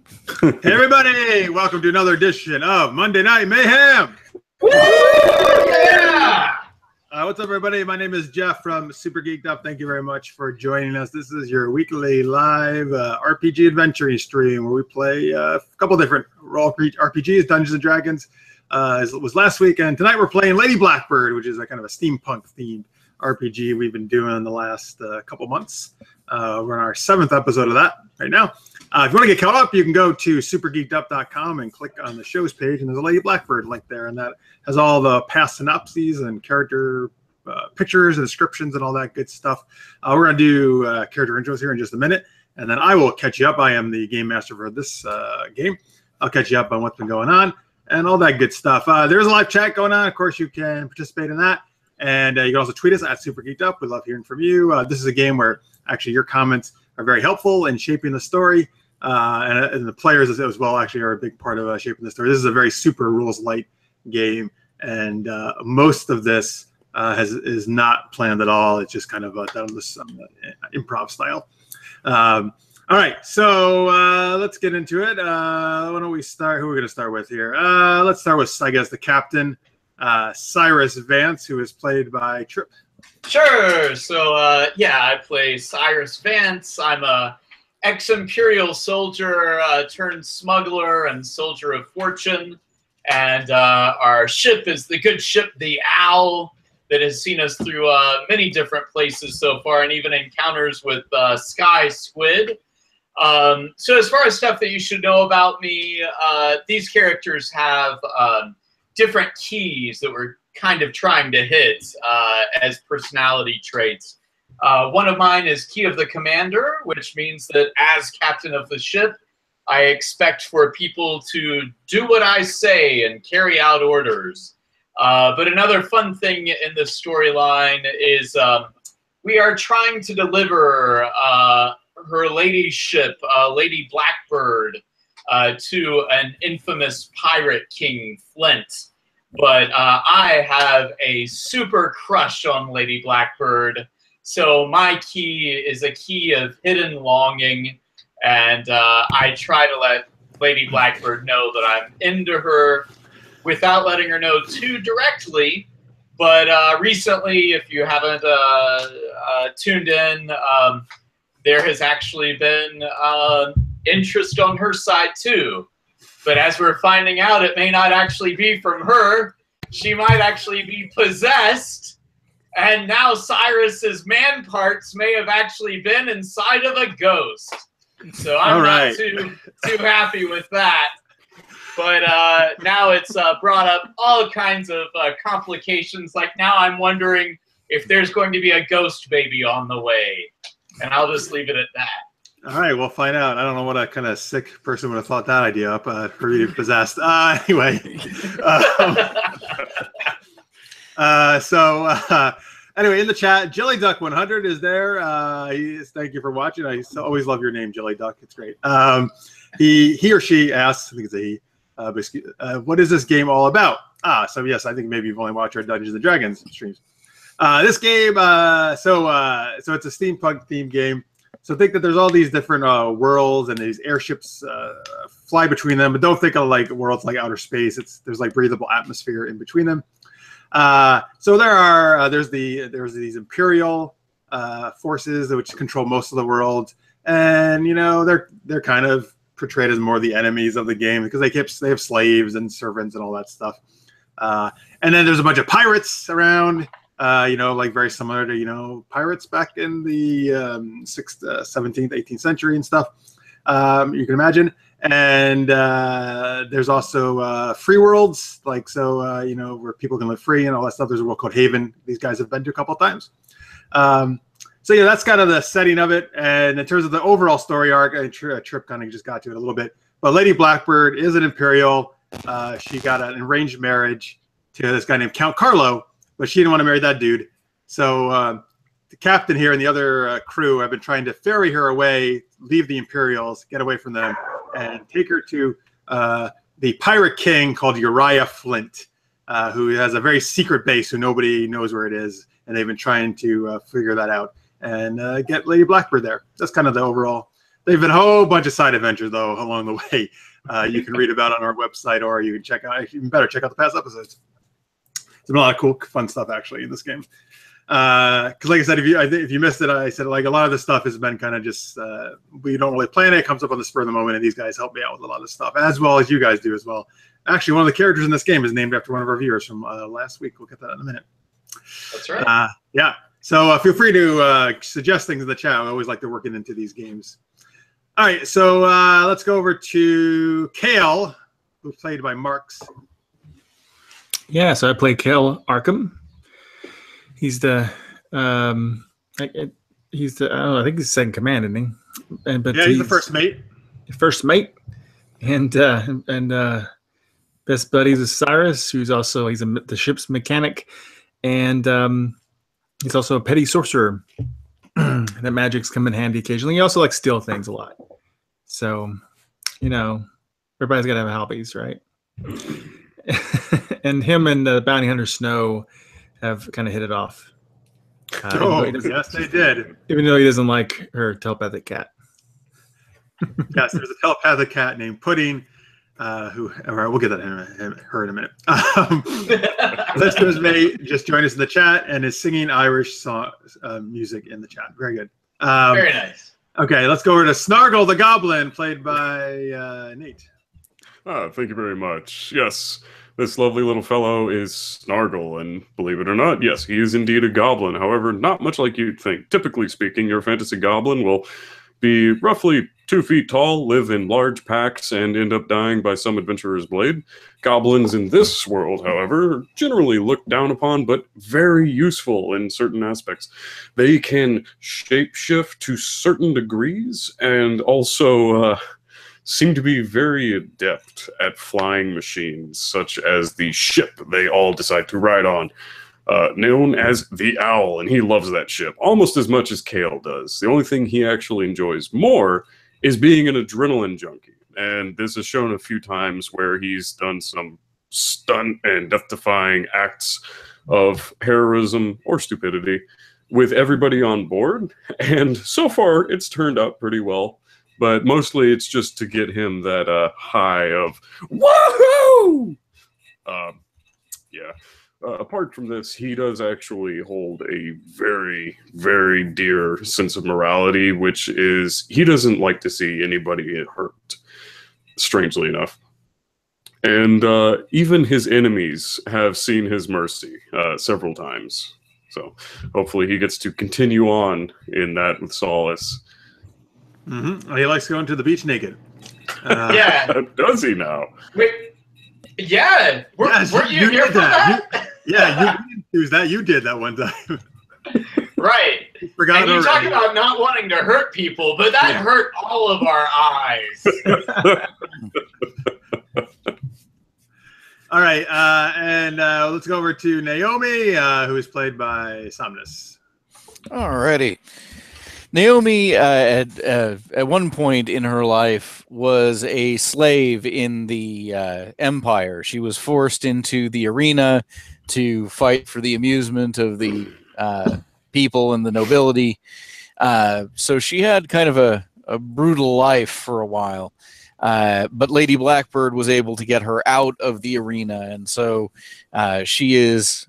Hey everybody, welcome to another edition of Monday Night Mayhem. Woo! Yeah! What's up everybody? My name is Jeff from Super Geeked Up. Thank you very much for joining us. This is your weekly live RPG adventure stream where we play a couple different role RPGs, Dungeons and Dragons. As it was last week, and tonight we're playing Lady Blackbird, which is a kind of a steampunk themed RPG we've been doing the last couple months. We're on our 7th episode of that right now. If you want to get caught up, you can go to supergeekedup.com and click on the show's page, and there's a Lady Blackbird link there, and that has all the past synopses and character pictures and descriptions and all that good stuff. We're going to do character intros here in just a minute, and then I will catch you up. I am the game master for this game. I'll catch you up on what's been going on and all that good stuff. There's a live chat going on. Of course, you can participate in that. And you can also tweet us at SuperGeekedUp. We love hearing from you. This is a game where actually your comments are very helpful in shaping the story. And the players as well actually are a big part of shaping the story. This is a very super rules light game. And most of this is not planned at all. It's just kind of done with some improv style. All right, so let's get into it. Why don't we start? Who are we going to start with here? Let's start with, I guess, the captain. Cyrus Vance, who is played by Trip. Sure. So, yeah, I play Cyrus Vance. I'm a ex-Imperial soldier turned smuggler and soldier of fortune. And our ship is the good ship, the Owl, that has seen us through many different places so far, and even encounters with Sky Squid. So as far as stuff that you should know about me, these characters have different keys that we're kind of trying to hit as personality traits. One of mine is Key of the Commander, which means that as captain of the ship, I expect for people to do what I say and carry out orders. But another fun thing in the storyline is we are trying to deliver her ladyship, Lady Blackbird, to an infamous Pirate King Flint. But I have a super crush on Lady Blackbird, so my key is a key of hidden longing, and I try to let Lady Blackbird know that I'm into her without letting her know too directly. But recently, if you haven't tuned in, there has actually been interest on her side too. But as we're finding out, it may not actually be from her. She might actually be possessed. And now Cyrus's man parts may have actually been inside of a ghost. So I'm not too happy with that. But now it's brought up all kinds of complications. Like now I'm wondering if there's going to be a ghost baby on the way. And I'll just leave it at that. All right, we'll find out. I don't know what a kind of sick person would have thought that idea up for you to be possessed. Anyway. Anyway, in the chat, Jelly Duck 100 is there. Thank you for watching. I always love your name, Jelly Duck. It's great. He or she asks, I think it's a he, what is this game all about? So yes, I think maybe you've only watched our Dungeons and Dragons streams. This game, so it's a steampunk themed game. So think that there's all these different worlds and these airships fly between them, but don't think of like worlds like outer space. There's like breathable atmosphere in between them. So there's these Imperial forces which control most of the world, and you know they're kind of portrayed as more the enemies of the game because they have slaves and servants and all that stuff. And then there's a bunch of pirates around. Like very similar to, pirates back in the 6th, 17th, 18th century and stuff, you can imagine. And there's also free worlds, where people can live free and all that stuff. There's a world called Haven. These guys have been to a couple of times. So yeah, that's kind of the setting of it. And in terms of the overall story arc, Trip kind of just got to it a little bit. But Lady Blackbird is an Imperial. She got an arranged marriage to this guy named Count Carlo, but she didn't want to marry that dude. So the captain here and the other crew have been trying to ferry her away, leave the Imperials, get away from them, and take her to the Pirate King called Uriah Flint, who has a very secret base who nobody knows where it is. And they've been trying to figure that out and get Lady Blackbird there. That's kind of the overall They've been a whole bunch of side adventures though along the way. You can read about on our website, or you can check out. Even better, check out the past episodes. There's been a lot of cool, fun stuff actually in this game. Because, like I said, if you missed it, I said like a lot of this stuff has been kind of just we don't really plan it. It comes up on the spur of the moment, and these guys help me out with a lot of this stuff, as well as you guys do as well. Actually, one of the characters in this game is named after one of our viewers from last week. We'll get that in a minute. That's right. Yeah. So feel free to suggest things in the chat. I always like to work it into these games. All right, so let's go over to Kale, who's played by Marks. Yeah, so I play Kale Arkham. He's the I don't know, I think he's second command, isn't he? But yeah, he's the first mate. First mate, and best buddies is Cyrus, who's also the ship's mechanic, and he's also a petty sorcerer. That magics come in handy occasionally. He also likes to steal things a lot. So, everybody's got to have hobbies, right? And him and Bounty Hunter Snow have kind of hit it off. Yes, they did. Even though he doesn't like her telepathic cat. Yes, there's a telepathic cat named Pudding, who, all right, we'll get that her in a minute. Listeners may just join us in the chat and is singing Irish song music in the chat. Very good. Very nice. Okay, let's go over to Snargle the Goblin, played by Nate. Thank you very much. Yes, this lovely little fellow is Snargle, and believe it or not, yes, he is indeed a goblin. However, not much like you'd think. Typically speaking, your fantasy goblin will be roughly 2 feet tall, live in large packs, and end up dying by some adventurer's blade. Goblins in this world, however, are generally looked down upon, but very useful in certain aspects. They can shapeshift to certain degrees, and also seem to be very adept at flying machines, such as the ship they all decide to ride on. Known as the Owl, and he loves that ship almost as much as Kale does. The only thing he actually enjoys more is being an adrenaline junkie, and this is shown a few times where he's done some stunt and death-defying acts of heroism or stupidity with everybody on board, and so far it's turned out pretty well, but mostly it's just to get him that high of woohoo! Yeah. Apart from this, he does actually hold a very, very dear sense of morality, which is he doesn't like to see anybody get hurt, strangely enough. And even his enemies have seen his mercy several times. So hopefully he gets to continue on in that with solace. Mm-hmm. He likes going to the beach naked. Yeah. Does he now? Wait. Yeah. Weren't you here for that? Yeah, you didn't choose that. You did that one time. Right. Forgot and you talk about not wanting to hurt people, but that hurt all of our eyes. All right, and let's go over to Naomi, who is played by Somnus. Alrighty. Naomi, at one point in her life, was a slave in the Empire. She was forced into the arena to fight for the amusement of the people and the nobility. So she had kind of a brutal life for a while. But Lady Blackbird was able to get her out of the arena, and so she is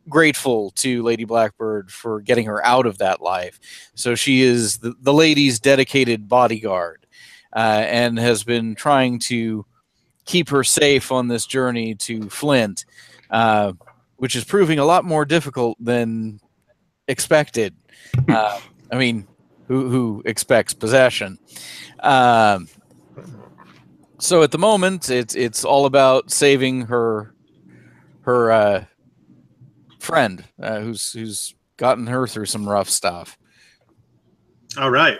grateful to Lady Blackbird for getting her out of that life. So she is the lady's dedicated bodyguard, and has been trying to keep her safe on this journey to Flint, which is proving a lot more difficult than expected. I mean, who expects possession? So at the moment, it's all about saving her friend, who's gotten her through some rough stuff. All right.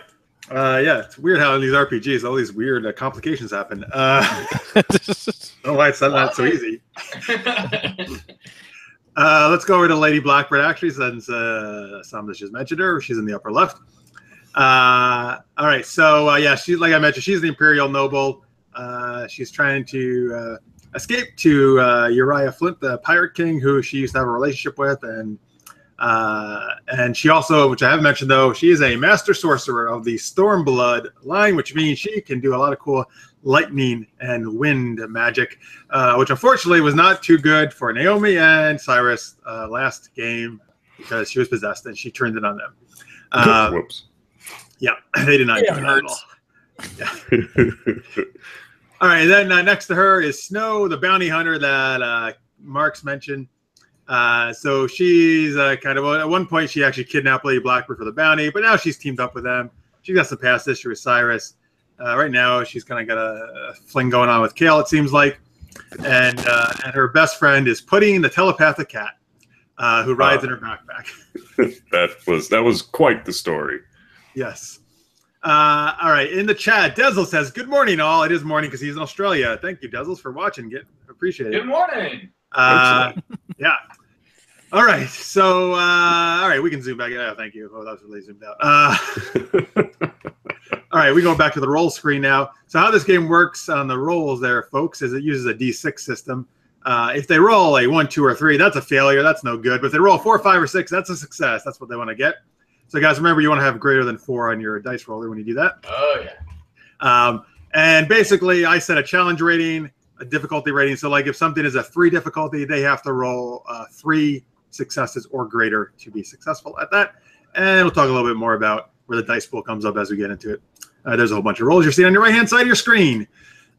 Yeah, it's weird how in these RPGs all these weird complications happen. I don't know why it's not so easy. Let's go over to Lady Blackbird, actually, since Somnus just mentioned her. She's in the upper left. All right, so yeah, she, like I mentioned, she's the Imperial Noble. She's trying to escape to Uriah Flint, the Pirate King, who she used to have a relationship with, and And she also, which I haven't mentioned though, she is a master sorcerer of the Stormblood line, which means she can do a lot of cool lightning and wind magic, which unfortunately was not too good for Naomi and Cyrus last game because she was possessed and she turned it on them. Whoops. Yeah, they did not enjoy that at all. Yeah. All right, then next to her is Snow, the bounty hunter that Mark's mentioned. So she's kind of, at one point she actually kidnapped Lady Blackbird for the bounty, but now she's teamed up with them. She's got some past history with Cyrus. Right now she's kind of got a fling going on with Kale, it seems like. And her best friend is Pudding, the telepathic cat, who rides in her backpack. that was quite the story. Yes. All right, in the chat, Dezel says, "Good morning, all." It is morning because he's in Australia. Thank you, Dezel, for watching. Appreciate it. Good morning. Yeah. All right. So, all right, we can zoom back. Oh, thank you. Oh, that was really zoomed out. All right, we go back to the roll screen now. So how this game works on the rolls there, folks, is it uses a D6 system. If they roll a 1, 2, or 3, that's a failure. That's no good. But if they roll 4, 5, or 6, that's a success. That's what they want to get. So, guys, remember, you want to have greater than 4 on your dice roller when you do that. Oh, yeah. And basically, I set a challenge rating, a difficulty rating. So, like, if something is a 3 difficulty, they have to roll 3 successes or greater to be successful at that. And we'll talk a little bit more about where the dice pool comes up as we get into it. There's a whole bunch of rolls you're seeing on your right-hand side of your screen.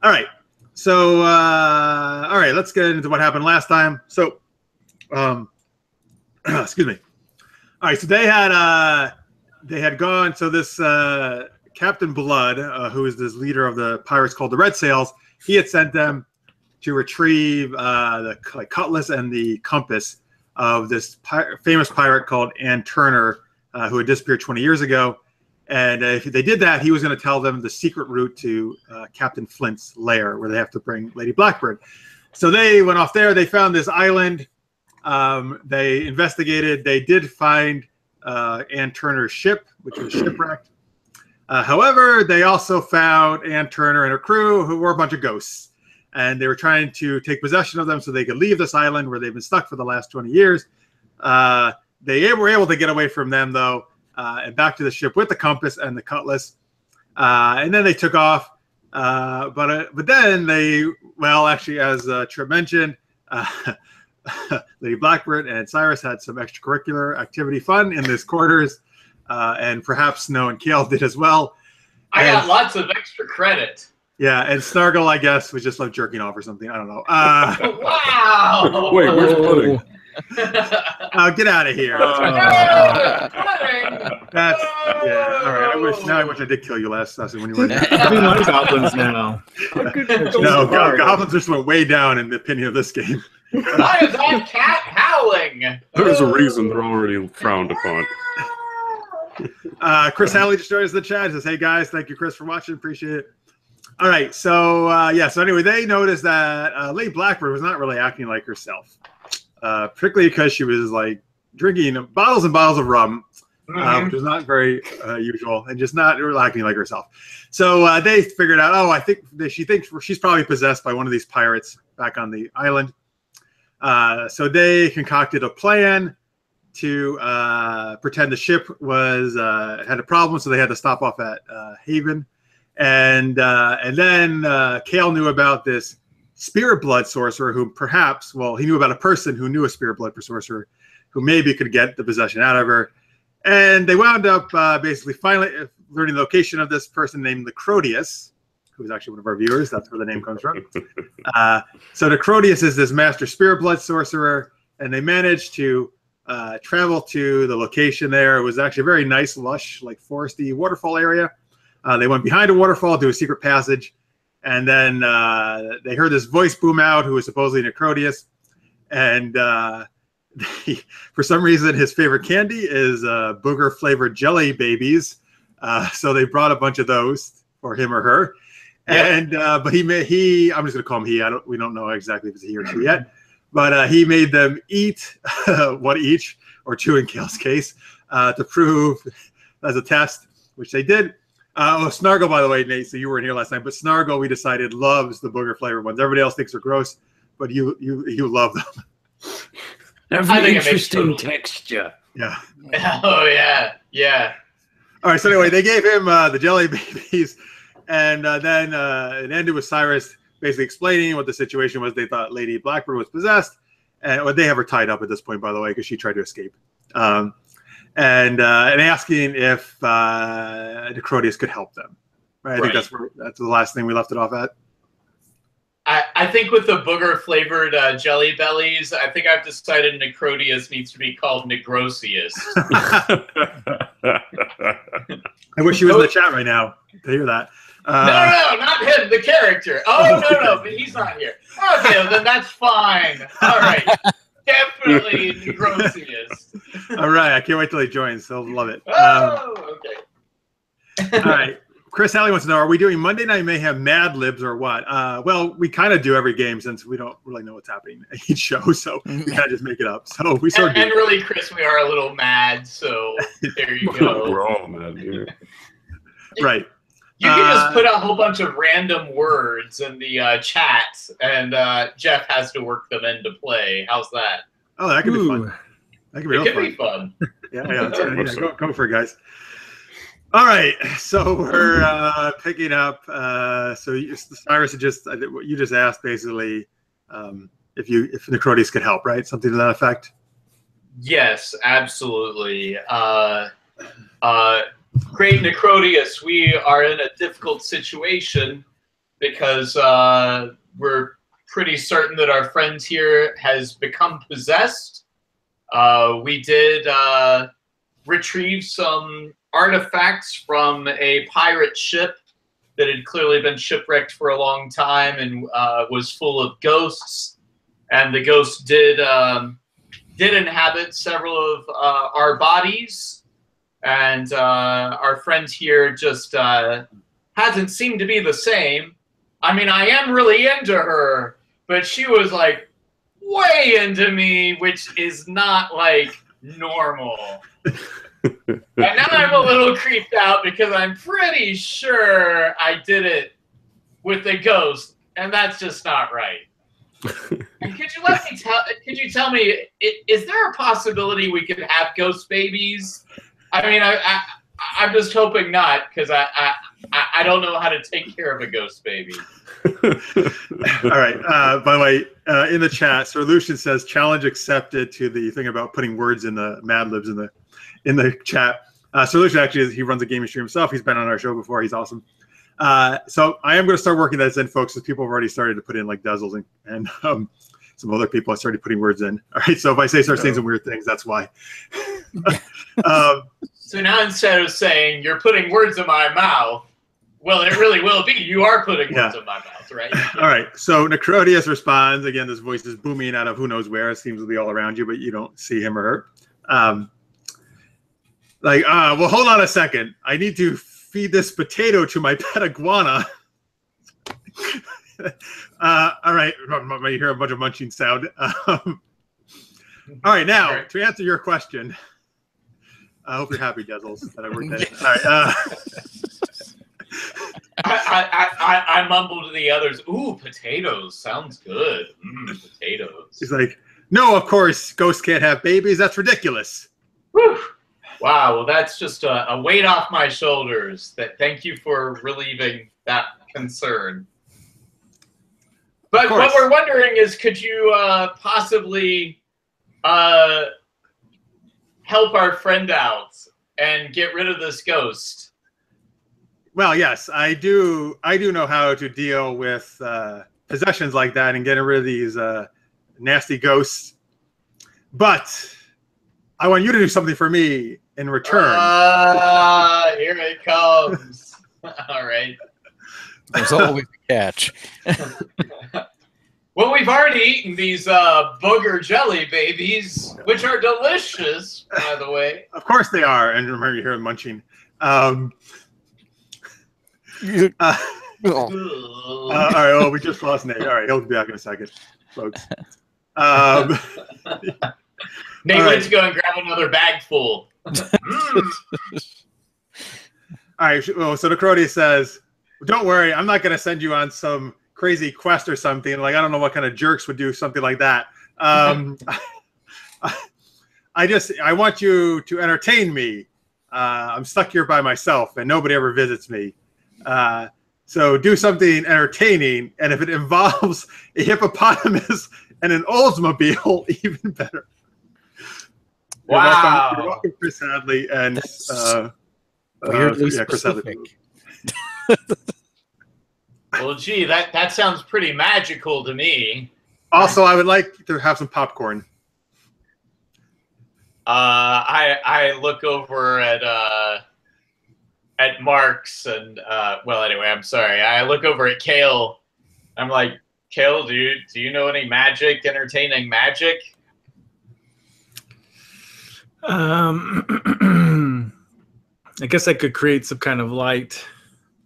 All right. So, all right, let's get into what happened last time. So, excuse me. All right, so they had gone. So this Captain Blood, who is this leader of the pirates called the Red Sails, he had sent them to retrieve the cutlass and the compass of this famous pirate called Ann Turner, who had disappeared 20 years ago. And if they did that, he was going to tell them the secret route to Captain Flint's lair, where they have to bring Lady Blackbird. So they went off there. They found this island. They investigated. They did find Ann Turner's ship, which was shipwrecked. However, they also found Ann Turner and her crew, who were a bunch of ghosts. And they were trying to take possession of them so they could leave this island where they've been stuck for the last 20 years. They were able to get away from them, though, and back to the ship with the compass and the cutlass. And then they took off. But then they, well, actually, as Trip mentioned, Lady Blackbird and Cyrus had some extracurricular activity fun in this quarters, and perhaps Snow and Kale did as well. I got lots of extra credit. Yeah, and Snargle, I guess, was just like jerking off or something. I don't know. Wow! Wait, where's Pudding? Get out of here. That's yeah. All right. I wish I did kill you last session when you were. Having my goblins now. No, goblins just went way down in the opinion of this game. Why is that cat howling? There's a reason they're already frowned upon. Chris Halley just joined us in the chat. He says, "Hey guys, thank you, Chris, for watching. Appreciate it." All right, so yeah. So anyway, they noticed that Lady Blackbird was not really acting like herself, particularly because she was like drinking bottles and bottles of rum, which is not very usual, and just not really acting like herself. So they figured out, oh, I think she thinks she's probably possessed by one of these pirates back on the island. So they concocted a plan to pretend the ship was had a problem, so they had to stop off at Haven, and then Kale knew about this Spiritblood sorcerer who perhaps, well, he knew about a person who knew a Spiritblood sorcerer who maybe could get the possession out of her, and they wound up basically finally learning the location of this person named notorious, who is actually one of our viewers. That's where the name comes from. So notorious is this master Spiritblood sorcerer, and they managed to travel to the location there. It was actually a very nice, lush, like foresty waterfall area. They went behind a waterfall to a secret passage, and then they heard this voice boom out who was supposedly notorious, and for some reason his favorite candy is booger-flavored jelly babies. So they brought a bunch of those for him or her. And but I'm just gonna call him he. We don't know exactly if it's he or she yet, but he made them eat one each or 2 in Kale's case to prove as a test, which they did. Snargle, by the way, Nate. So you weren't here last night, but Snargle, we decided, loves the booger flavored ones. Everybody else thinks they're gross, but you love them. Have an interesting texture. Yeah. Oh yeah, yeah. All right. So anyway, they gave him the jelly babies, and then it ended with Cyrus basically explaining what the situation was. They thought Lady Blackbird was possessed, and well, they have her tied up at this point, by the way, because she tried to escape. And asking if Necrotius could help them. Right? I think that's the last thing we left it off at. I think with the booger-flavored jelly bellies, I think I've decided Necrotius needs to be called Negrosius. I wish he was in the chat right now to hear that. No, not him, the character. Oh, no, but he's not here. Okay, well, then that's fine. All right. Definitely Negrosius. All right, I can't wait till he joins. He'll love it. Okay. All right. Chris Alley wants to know, are we doing Monday Night Mayhem Mad Libs or what? Well, we kind of do every game since we don't really know what's happening at each show, so we kind of just make it up. So we sort of and really, Chris, we are a little mad, so there you go. We're all mad here. Right. You can just put a whole bunch of random words in the chat, and Jeff has to work them into play. How's that? Oh, that could be fun. That could be be fun. Yeah, go for it, guys. All right, so we're picking up. So Cyrus you just asked basically if Necrotius could help, right? Something to that effect. Yes, absolutely. Great Necrotius, we are in a difficult situation because we're pretty certain that our friend here has become possessed. We did retrieve some artifacts from a pirate ship that had clearly been shipwrecked for a long time and was full of ghosts. And the ghosts did inhabit several of our bodies. And our friend here just hasn't seemed to be the same. I mean, I am really into her, but she was like way into me, which is not like normal. And now I'm a little creeped out because I'm pretty sure I did it with a ghost, and that's just not right. And could you tell me, is there a possibility we could have ghost babies? I mean, I'm just hoping not, because I don't know how to take care of a ghost baby. All right. By the way, in the chat, Sir Lucian says challenge accepted to the thing about putting words in the Mad Libs in the chat. Sir Lucian actually he runs a gaming stream himself. He's been on our show before. He's awesome. So I am going to start working that in, folks, because people have already started to put in like Dazzles and some other people have started putting words in. All right. So if I say start saying some weird things, that's why. So now instead of saying you're putting words in my mouth, well, it really will be. You are putting words in my mouth, right? All right. So Necrotius responds. Again, this voice is booming out of who knows where. It seems to be all around you, but you don't see him or her. Well, hold on a second. I need to feed this potato to my pet iguana. All right. You hear a bunch of munching sound. All right. Now, to answer your question, I hope you're happy, Dezzles, that I worked that. All right. I mumble to the others, ooh, potatoes. Sounds good. Potatoes. He's like, no, of course, ghosts can't have babies. That's ridiculous. Whew. Wow, well, that's just a weight off my shoulders. Thank you for relieving that concern. But what we're wondering is, could you possibly help our friend out and get rid of this ghost? Well, yes, I do know how to deal with possessions like that and getting rid of these nasty ghosts. But I want you to do something for me in return. Here it comes. All right. There's always a catch. Well, we've already eaten these booger jelly babies, which are delicious, by the way. Of course they are. And remember, you hear them munching. All right. Well, we just lost Nate. All right. He'll be back in a second, folks. Nate went to go and grab another bag full. All right. Well, so Necrotius says, don't worry. I'm not going to send you on some crazy quest or something. Like, I don't know what kind of jerks would do something like that. I I want you to entertain me. I'm stuck here by myself, and nobody ever visits me. So do something entertaining, and if it involves a hippopotamus and an Oldsmobile, even better. Wow. You're welcome, Chris Hadley, and weirdly Chris Hadley. specific. Well, gee, that sounds pretty magical to me. Also, I would like to have some popcorn. I look over at Marks and well, anyway, I'm sorry. I look over at Kale. I'm like, Kale, do you know any magic, entertaining magic? I guess I could create some kind of light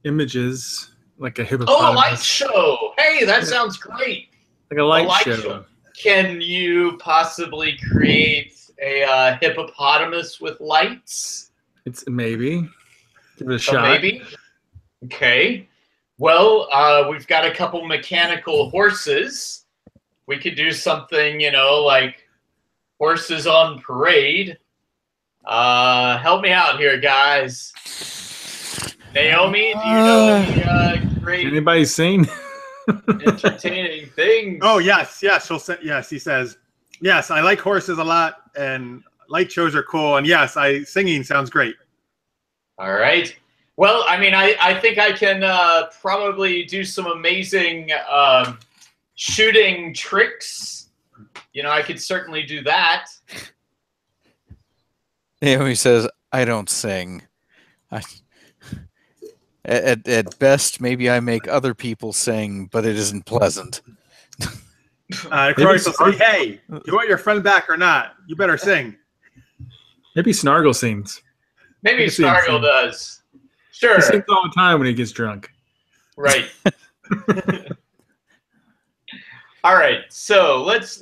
images, like a Oh, hippopotamus. a light show. Hey, that sounds great. Like a light, light show. show. Can you possibly create a hippopotamus with lights? It's maybe. Give it a Oh, shot. maybe. Okay. Well, we've got a couple mechanical horses. We could do something, like horses on parade. Help me out here, guys. Naomi, do you know any great Anybody seen? entertaining things? Oh yes. Yes, he says. Yes, I like horses a lot, and light shows are cool. And yes, singing sounds great. All right. Well, I mean, I think I can probably do some amazing shooting tricks. I could certainly do that. Naomi says, "I don't sing. At best, maybe I make other people sing, but it isn't pleasant." Croix will say, "Hey, you want your friend back or not? You better sing." Maybe Snargle sings. Maybe I can see him Snargle sing. does. Sure. He sings all the time when he gets drunk. Right. All right. So let's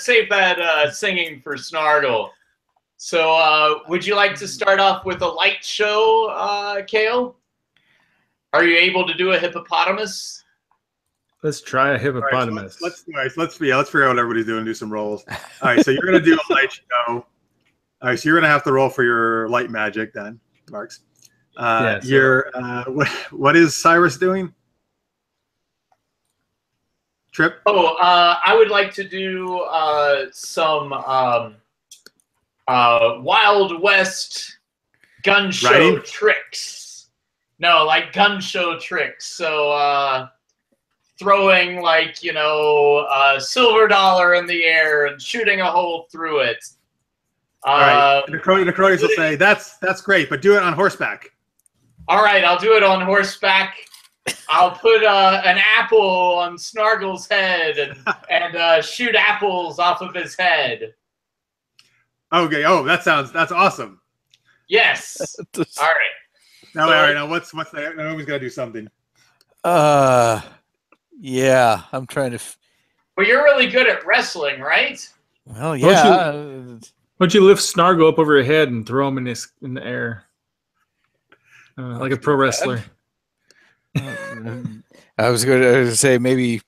save that singing for Snargle. So would you like to start off with a light show, Kale? Are you able to do a hippopotamus? Let's try a hippopotamus. Let's figure out what everybody's doing. Do some rolls. All right, so you're gonna do a light show. All right, so you're gonna have to roll for your light magic then, Marks. What is Cyrus doing? Trip. Oh, I would like to do some Wild West gun show Riding? tricks. No, like gun show tricks. So throwing a silver dollar in the air and shooting a hole through it. All right. Necrotis will say that's great, but do it on horseback. All right, I'll do it on horseback. I'll put an apple on Snargle's head and shoot apples off of his head. Okay. Oh, that's awesome. Yes. All right. Now, all right. Now, what's that? Naomi's got to do something. Yeah, I'm trying to. Well, you're really good at wrestling, right? Well, yeah. Why don't you lift Snargle up over your head and throw him in the air, like a pro wrestler? I was going to say maybe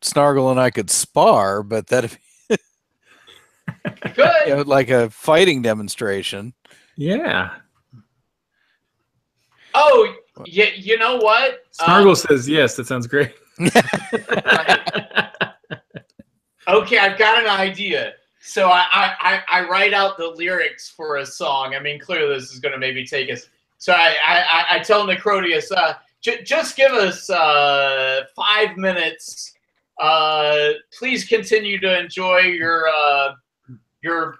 Snargle and I could spar, but that'd be Good. like a fighting demonstration. Yeah. Oh, yeah. You know what? Snargle says yes. That sounds great. Okay, I've got an idea. So I write out the lyrics for a song. I mean, clearly this is going to maybe take us. So I tell Necrotius, just give us 5 minutes. Please continue to enjoy your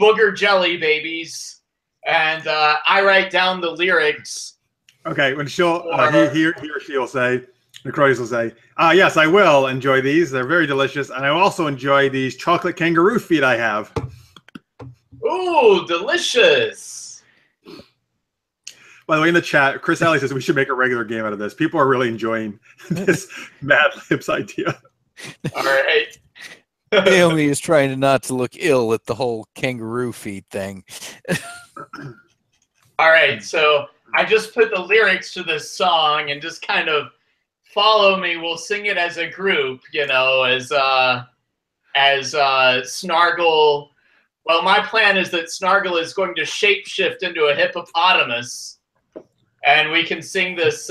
booger jelly babies, and I write down the lyrics. Okay, when he or she will say, Necrotis will say, yes, I will enjoy these. They're very delicious, and I also enjoy these chocolate kangaroo feet I have. Ooh, delicious. By the way, in the chat, Chris Alley says we should make a regular game out of this. People are really enjoying this Mad Libs idea. All right. Naomi is trying not to look ill at the whole kangaroo feet thing. All right, so I just put the lyrics to this song and just kind of follow me. We'll sing it as a group, as Snargle Well, my plan is that Snargle is going to shapeshift into a hippopotamus, and we can sing this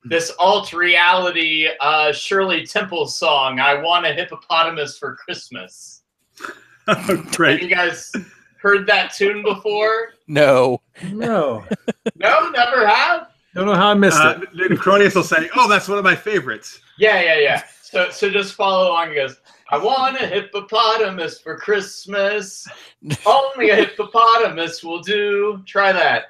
this alt reality Shirley Temple song. I want a hippopotamus for Christmas. Great. Have you guys heard that tune before? No. No. No, never have. Don't know how I missed it. Necronius will say, "Oh, that's one of my favorites." Yeah. So just follow along. He goes, I want a hippopotamus for Christmas. Only a hippopotamus will do. Try that.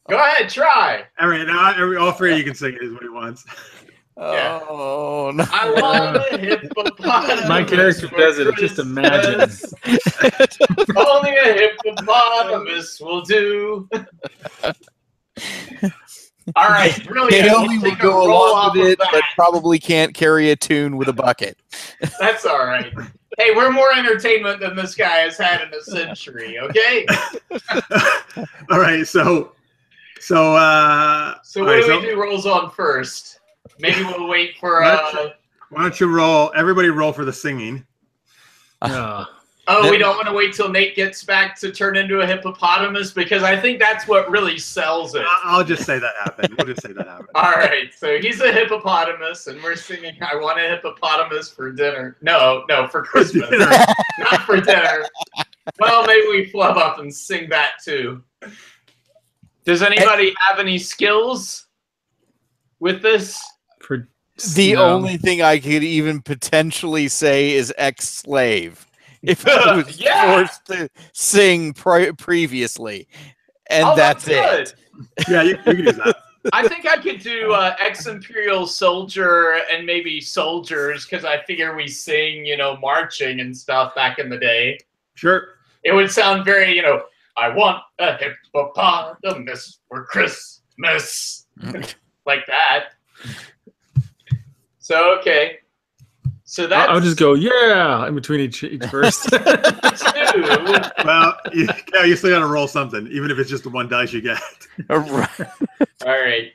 Go ahead, try. All right, now all three of you can sing it is what he wants. Yeah. Oh, no. I want a hippopotamus. My character for does it. Just imagine. Christmas. Only a hippopotamus will do. All right, brilliant. Naomi We'll will take a go roll along off with of it, that. but probably can't carry a tune with a bucket. That's all right. Hey, we're more entertainment than this guy has had in a century, okay? All right, so what do we do rolls on first? Maybe we'll wait for... why don't you roll? Everybody roll for the singing. we don't want to wait till Nate gets back to turn into a hippopotamus, because I think that's what really sells it. I'll just say that happened. We'll just say that happened. All right, so he's a hippopotamus, and we're singing I want a hippopotamus for dinner. No, for Christmas. Not for dinner. Well, maybe we flub up and sing that too. Does anybody have any skills with this? The only thing I could even potentially say is ex-slave. If I was forced to sing previously. And that's it. Yeah, you can use that. I think I could do ex-imperial soldier and maybe soldiers, because I figure we sing, marching and stuff back in the day. Sure. It would sound very, I want a hippopotamus for Christmas. Like that. So, okay. So that's... I'll just go, yeah, in between each verse. Well, you still got to roll something, even if it's just the one dice you get. All right.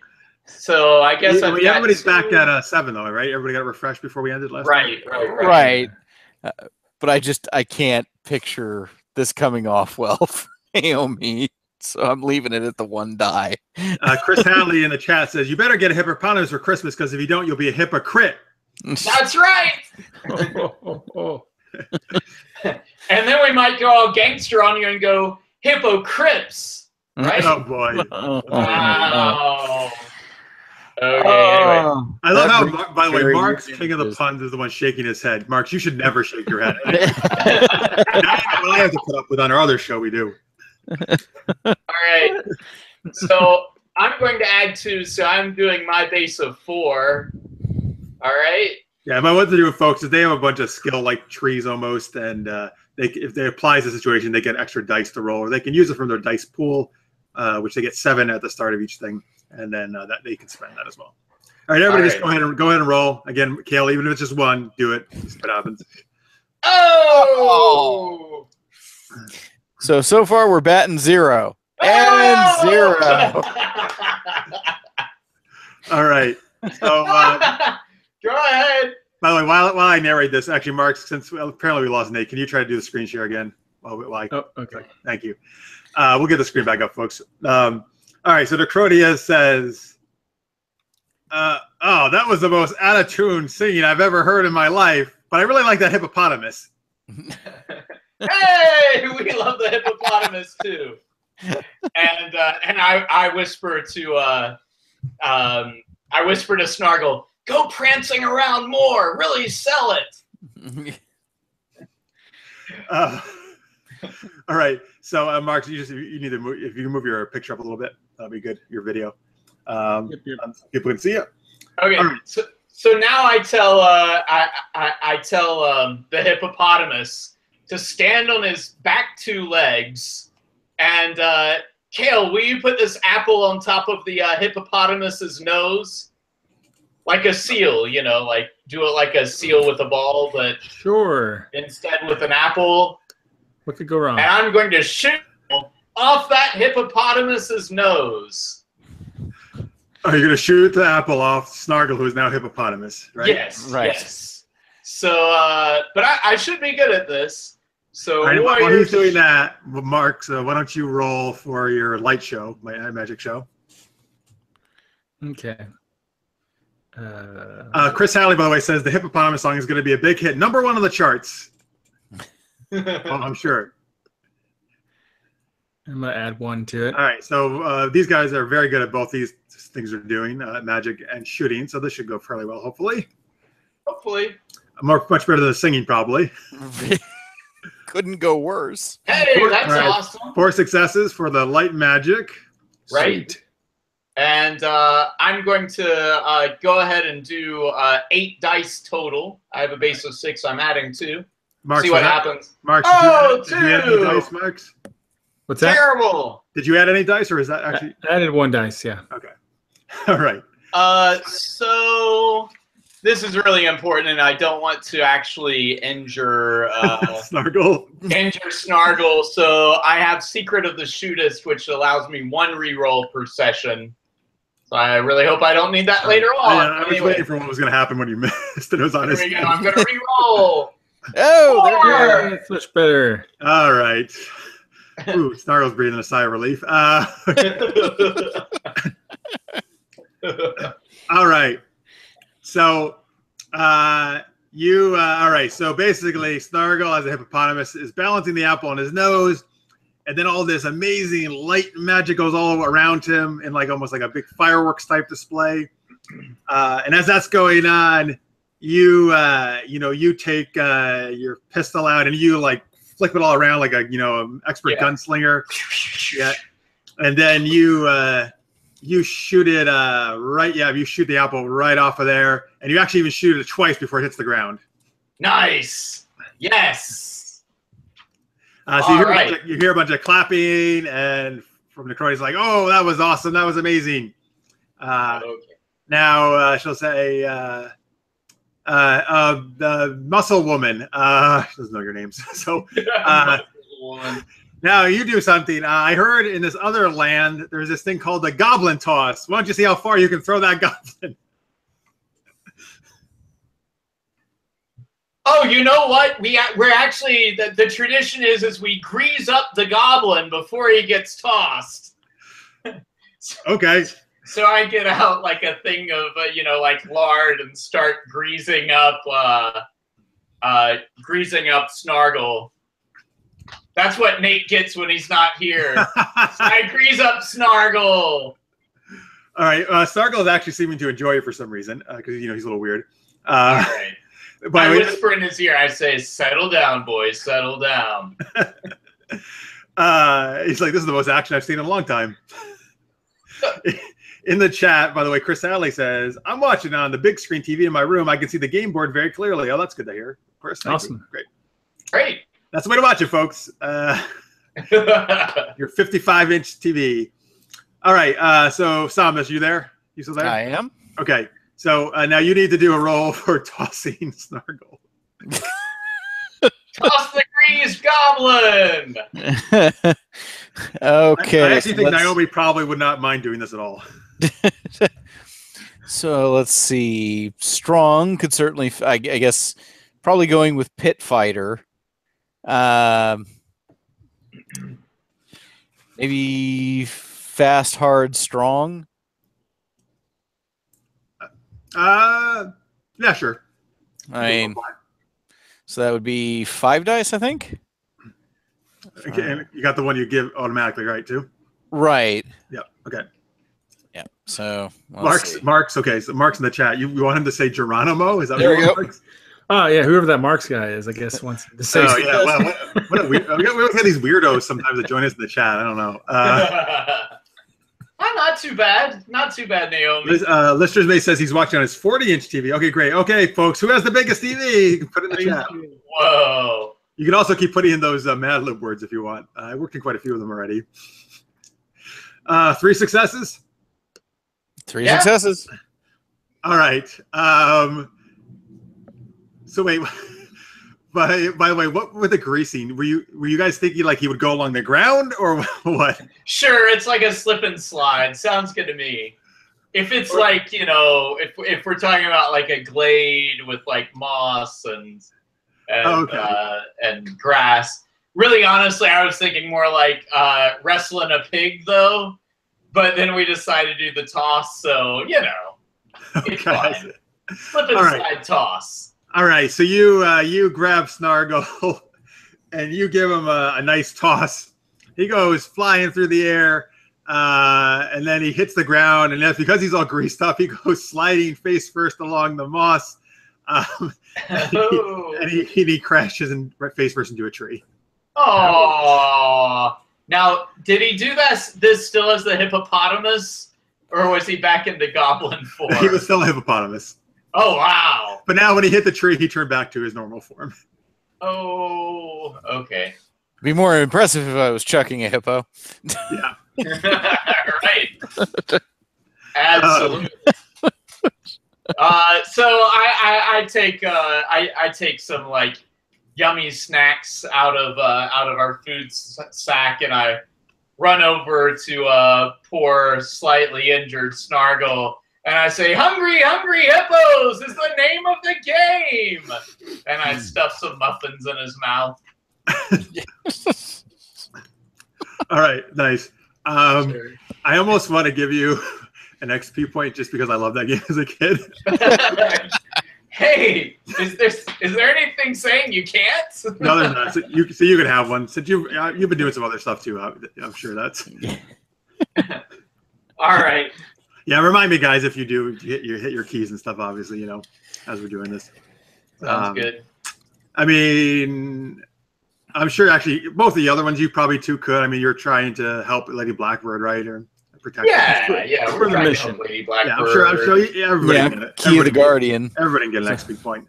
So I guess everybody's back at 7, though, right? Everybody got refreshed before we ended last time? Right. But I can't picture this coming off well for Naomi. So I'm leaving it at the 1 die. Chris Hadley in the chat says, you better get a hippopotamus for Christmas, because if you don't, you'll be a hypocrite. That's right. And then we might go all gangster on you and go hypocrites, right? Oh boy! Wow. Okay. Anyway, I love how, by the way, Mark's king of the puns is the one shaking his head. Mark, you should never shake your head. Now I have to put up with on our other show we do. All right. So I'm going to add 2. So I'm doing my base of 4. All right. Yeah, but what to do with folks is they have a bunch of skill like trees almost, and if they apply the situation, they get extra dice to roll, or they can use it from their dice pool, which they get 7 at the start of each thing, and then that they can spend that as well. All right, everybody, just go ahead and roll again. Kale, even if it's just 1, do it. See what happens. Oh. So far we're batting 0 and 0. All right. So. Go ahead. By the way, while I narrate this, actually, Mark, since apparently we lost Nate, can you try to do the screen share again? Okay. Thank you. We'll get the screen back up, folks. All right, so Necronia says, oh, that was the most out-of-tune singing I've ever heard in my life, but I really like that hippopotamus. Hey, we love the hippopotamus, too. And I whisper to Snargle, go prancing around more. Really sell it. All right. So, Mark, you need to move. If you can move your picture up a little bit, that'll be good. Your video. People can see it. Okay. Right. So now I tell I tell the hippopotamus to stand on his back 2 legs, and Kale, will you put this apple on top of the hippopotamus's nose? Like a seal, like do it like a seal with a ball, but sure. Instead with an apple. What could go wrong? And I'm going to shoot off that hippopotamus's nose. Oh, you're going to shoot the apple off Snargle, who is now hippopotamus, right? Yes, right. Yes. So, but I should be good at this. So All right, while warriors. he's doing that, Mark, so why don't you roll for your light show, my magic show? Okay. Chris Halley, by the way, says the hippopotamus song is going to be a big hit, #1 on the charts. I'm sure. I'm gonna add 1 to it. All right, so these guys are very good at both these things they're doing, magic and shooting. So this should go fairly well, hopefully. Hopefully. Much better than the singing, probably. Couldn't go worse. Hey, that's All right, awesome. 4 successes for the light magic. Right. Sweet. And I'm going to go ahead and do 8 dice total. I have a base of 6. I'm adding 2. Mark, See what happens. Mark, Oh, did you add any 2! dice, Marks? What's that? Terrible. Did you add any dice, or is that actually I added 1 dice. Yeah. okay? All right. So this is really important, and I don't want to actually injure Snargle. Snargle. So I have Secret of the Shootist, which allows me 1 reroll per session. So I really hope I don't need that later on. I was waiting for what was going to happen when you missed. It was on his. Here we go. I'm going to reroll. Oh, there we Four. go. That's much better. All right. Ooh, Snargle's breathing a sigh of relief. All right. So all right. So basically, Snargle, as a hippopotamus, is balancing the apple on his nose, and then all this amazing light magic goes all around him in like almost like a big fireworks type display. And as that's going on, you take your pistol out and you like flip it all around like a expert gunslinger. Yeah. And then you shoot it right. Yeah, you shoot the apple right off of there, and you actually even shoot it twice before it hits the ground. Nice. Yes. So you hear a bunch of clapping, and from the crowd, he's like, "Oh, that was awesome! That was amazing." Okay. Now she'll say, "The muscle woman." She doesn't know your names, so. Now you do something. I heard in this other land there's this thing called the Goblin Toss. Why don't you see how far you can throw that goblin? Oh, you know what? We're actually the tradition is we grease up the goblin before he gets tossed. Okay. So I get out like a thing of like lard and start greasing up Snargle. That's what Nate gets when he's not here. I grease up Snargle. All right. Snargle is actually seeming to enjoy it for some reason because he's a little weird. All right. I whisper in his ear. I say, "Settle down, boys. Settle down." He's like, "This is the most action I've seen in a long time." In the chat, by the way, Chris Alley says, "I'm watching on the big screen TV in my room. I can see the game board very clearly." Oh, that's good to hear. Of course. Awesome. Great. Great. That's the way to watch it, folks. Your 55-inch TV. All right. So, Samus, you there? You still there? I am. Okay. So now you need to do a roll for tossing Snargle. Toss the greased goblin. Okay. I actually think Naomi probably would not mind doing this at all. So let's see. Strong could certainly, I guess, probably going with Pit Fighter. Maybe Fast, Hard, Strong. Yeah, sure. I mean, so that would be 5 dice, I think. Okay, and you got the one you give automatically, right? Too. Right. Yep. Okay. Yeah. So Mark's okay. So Mark's in the chat. You want him to say Geronimo? Is that There what you we want, Mark's? Oh yeah, whoever that Marks guy is, I guess wants to say. Oh yeah. Well, what a weird. We always have these weirdos sometimes that join us in the chat. I don't know. Not too bad. Not too bad, Naomi. Listeners May says he's watching on his 40-inch TV. Okay, great. Okay, folks, who has the biggest TV? You can put it in the chat. Whoa. You can also keep putting in those Mad Lib words if you want. I worked in quite a few of them already. 3 successes. 3 successes. All right. So wait. By the way, what with the greasing? Were you guys thinking like he would go along the ground or what? Sure, it's like a slip and slide. Sounds good to me. If it's like, if we're talking about like a glade with like moss and grass, really, honestly, I was thinking more like wrestling a pig, though. But then we decided to do the toss, so, you know, it's fine. Flip and slide toss. All right, so you grab Snargle and you give him a nice toss. He goes flying through the air, and then he hits the ground, and that's because he's all greased up, he goes sliding face first along the moss, and he crashes and face first into a tree. Oh, now did he do this still as the hippopotamus, or was he back into goblin form? He was still a hippopotamus. Oh wow! But now when he hit the tree, he turned back to his normal form. Oh, okay. It'd be more impressive if I was chucking a hippo. Yeah. Right. Absolutely. So I take some like yummy snacks out of our food sack, and I run over to poor, slightly injured Snargle, and I say, "Hungry, hungry hippos is the name of the game." And I stuff some muffins in his mouth. All right, nice. Sure. I almost want to give you an XP point just because I love that game as a kid. Hey, is there anything saying you can't? No, there's not. So you can have one. Since you've been doing some other stuff too, I'm sure that's. All right. Yeah, remind me, guys, if you do hit your keys and stuff. Obviously, you know, as we're doing this. Sounds good. I mean, I'm sure actually both of the other ones you probably too could. I mean, you're trying to help Lady Blackbird, right, or protect. Yeah, we're the trying mission. to help Lady Blackbird. Yeah, I'm sure everybody. Key of the Guardian. Everybody can get an XP point.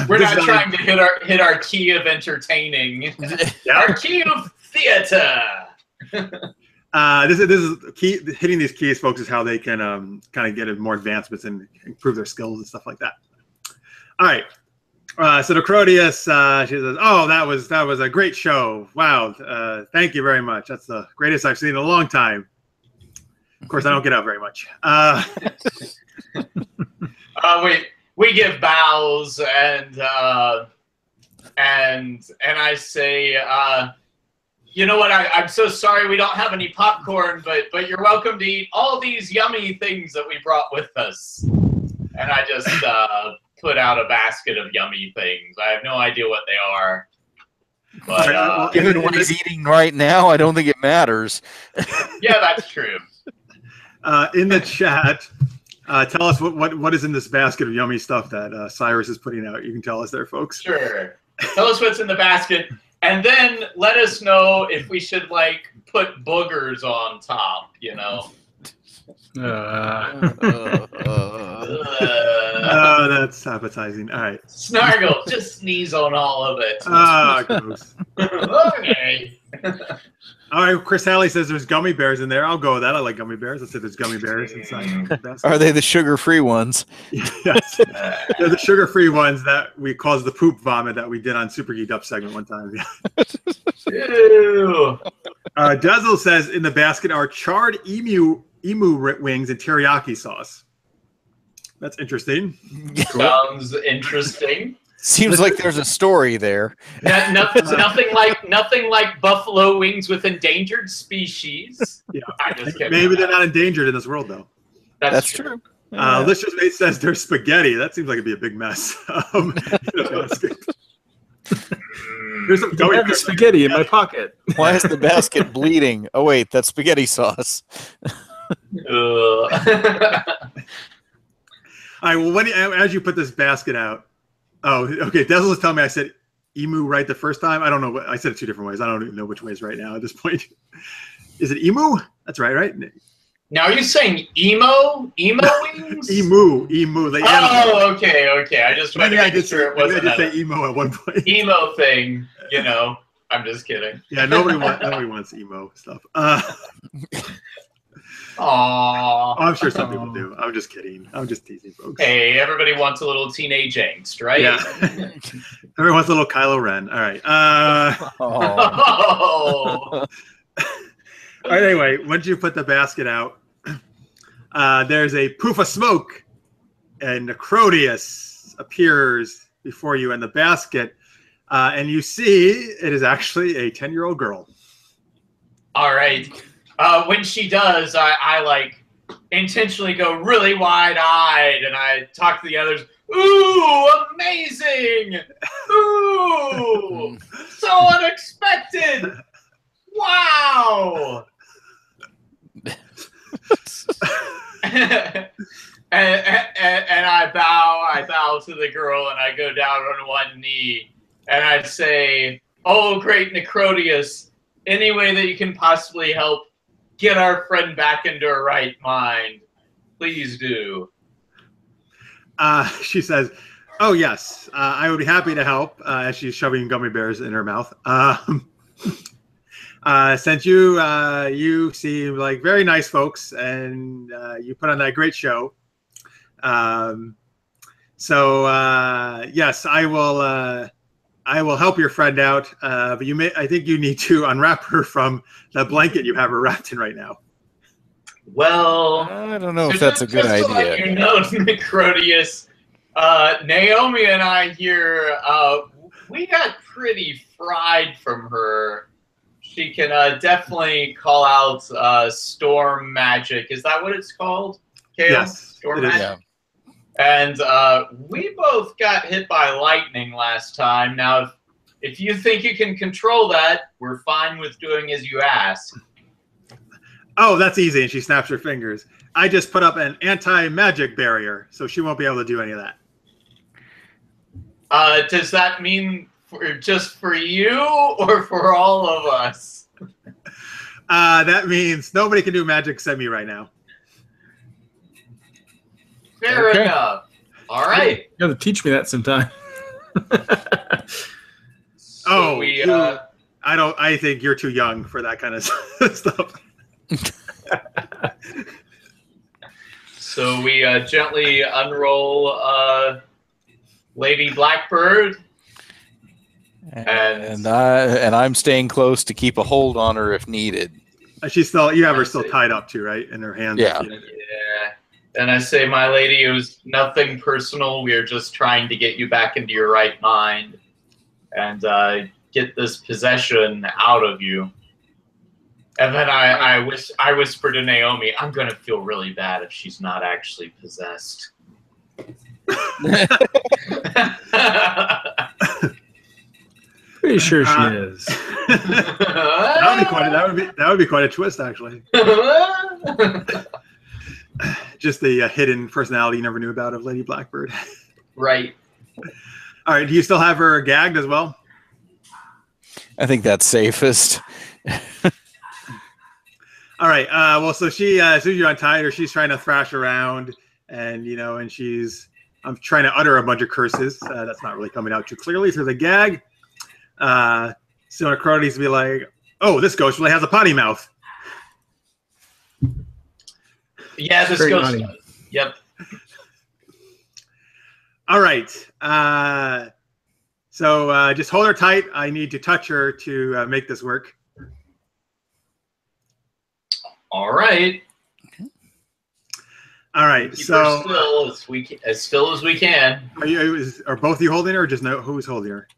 We're not trying to hit our key of entertaining. Our key of theater. This is key. Hitting these keys, folks, is how they can kind of get more advancements and improve their skills and stuff like that. All right. So notorious, she says, "Oh, that was a great show. Wow, thank you very much. That's the greatest I've seen in a long time." Of course, I don't get out very much. We give bows and I say, you know what? I'm so sorry we don't have any popcorn, but you're welcome to eat all these yummy things that we brought with us. And I just put out a basket of yummy things. I have no idea what they are. But Given what he's eating right now, I don't think it matters. Yeah, that's true. In the chat, tell us what is in this basket of yummy stuff that Cyrus is putting out. You can tell us there, folks. Sure. Tell us what's in the basket, and then let us know if we should like put boogers on top. You know. Oh, that's appetizing. All right. Snargle, just sneeze on all of it. Gross. Okay. All right, Chris Halley says there's gummy bears in there. I'll go with that. I like gummy bears. Let's say there's gummy bears inside. Are they the sugar-free ones? Yes. They're the sugar-free ones that we caused the poop vomit that we did on Super Geeked Up segment one time. Ew. Dazzle says in the basket are charred emu wings and teriyaki sauce. That's interesting. Sounds interesting. Seems like there's a story there. Nothing like buffalo wings with endangered species. Yeah. I'm just kidding. Maybe they're not endangered in this world, though. That's true. Lister's Mate says there's spaghetti. That seems like it'd be a big mess. There's some I have the spaghetti in my pocket. Why is the basket bleeding? Oh, wait, that's spaghetti sauce. All right, well, as you put this basket out, oh, okay, Dazzle was telling me I said emu right the first time. I don't know. I said it two different ways. I don't even know which way is right now at this point. Is it emu? That's right? Now are you saying emo? Emo wings? Emu. The animal. Oh, okay. I just wanted to make sure it wasn't say emo at one point. Emo thing, you know. I'm just kidding. Yeah, nobody wants emo stuff. Aww. I'm sure some people do. I'm just kidding. I'm just teasing, folks. Hey, everybody wants a little teenage angst, right? Yeah. Everyone wants a little Kylo Ren. All right. Oh. All right, anyway, once you put the basket out, there's a poof of smoke, and notorious appears before you in the basket. and you see it is actually a 10-year-old girl. All right. When she does, I like intentionally go really wide-eyed, and I talk to the others. Ooh, amazing! Ooh, so unexpected! Wow! and I bow to the girl, and I go down on one knee, and I say, "Oh, great notorious, any way that you can possibly help get our friend back into her right mind, please do." She says, "Oh yes, I would be happy to help." As she's shoving gummy bears in her mouth. Since you seem like very nice folks, and you put on that great show, yes, I will help your friend out. But I think you need to unwrap her from the blanket you have her wrapped in right now. Well, I don't know if that's a good idea. To let you know, notorious, Naomi and I here, we got pretty fried from her. She can definitely call out storm magic. Is that what it's called? Kale? Yes, storm it is. magic. And we both got hit by lightning last time. Now, if you think you can control that, we're fine with doing as you ask. Oh, that's easy. And she snaps her fingers. I just put up an anti-magic barrier, so she won't be able to do any of that. Does that mean just for you or for all of us? That means nobody can do magic except me right now. Fair enough. All right. You have to teach me that sometime. I think you're too young for that kind of stuff. So we gently unroll Lady Blackbird, and I'm staying close to keep a hold on her if needed. You have her still tied up too, right? In her hands. Yeah. Yeah. And I say, my lady, it was nothing personal. We are just trying to get you back into your right mind and get this possession out of you. And then I whisper to Naomi, I'm going to feel really bad if she's not actually possessed. Pretty sure she is. That would be quite a twist, actually. Just the hidden personality you never knew about of Lady Blackbird. Right. All right. Do you still have her gagged as well? I think that's safest. All right. Well, so she, as soon as you untied her, she's trying to thrash around, and I'm trying to utter a bunch of curses. That's not really coming out too clearly through the gag. So Necrotes be like, "Oh, this ghost really has a potty mouth." Yeah, this ghost. Yep. All right. So just hold her tight. I need to touch her to make this work. All right. All right. Keep so her as still as we can. Are both of you holding her, or just who's holding her?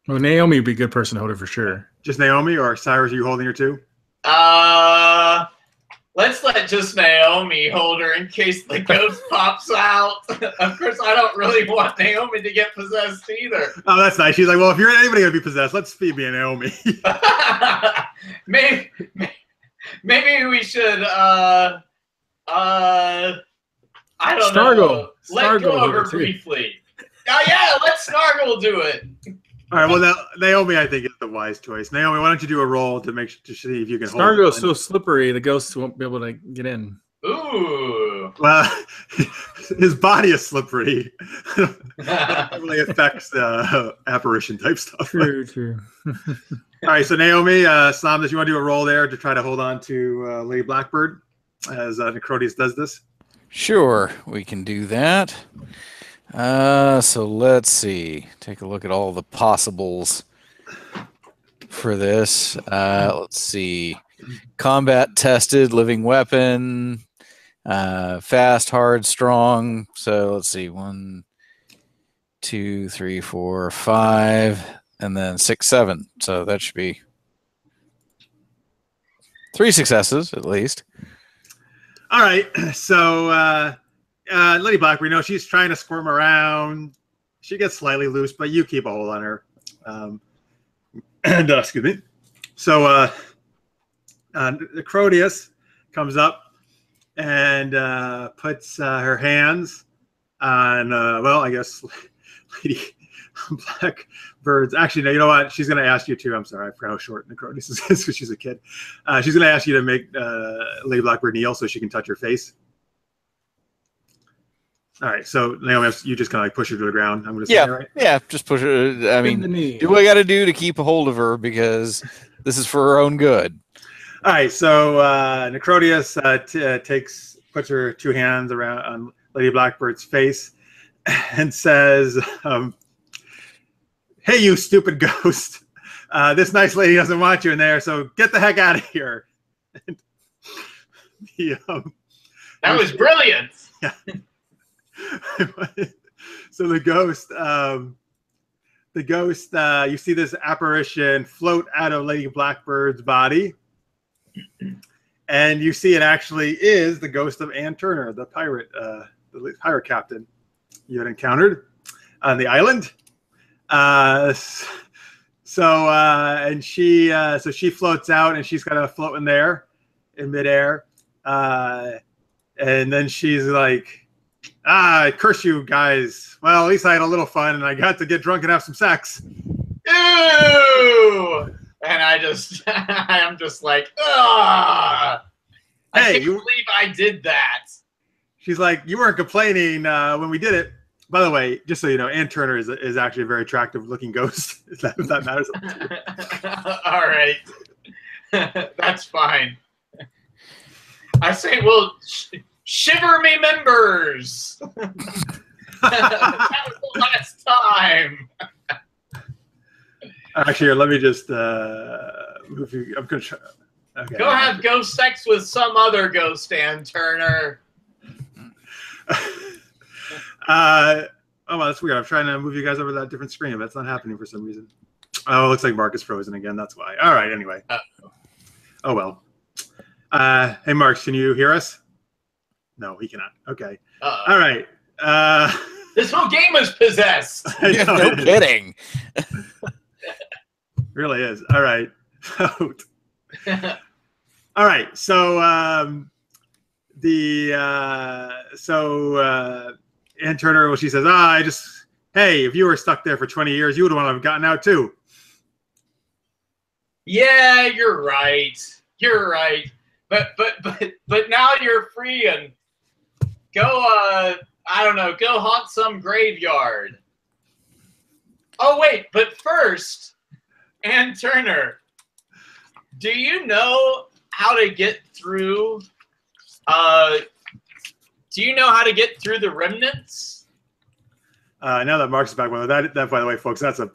Well, Naomi would be a good person to hold her for sure. Just Naomi, or Cyrus? Are you holding her too? Let's let just Naomi hold her in case the ghost pops out. Of course, I don't really want Naomi to get possessed either. Oh, that's nice. She's like, well, if you're anybody gonna be possessed, let's feed me and Naomi. Maybe we should. I don't know. Let go of her briefly. Oh yeah, let Snargle do it. All right. Well, Naomi, I think is the wise choice. Naomi, why don't you do a roll to see if you can hold her? Snargle's so slippery, the ghosts won't be able to get in. Ooh. Well, his body is slippery. That really affects apparition type stuff. True. All right. So Naomi, Sam, does you want to do a roll there to try to hold on to Lady Blackbird as Necrotes does this? Sure, we can do that. So let's see. Take a look at all the possibles for this. Let's see. Combat tested, living weapon, fast, hard, strong. So let's see. 2, 3, 4, 5, and then 6, 7. So that should be 3 successes at least. All right. So Lady Blackbird, she's trying to squirm around. She gets slightly loose, but you keep a hold on her. Excuse me. So Necrotius comes up and puts her hands on, I guess, Lady Blackbird's. Actually, no, you know what? She's going to ask you to. I'm sorry, I forgot how short Necrotius is because she's a kid. She's going to ask you to make Lady Blackbird kneel so she can touch her face. All right, so Naomi, you just kind of like push her to the ground. I'm going to say that, right? Yeah, just push her. I mean, do what I got to do to keep a hold of her because this is for her own good. All right, so Necrotius puts her 2 hands around on Lady Blackbird's face and says, "Hey, you stupid ghost! This nice lady doesn't want you in there, so get the heck out of here." That was brilliant. Yeah. So the ghost, you see this apparition float out of Lady Blackbird's body, and you see it actually is the ghost of Ann Turner, the pirate captain you had encountered on the island. So she floats out, and she's kind of floating there in midair, and then she's like, I curse you guys. Well, at least I had a little fun, and I got to get drunk and have some sex. Ew! And I'm just like, ugh! I can't believe I did that. She's like, you weren't complaining when we did it. By the way, just so you know, Ann Turner is actually a very attractive-looking ghost. If that matters. All right. That's fine. I say, well... Shiver me members! That was the last time. Actually, let me just move you. I'm gonna try. Okay. Go have ghost sex with some other ghost, Ann Turner. Oh, well, that's weird. I'm trying to move you guys over to that different screen. That's not happening for some reason. Oh, it looks like Mark is frozen again. That's why. All right. Anyway. Oh well. Hey, Mark, can you hear us? No, he cannot. Okay. All right. This whole game is possessed. Yeah, no kidding. Really is. All right. All right. So Ann Turner, well, she says, hey, if you were stuck there for 20 years, you would want to have gotten out too. Yeah, you're right. You're right. But now you're free and go, I don't know, go haunt some graveyard. Oh, wait, but first, Ann Turner, do you know how to get through, the Remnants? Now that Mark's back, well, that by the way, folks, that's a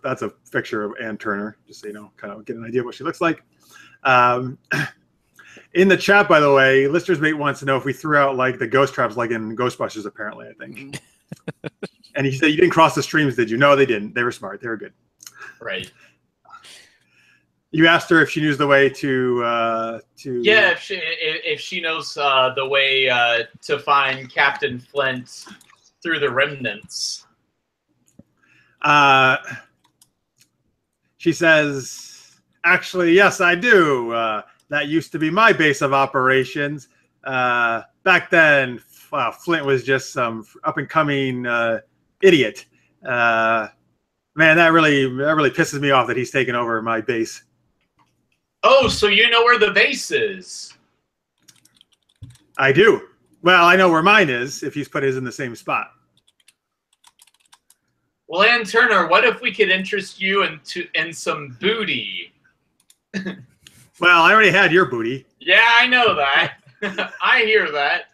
picture of Ann Turner, just so you know, kind of get an idea of what she looks like. In the chat, by the way, Lister's Mate wants to know if we threw out like the ghost traps like in Ghostbusters, apparently, I think. And he said, you didn't cross the streams, did you? No, they didn't. They were smart. They were good. Right. You asked her if she knows the way to Yeah, if she knows the way to find Captain Flint through the Remnants. She says, actually, yes, I do. That used to be my base of operations. Back then, Flint was just some up-and-coming idiot. Man, that really pisses me off that he's taken over my base. Oh, so you know where the base is? I do. Well, I know where mine is, if he's put his in the same spot. Well, Ann Turner, what if we could interest you in some booty? Well, I already had your booty. Yeah, I know that. I hear that.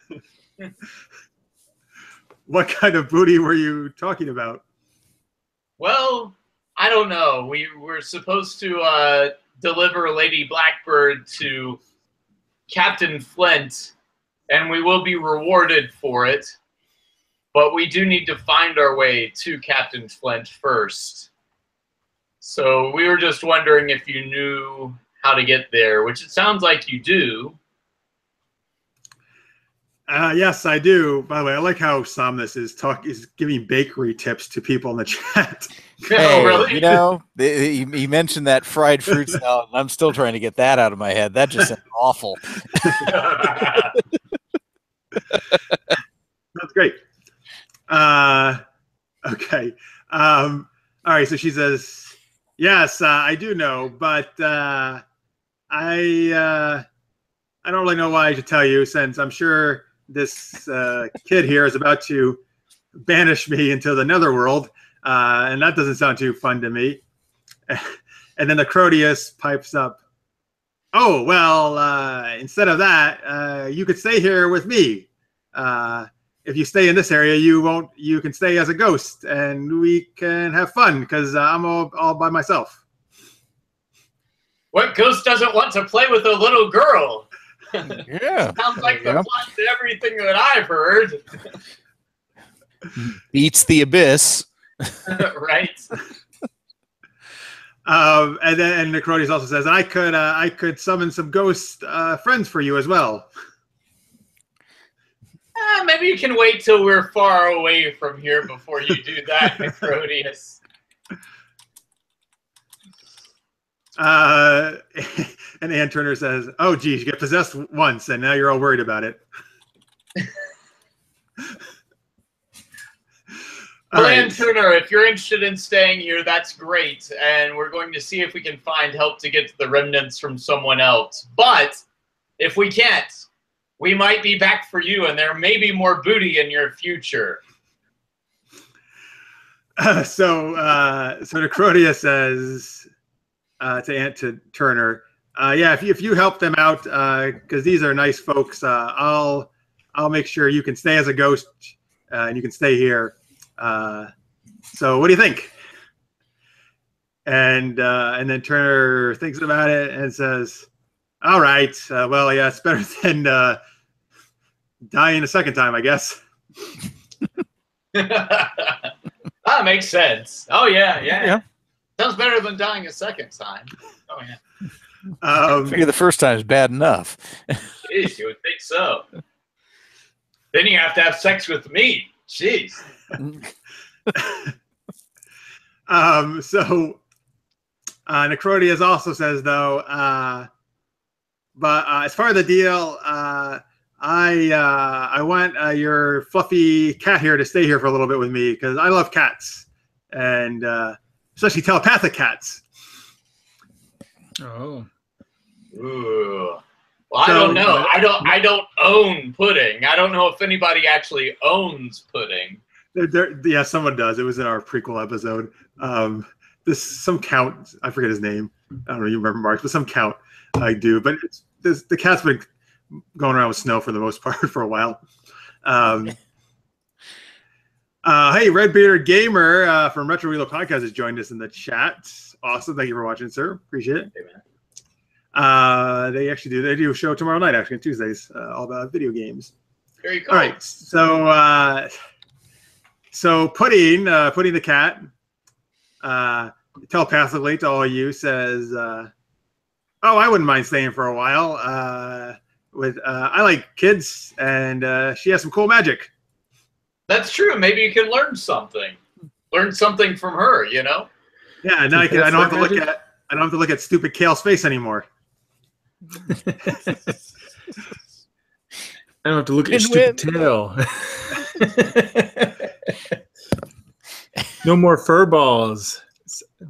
What kind of booty were you talking about? Well, I don't know. We were supposed to deliver Lady Blackbird to Captain Flint, and we will be rewarded for it. but we do need to find our way to Captain Flint first. So we were just wondering if you knew how to get there, which it sounds like you do. Yes, I do. By the way, I like how Somnus is giving bakery tips to people in the chat. Oh, really? You know, he mentioned that fried fruit salad, and I'm still trying to get that out of my head. That just sounds awful. That's great. Okay. All right. So she says, "Yes, I do know, but I don't really know why I should tell you, since I'm sure this kid here is about to banish me into the netherworld, and that doesn't sound too fun to me." And then the Crodius pipes up, "Oh, well, instead of that, you could stay here with me. If you stay in this area, you can stay as a ghost, and we can have fun, because I'm all by myself." What ghost doesn't want to play with a little girl? Yeah. Sounds like the plot to everything that I've heard. Beats the abyss. Right? And Necrotes also says, I could summon some ghost friends for you as well. Maybe you can wait till we're far away from here before you do that, Necrotes. And Ann Turner says, "Oh, geez, you get possessed once, and now you're all worried about it." Well, Ann Turner, if you're interested in staying here, that's great. And we're going to see if we can find help to get to the remnants from someone else. But if we can't, we might be back for you, and there may be more booty in your future. So Necrotia says to Turner, "Yeah, if you help them out, because these are nice folks, I'll make sure you can stay as a ghost, and you can stay here. So what do you think?" And then Turner thinks about it and says, "All right, well, yeah, it's better than dying a second time, I guess." That makes sense. Oh, yeah. Sounds better than dying a second time. Oh, yeah. I figure the first time is bad enough. Jeez, you would think so. Then you have to have sex with me. Jeez. So Necrotius also says, though, but as far as the deal, I want your fluffy cat here to stay here for a little bit with me, because I love cats, and especially telepathic cats. Oh. Ooh. Well, I don't know. I don't own pudding. I don't know if anybody actually owns pudding. Yeah, someone does. It was in our prequel episode. Some count. I forget his name. I don't know. You remember Mark, but some count. I do. But the cat's been going around with Snow for the most part for a while. Hey, Redbeard Gamer from Retro Reload Podcast has joined us in the chat. Awesome. Thank you for watching, sir. Appreciate it. Hey, man. They do a show tomorrow night, actually, on Tuesdays, all about video games. Very cool. All right. So Pudding the cat, telepathically to all of you, says, "Oh, I wouldn't mind staying for a while. I like kids, and she has some cool magic." That's true. Maybe you can learn something. Learn something from her. You know. Yeah. Now I don't have to look at stupid Kale's face anymore. I don't have to look at your stupid tail. No more fur balls.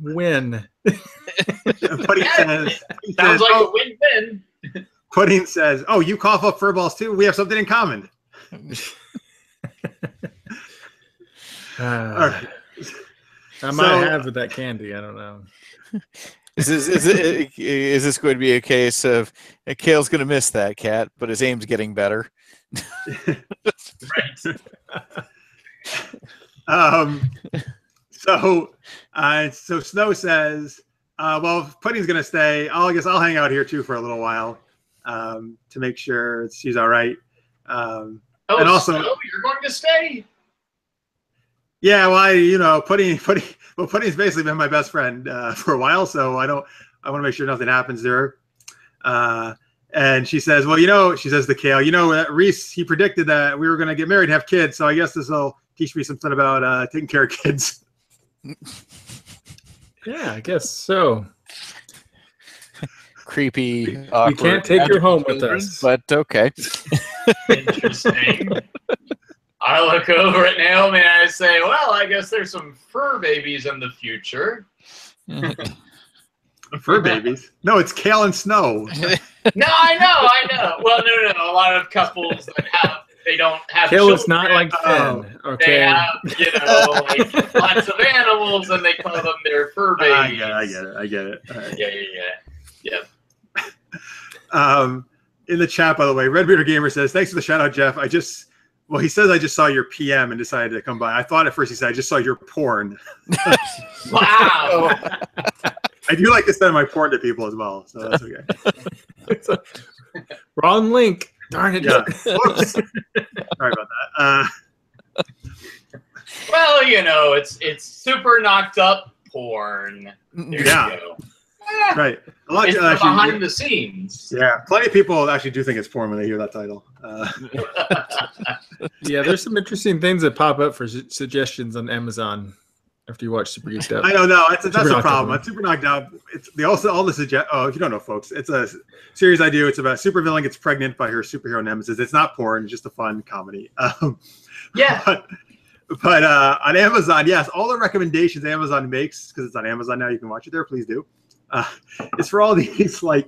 Win. Pudding says, Sounds like a win-win. Pudding says, "Oh, you cough up fur balls too? We have something in common." All right. I might have with that candy. I don't know. Is this going to be a case of Kale's going to miss that cat, but his aim's getting better? Right. So Snow says, "Well, if Pudding's gonna stay, I guess I'll hang out here too for a little while, to make sure she's all right." And also, Snow, you're going to stay? Yeah, well, Pudding's basically been my best friend for a while, so I want to make sure nothing happens to her. And she says, well, she says to Kale, Reese, he predicted that we were going to get married and have kids, so I guess this will teach me something about taking care of kids. Yeah, I guess so. Creepy. We can't take her home with us. But okay. Interesting. I look over at Naomi and I say, well, I guess there's some fur babies in the future. Fur babies? No, it's Kale and Snow. No, I know. Well, no. A lot of couples that they don't have Kale children. is not like Finn. Okay. They have, like lots of animals, and they call them their fur babies. I get it. Yeah. In the chat, by the way, Redbearder Gamer says, thanks for the shout out, Jeff. He says I just saw your PM and decided to come by. I thought at first he said I just saw your porn. Wow. I do like to send my porn to people as well, so that's okay. Wrong link. Darn it. Yeah. Whoops. Sorry about that. Well, it's super knocked up porn. There you go. Right. It's behind the scenes. Yeah. Plenty of people actually do think it's porn when they hear that title. Yeah, there's some interesting things that pop up for suggestions on Amazon after you watch Super Geeked Up. I don't know. That's a problem. It's Super Knocked Up. All the suggest. Oh, if you don't know, folks, it's a series I do. It's about a supervillain gets pregnant by her superhero nemesis. It's not porn. It's just a fun comedy. Yeah. But on Amazon, yes, all the recommendations Amazon makes, because it's on Amazon now, you can watch it there. Please do. It's for all these kind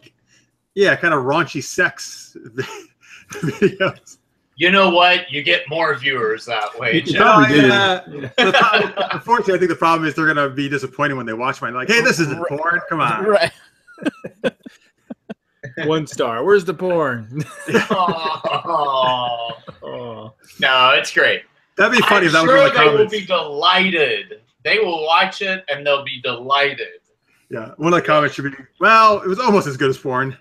of raunchy sex videos. You know what? You get more viewers that way, Jeff. Unfortunately, I think the problem is they're going to be disappointed when they watch mine. Like, hey, this isn't porn. Come on. Right. 1 star. Where's the porn? Oh. No, it's great. That'd be funny if that I'm was sure in the comments. they will be delighted. They will watch it and they'll be delighted. Yeah, one of the comments should be, well, it was almost as good as porn.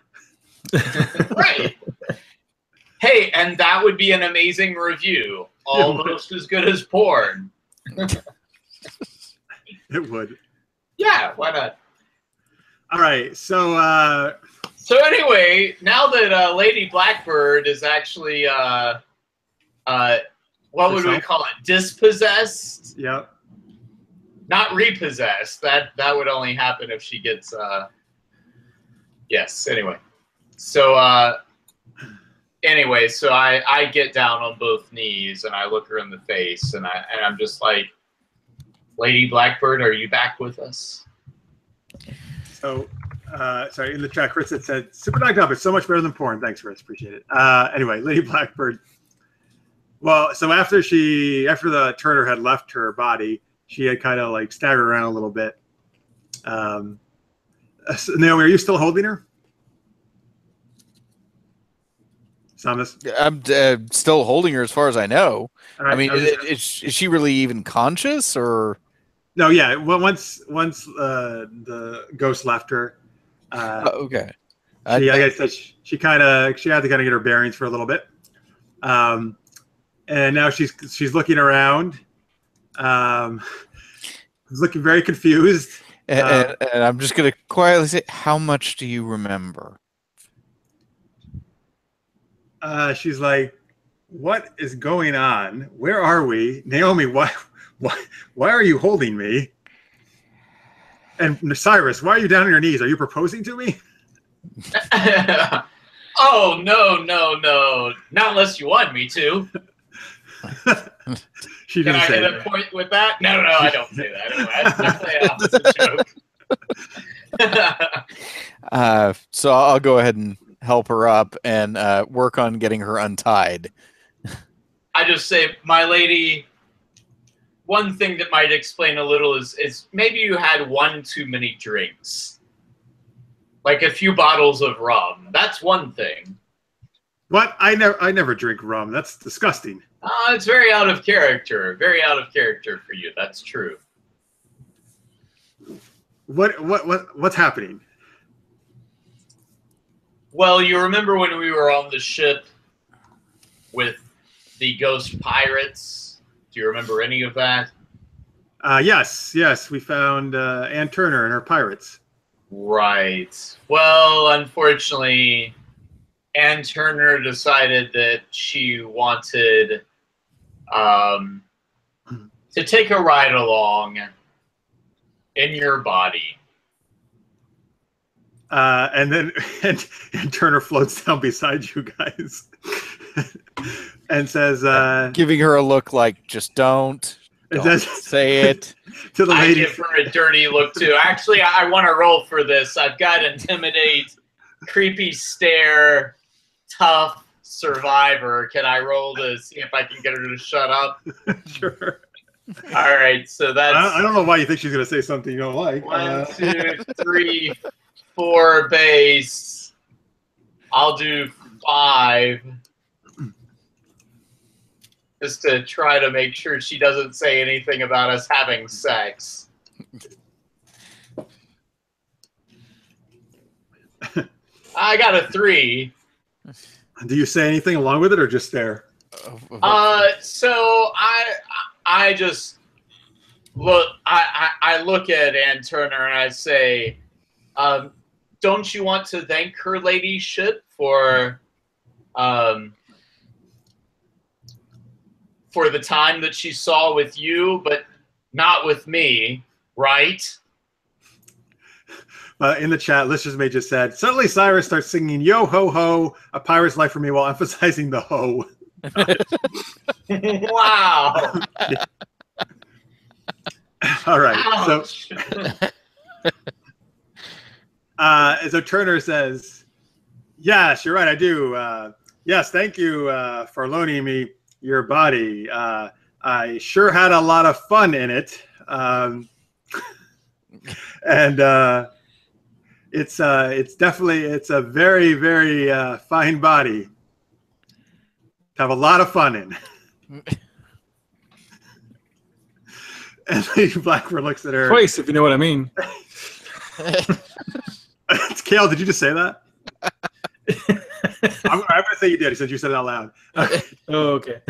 Right. Hey, and that would be an amazing review. Almost as good as porn. It would. Yeah, why not? All right, so anyway, now that Lady Blackbird is actually what would we call it? Dispossessed? Yep. Not repossessed. That would only happen if she gets yes, anyway. So so I get down on both knees and I look her in the face and I'm just like, Lady Blackbird, are you back with us? So sorry, in the chat, Chris had said, Super Knocked Up, it's so much better than porn. Thanks, Chris, appreciate it. Anyway, Lady Blackbird. Well, so after the Turner had left her body, she had kind of like staggered around a little bit. Naomi, are you still holding her? Samus? I'm still holding her as far as I know. Right, I mean, is she really even conscious or? No, yeah. Well, once the ghost left her, okay. She had to kind of get her bearings for a little bit, and now she's looking around, looking very confused. And I'm just gonna quietly say, how much do you remember? She's like, what is going on? Where are we? Naomi, why are you holding me? And Cyrus, why are you down on your knees? Are you proposing to me? Oh, no. Not unless you want me to. She Can didn't I say get a point with that? No, I don't say that. Anyway, that's a joke. So I'll go ahead and help her up and work on getting her untied. I just say, my lady, one thing that might explain a little is maybe you had one too many drinks. Like a few bottles of rum. That's one thing. What? I never drink rum. That's disgusting. It's very out of character. Very out of character for you. That's true. What's happening? Well, you remember when we were on the ship with the ghost pirates? Do you remember any of that? Yes, we found Ann Turner and her pirates. Right. Well, unfortunately, Ann Turner decided that she wanted to take a ride along in your body. And then and Turner floats down beside you guys and says, giving her a look like, just don't say it. To the I lady. give her a dirty look too. Actually, I want to roll for this. I've got Intimidate, Creepy Stare, Tough, Survivor. Can I roll to see if I can get her to shut up? Sure. All right, so that's... I don't know why you think she's going to say something you don't like. 1, 2, 3, 4 base. I'll do 5. Just to try to make sure she doesn't say anything about us having sex. I got a 3. Do you say anything along with it or just stare? So I just look. I look at Ann Turner and I say, "Don't you want to thank her ladyship for the time that she saw with you, but not with me, right?" In the chat, Lister's May just said, suddenly Cyrus starts singing Yo Ho Ho, A Pirate's Life for Me, while emphasizing the ho. Wow. All right. Ouch. So Turner says, yes, you're right, I do. Yes, thank you for loaning me your body. I sure had a lot of fun in it. And it's definitely, it's a very, very fine body to have a lot of fun in. And Lady Blackbird looks at her. Twice, if you know what I mean. Kale, did you just say that? I'm going to say you did since you said it out loud. Oh, okay.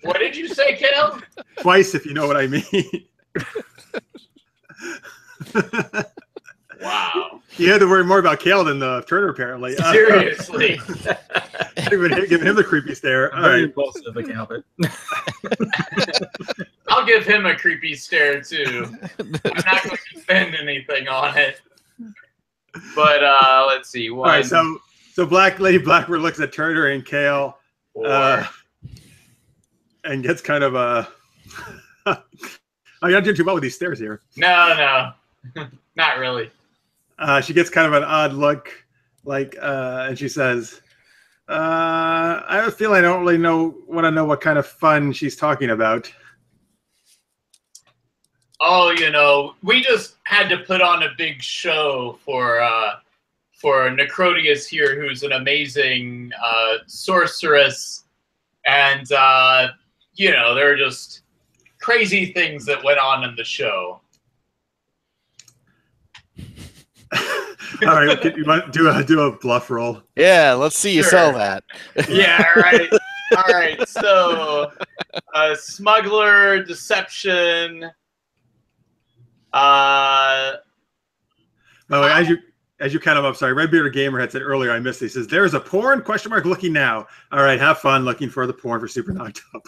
What did you say, Kale? Twice, if you know what I mean. Wow. You had to worry more about Kale than the Turner, apparently. Seriously. Giving him the creepy stare. All Very right. impulsive, I can help it. I'll give him a creepy stare too. I'm not going to spend anything on it. But let's see. All right, so Lady Blackbird looks at Turner and Kale, and gets kind of a. I'm not doing too well with these stares here. No, not really. She gets kind of an odd look, like, and she says, "I have a feeling I don't really want to know what kind of fun she's talking about." Oh, we just had to put on a big show for Notorious here, who's an amazing sorceress, and there are just crazy things that went on in the show. All right, you want to do a bluff roll? Yeah, let's see you sell that. Yeah, right. All right, so smuggler, deception. By the way, as you count them up, sorry, Redbearded Gamer had said earlier, I missed it. He says, there's a porn, ? Looking now. All right, have fun looking for the porn for Super Knocked Up.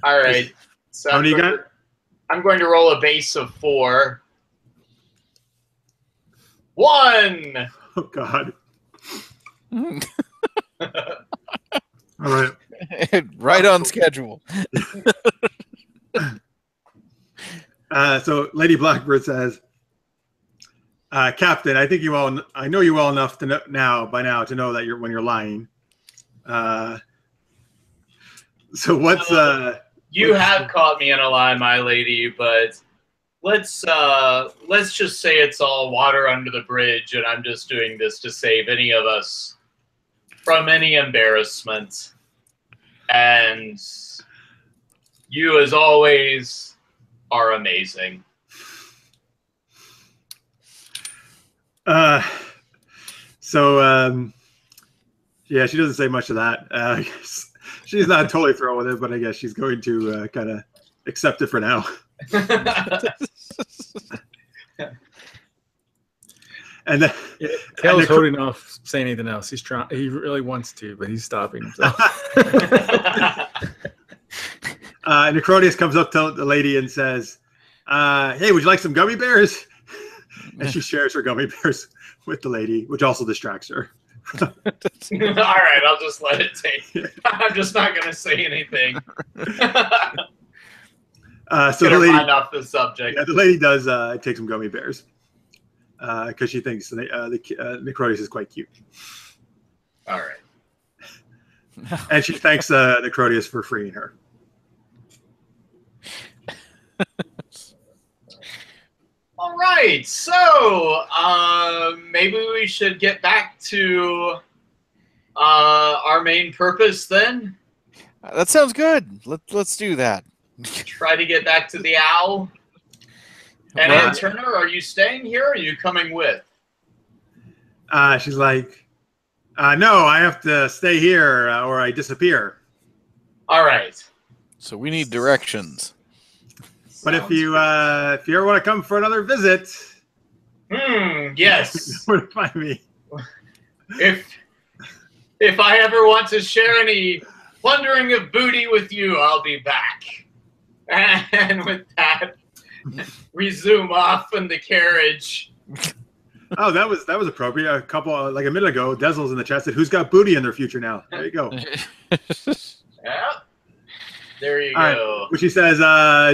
All right. So how many you got? I'm going to roll a base of 4. 1! Oh, God. All right. Right on schedule. So Lady Blackbird says, Captain, I know you well enough to know by now to know that when you're lying. So what's you have caught me in a lie, my lady, but let's just say it's all water under the bridge, and I'm just doing this to save any of us from any embarrassment. And you, as always, are amazing. Yeah, she doesn't say much of that. She's not totally thrilled with it, but I guess she's going to kind of accept it for now. And then Kale's holding off saying anything else. He's trying. He really wants to, but he's stopping himself. Necrotius comes up to the lady and says, "Hey, would you like some gummy bears?" And she shares her gummy bears with the lady, which also distracts her. All right, I'll just let it take. I'm just not going to say anything. So the lady, mind off the subject. Yeah, the lady does take some gummy bears because she thinks the Necrotius is quite cute. All right. And she thanks Necrotius for freeing her. All right, so maybe we should get back to our main purpose then. That sounds good. Let's do that. Try to get back to the owl. And Aunt Turner, are you staying here or are you coming with? She's like, no, I have to stay here or I disappear. All right. So we need directions. But if you ever want to come for another visit, yes. where to find me? If I ever want to share any plundering of booty with you, I'll be back. And with that, we zoom off in the carriage. Oh, that was appropriate. A couple like a minute ago, Dezel's in the chat said, "Who's got booty in their future now?" There you go. Yeah. There you go. Right. Which he says,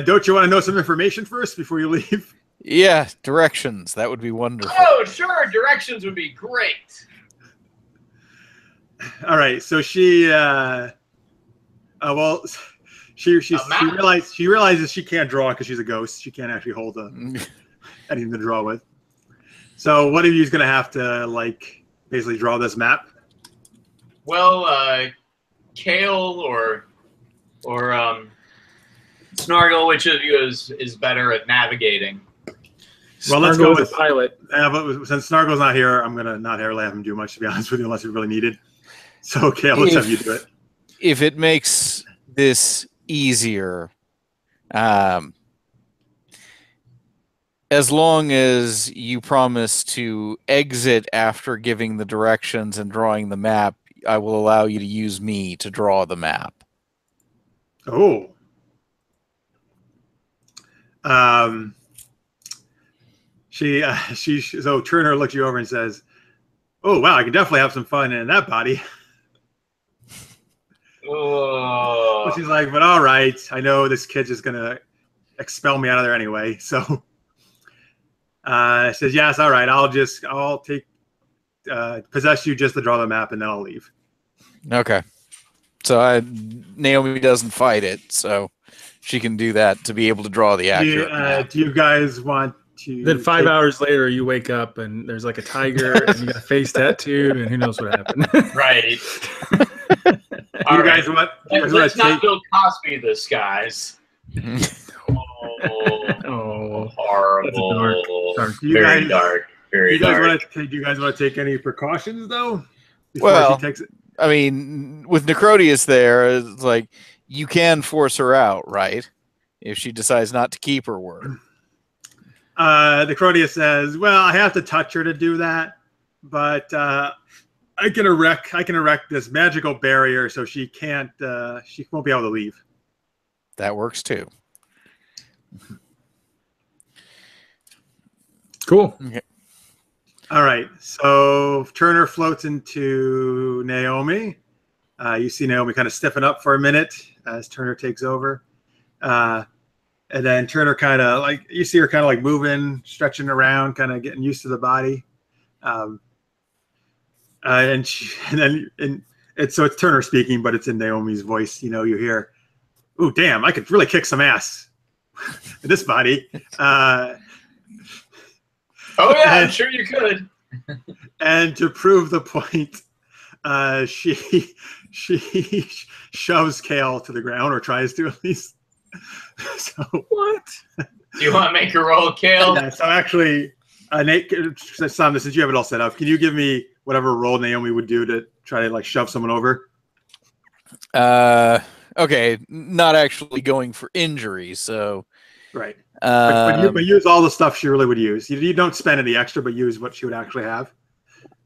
"Don't you want to know some information first before you leave?" Yeah, directions. That would be wonderful. Oh, sure. Directions would be great. All right. So she, she realizes she can't draw because she's a ghost. She can't actually hold anything to draw with. So one of you is going to have to basically draw this map. Well, Kale or Snargle, which of you is better at navigating? Well, let's go with pilot. But since Snargle's not here, I'm gonna not really have him do much, to be honest with you, unless you really need it. So, Kale, let's have you do it. If it makes this easier, as long as you promise to exit after giving the directions and drawing the map, I will allow you to use me to draw the map. Oh. So Turner looks you over and says, "Oh wow, I can definitely have some fun in that body." Oh. But she's like, "But all right, I know this kid's just gonna expel me out of there anyway." So says, "Yes, all right, I'll take possess you just to draw the map, and then I'll leave." Okay. So Naomi doesn't fight it, so she can do that to be able to draw the accurate map. Do you guys want to? Then 5 hours later, you wake up and there's like a tiger and you got a face tattoo, and who knows what happened. Right. You guys want? Let's not Bill Cosby this, guys. Horrible. Dark. Very dark. Very dark. Do you guys want to take any precautions though? Well, she takes it? I mean, with Necrotius there, it's like you can force her out, right? If she decides not to keep her word. Necrotius says, "Well, I have to touch her to do that, but I can erect this magical barrier so she can't. She won't be able to leave." That works too. Cool. Okay. All right. So Turner floats into Naomi. You see Naomi kind of stiffen up for a minute as Turner takes over. And then Turner kind of you see her kind of moving, stretching around, kind of getting used to the body. So it's Turner speaking, but it's in Naomi's voice. You hear, "Ooh, damn, I could really kick some ass in this body." Oh yeah, I'm sure you could. And to prove the point, she shoves Kale to the ground, or tries to at least. So What? Do you want to make a roll, Kale? yeah, so actually, Nate, Sam, since you have it all set up, can you give me whatever roll Naomi would do to try to like shove someone over? Okay, not actually going for injury, so Right. But use all the stuff she really would use. You don't spend any extra, but use what she would actually have.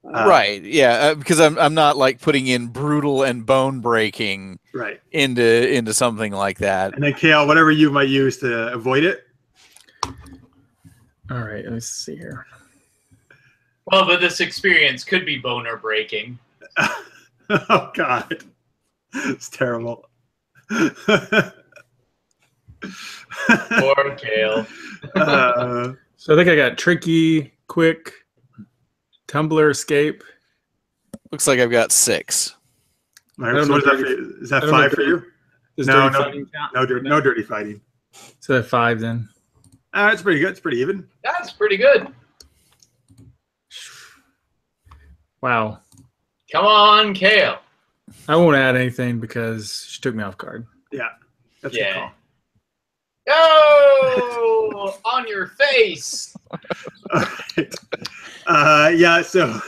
Right, yeah, because I'm not like putting in brutal and bone breaking right into something like that. And then Kale, whatever you might use to avoid it. All right, let me see here. Well, but this experience could be boner breaking. Oh God, it's terrible. Poor Kale. So I think I got tricky, quick, tumbler, escape. Looks like I've got 6. All right, so what is that 5 for you? No dirty fighting. So 5 then. It's pretty good. It's pretty even. That's pretty good. Wow. Come on, Kale. I won't add anything because she took me off guard. Yeah. That's a good call. Go on your face. All right. Yeah. So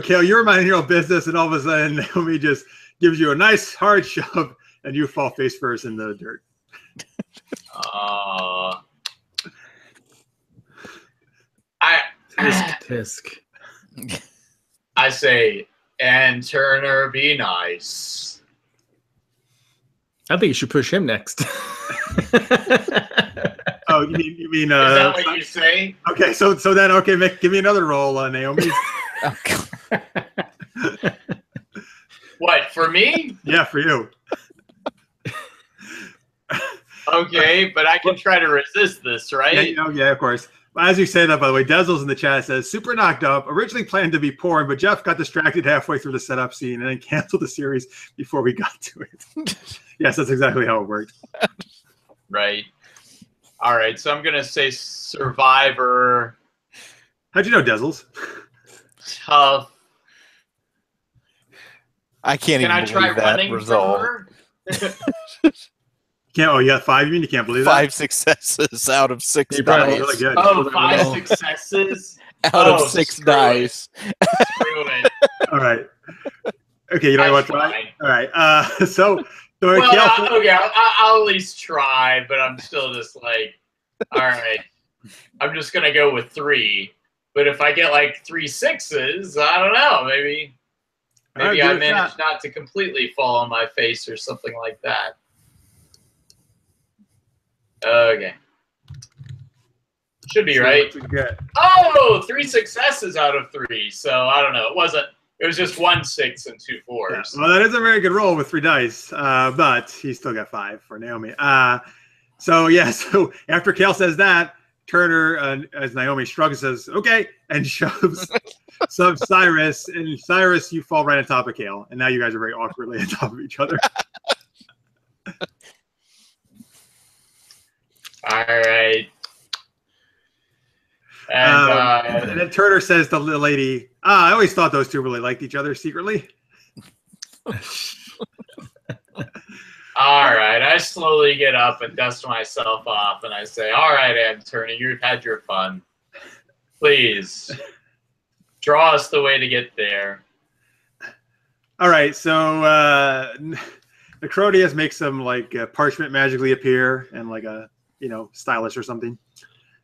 Kale, you're minding your own business, and all of a sudden Naomi just gives you a nice hard shove, and you fall face first in the dirt. Tisk. I say, and Turner, be nice. I think you should push him next. Oh, you mean? Is that what you say? Okay, so then give me another roll, Naomi. What, for me? Yeah, for you. Okay, but I can try to resist this, right? Yeah, of course. As you say that, by the way, Dezel's in the chat says, super knocked up, originally planned to be porn, but Jeff got distracted halfway through the setup scene and then canceled the series before we got to it. Yes, that's exactly how it worked. Right. All right, so I'm going to say Survivor. How'd you know Dezel's? Tough. I can't Can even I try believe running that result. from her? You got 5? You mean you can't believe that? 5 successes out of 6 You probably dice. really good. Oh, 5 successes? Out of 6 screw dice. Screw it. All right. Okay, you know what? Fine. All right. So Well, Kale, okay, I'll at least try, but I'm still just like, all right, I'm just going to go with 3. But if I get like 3 6s, I don't know, maybe I managed not to completely fall on my face or something like that. Okay. Should be right. Oh, 3 successes out of 3. So I don't know. It was just 1 6 and 2 4s. Yeah. Well, that is a very good roll with 3 dice, but he still got 5 for Naomi. So after Kale says that, Turner, as Naomi shrugs, says, okay, and shoves Cyrus. And Cyrus, you fall right on top of Kale. And now you guys are very awkwardly on top of each other. All right. And then Turner says to the lady, I always thought those two really liked each other secretly. All right. I slowly get up and dust myself off, and I say, all right, Aunt Turner, you've had your fun. Please, draw us the way to get there. All right, so Necrotius makes some like parchment magically appear and like a stylus or something,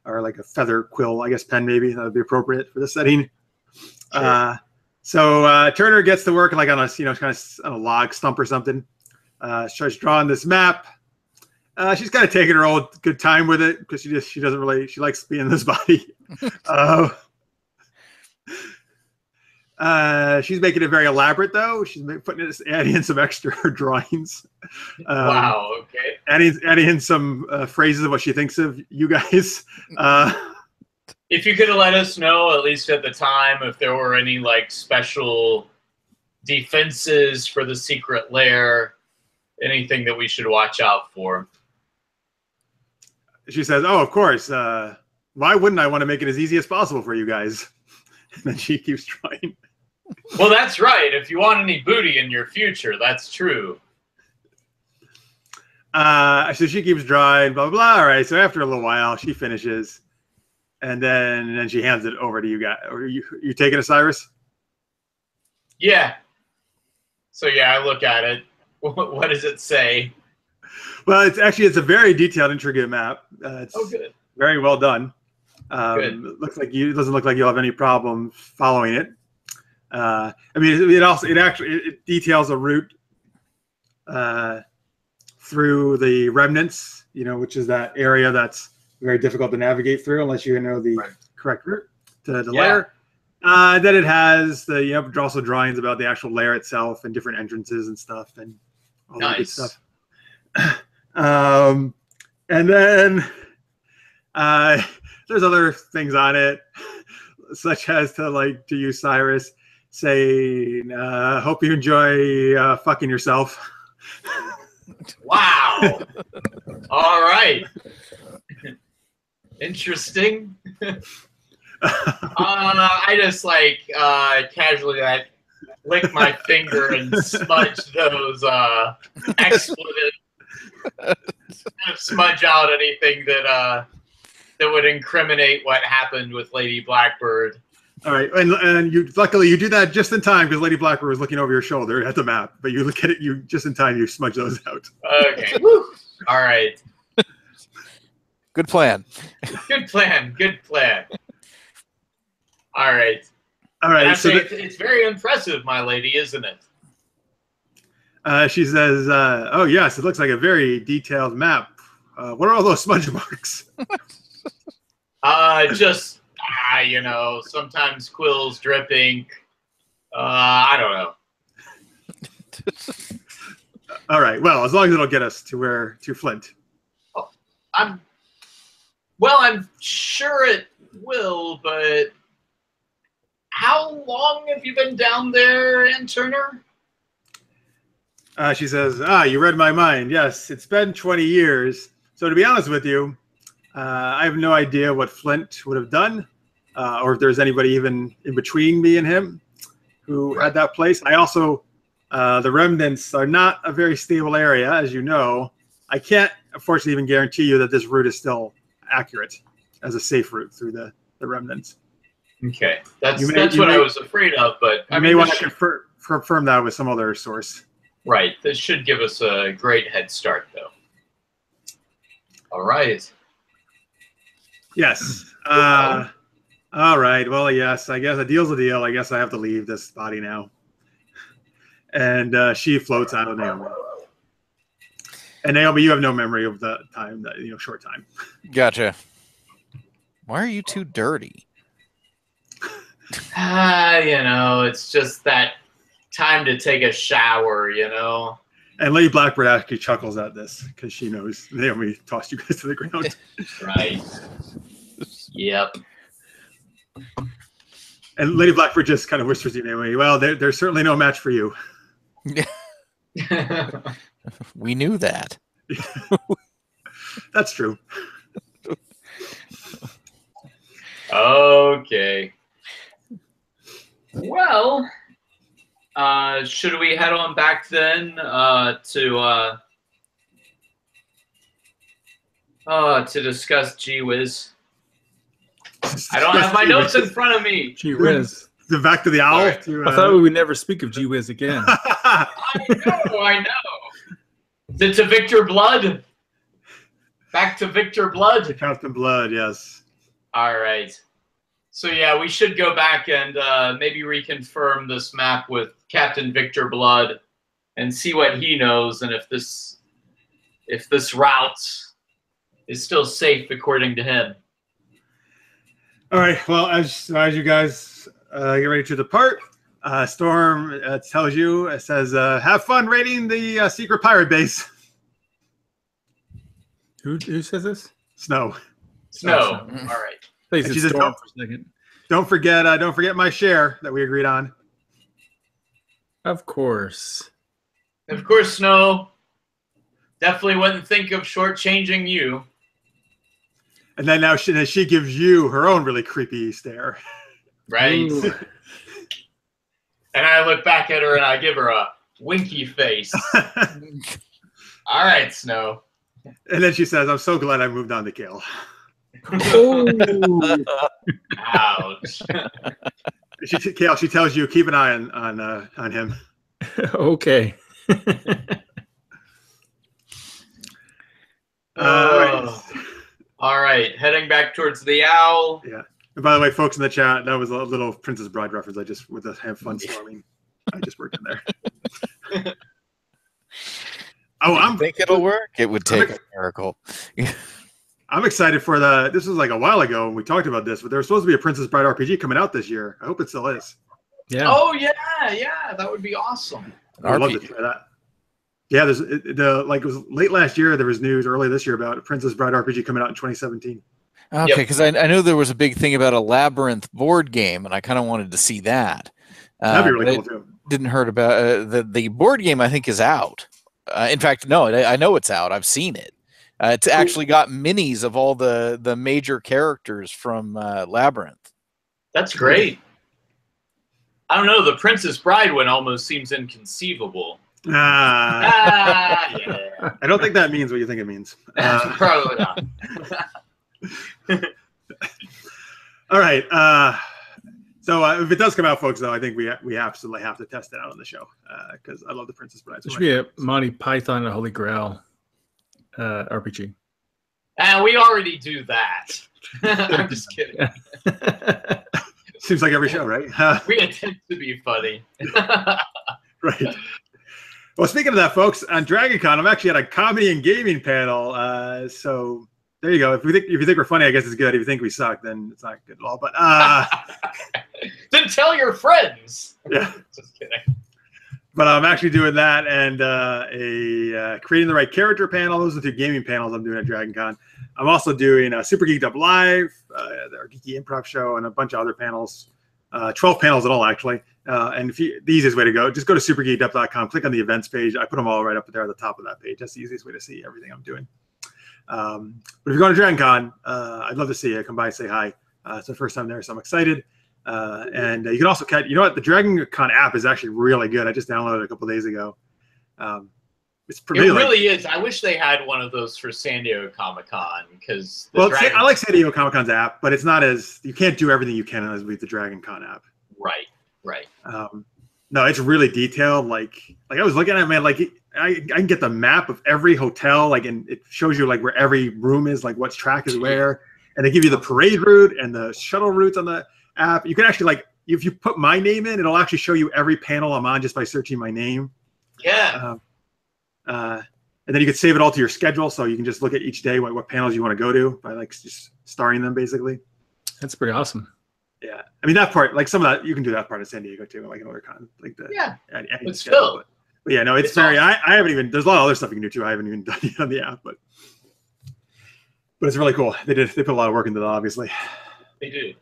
or like a feather quill, I guess pen maybe that would be appropriate for this setting. Sure. So Turner gets to work like on a kind of on a log stump or something. Starts drawing this map. She's kind of taking her old good time with it because she likes being in this body. She's making it very elaborate though. She's adding in some extra drawings. Wow. Okay. Adding in some phrases of what she thinks of you guys. If you could have let us know, at least at the time, if there were any like special defenses for the secret lair, anything that we should watch out for. She says, "Oh, of course. Why wouldn't I want to make it as easy as possible for you guys?" And then she keeps trying. Well, that's right. If you want any booty in your future, that's true. So she keeps drawing, blah, blah, blah. All right. So after a little while, she finishes. And then she hands it over to you guys. Are you taking it, Cyrus? Yeah. So yeah, I look at it. What does it say? Well, it's a very detailed, intricate map. It's Good. very well done. Good. It doesn't look like you'll have any problem following it. I mean, it details a route through the Remnants, which is that area that's very difficult to navigate through unless you know the correct route to the lair. Then it has also drawings about the actual lair itself and different entrances and stuff and all that good stuff. And then there's other things on it, such as to you, Cyrus, saying, hope you enjoy fucking yourself. Wow. All right. Interesting. I just casually lick my finger and smudge those expletives. Smudge out anything that would incriminate what happened with Lady Blackbird. All right, and luckily you do that just in time because Lady Blackbird was looking over your shoulder at the map. But you look at it, you just in time. You smudge those out. Okay. Woo. All right. Good plan. Good plan. Good plan. All right. All right. So it's very impressive, my lady, isn't it? She says, "Oh yes, it looks like a very detailed map. What are all those smudge marks?" Just sometimes quills drip ink. I don't know. All right. Well, as long as it'll get us to Flint. Oh, I'm sure it will, but how long have you been down there, Turner? She says, you read my mind. Yes, it's been 20 years. So to be honest with you, I have no idea what Flint would have done, or if there's anybody even in between me and him who had that place. I also, the Remnants are not a very stable area, as you know. I can't, unfortunately, even guarantee you that this route is still accurate as a safe route through the Remnants. Okay, that's what I was afraid of, but I may want to confirm that with some other source. Right, this should give us a great head start, though. All right. Yes. All right. Well, yes. I guess a deal's a deal. I guess I have to leave this body now. And she floats out of Naomi. And Naomi, you have no memory of the time that short time. Gotcha. Why are you too dirty? It's just that time to take a shower, And Lady Blackbird actually chuckles at this because she knows Naomi tossed you guys to the ground. Right. Yep. And Lady Blackbird just kind of whispers to Naomi, well, there's certainly no match for you. We knew that. That's true. Okay. Well, should we head on back then to discuss Gee-Whiz? I don't have my notes in front of me. Gee-Whiz. Back to the owl? I thought we would never speak of Gee-Whiz again. I know. To Victor Blood? Back to Victor Blood? To Captain Blood, yes. All right. So yeah, we should go back and maybe reconfirm this map with Captain Victor Blood and see what he knows and if this route is still safe according to him. All right. Well, as you guys get ready to depart, Storm tells you, it says, have fun raiding the secret pirate base. Who says this? Snow. Snow. All right. Please, She says, Storm for a second. Don't forget my share that we agreed on. Of course. Of course, Snow. Definitely wouldn't think of shortchanging you. And then now she gives you her own really creepy stare. Right. And I look back at her and I give her a winky face. All right, Snow. And then she says, I'm so glad I moved on to Kale. Oh. Ouch. Kale, she tells you, keep an eye on him. Okay. All right, heading back towards the owl. Yeah. And by the way, folks in the chat, that was a little Princess Bride reference. I just, with the have fun storming, I just worked in there. I think it'll work. It would take a miracle. I'm excited for this was like a while ago when we talked about this, but there was supposed to be a Princess Bride RPG coming out this year. I hope it still is. Yeah. Oh yeah, that would be awesome. I'd love to try that. Yeah, it was late last year. There was news early this year about a Princess Bride RPG coming out in 2017. Okay, because I know there was a big thing about a Labyrinth board game, and I kind of wanted to see that. That'd be really cool too. Didn't heard about the board game. I think is out. In fact, no, I know it's out. I've seen it. It's actually got minis of all the major characters from Labyrinth. That's great. I don't know. The Princess Bride one almost seems inconceivable. Yeah. I don't think that means what you think it means. Probably not. All right. So if it does come out, folks, though, I think we absolutely have to test it out on the show because I love the Princess Bride. There should be a Monty Python and a Holy Grail RPG. And we already do that. I'm just kidding. Seems like every show, right? We attempt to be funny. Right. Well, speaking of that, folks, on DragonCon, I'm actually at a comedy and gaming panel. So there you go. If you think we're funny, I guess it's good. If you think we suck, then it's not good at all. But then tell your friends. Yeah. Just kidding. But I'm actually doing that and a creating the right character panel. Those are the two gaming panels I'm doing at DragonCon. I'm also doing a Super Geeked Up Live, our geeky improv show, and a bunch of other panels. 12 panels in all, actually. And the easiest way to go, just go to supergeekedup.com, click on the events page. I put them all right up there at the top of that page. That's the easiest way to see everything I'm doing. But if you're going to DragonCon, I'd love to see you. Come by and say hi. It's the first time there, so I'm excited. And you can also catch, you know what, the DragonCon app is actually really good. I just downloaded it a couple days ago. It really is. I wish they had one of those for San Diego Comic-Con because I like San Diego Comic-Con's app, but it's not you can't do everything you can with the DragonCon app. Right. No, it's really detailed. Like I was looking at it, man, like I can get the map of every hotel, like, and it shows you like where every room is, like what track is where, and they give you the parade route and the shuttle routes on the app. You can actually, like, if you put my name in, it'll actually show you every panel I'm on just by searching my name. Yeah. And then you can save it all to your schedule, so you can just look at each day what panels you want to go to by like just starring them, basically. That's pretty awesome. Yeah, I mean that part, like some of that, you can do that part in San Diego too, like another con, like the But still, but yeah, no, it's very. Awesome. I haven't even. There's a lot of other stuff you can do too. I haven't even done it on the app, but it's really cool. They put a lot of work into that, obviously. They do. Yeah.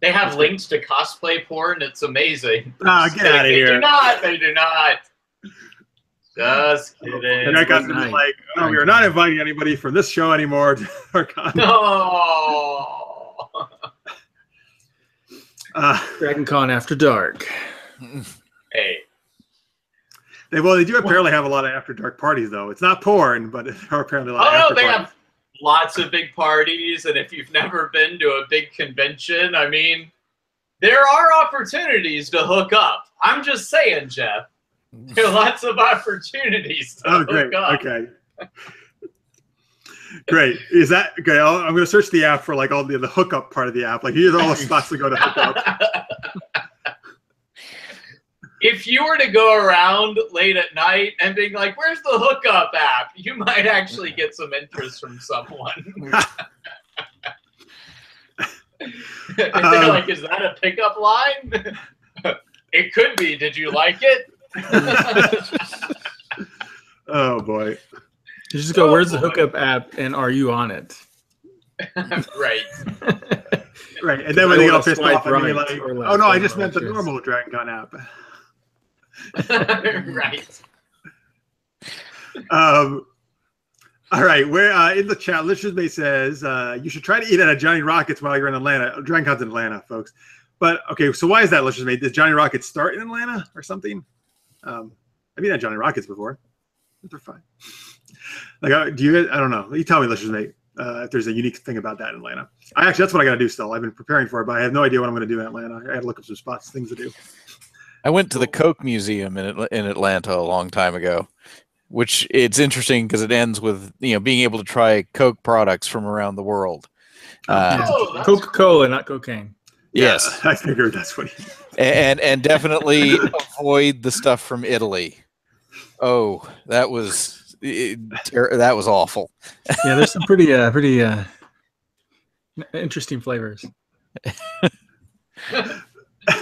They have links to cosplay porn. It's amazing. Get out of here. They do not. Just kidding. And I got them like, oh, we are not inviting anybody from this show anymore to our con. No. DragonCon After Dark. Hey. They do apparently have a lot of after dark parties, though. It's not porn, but there are apparently a lot of after they parties. have lots of big parties, and if you've never been to a big convention, I mean, there are opportunities to hook up. I'm just saying, Jeff. There are lots of opportunities to hook up. Okay. Great. Is that okay? I'm going to search the app for like all the hookup part of the app. Like here's all the spots to go to hook up. If you were to go around late at night and being like, "Where's the hookup app?" you might actually get some interest from someone. Like, is that a pickup line? It could be. Did you like it? Oh boy. You just go, where's the hookup app and are you on it? Right. Right. And then when they get all pissed off, I mean, like, oh no, I just meant the normal DragonCon app. Right. All right. Where in the chat, Licious May says you should try to eat at a Johnny Rockets while you're in Atlanta. DragonCon's in Atlanta, folks. But okay, so why is that, Licious May? Did Johnny Rockets start in Atlanta or something? I've been at Johnny Rockets before. They're fine. Like, I don't know. You tell me, Licious May, if there's a unique thing about that in Atlanta. That's what I got to do still. I've been preparing for it, but I have no idea what I'm going to do in Atlanta. I got to look up some spots, things to do. I went to the Coke Museum in Atlanta a long time ago, which it's interesting because it ends with being able to try Coke products from around the world. Yeah. that's Coca-Cola, not cocaine. Yes, I figured that's what he. and definitely avoid the stuff from Italy. Oh, that was that was awful. Yeah, there's some pretty interesting flavors.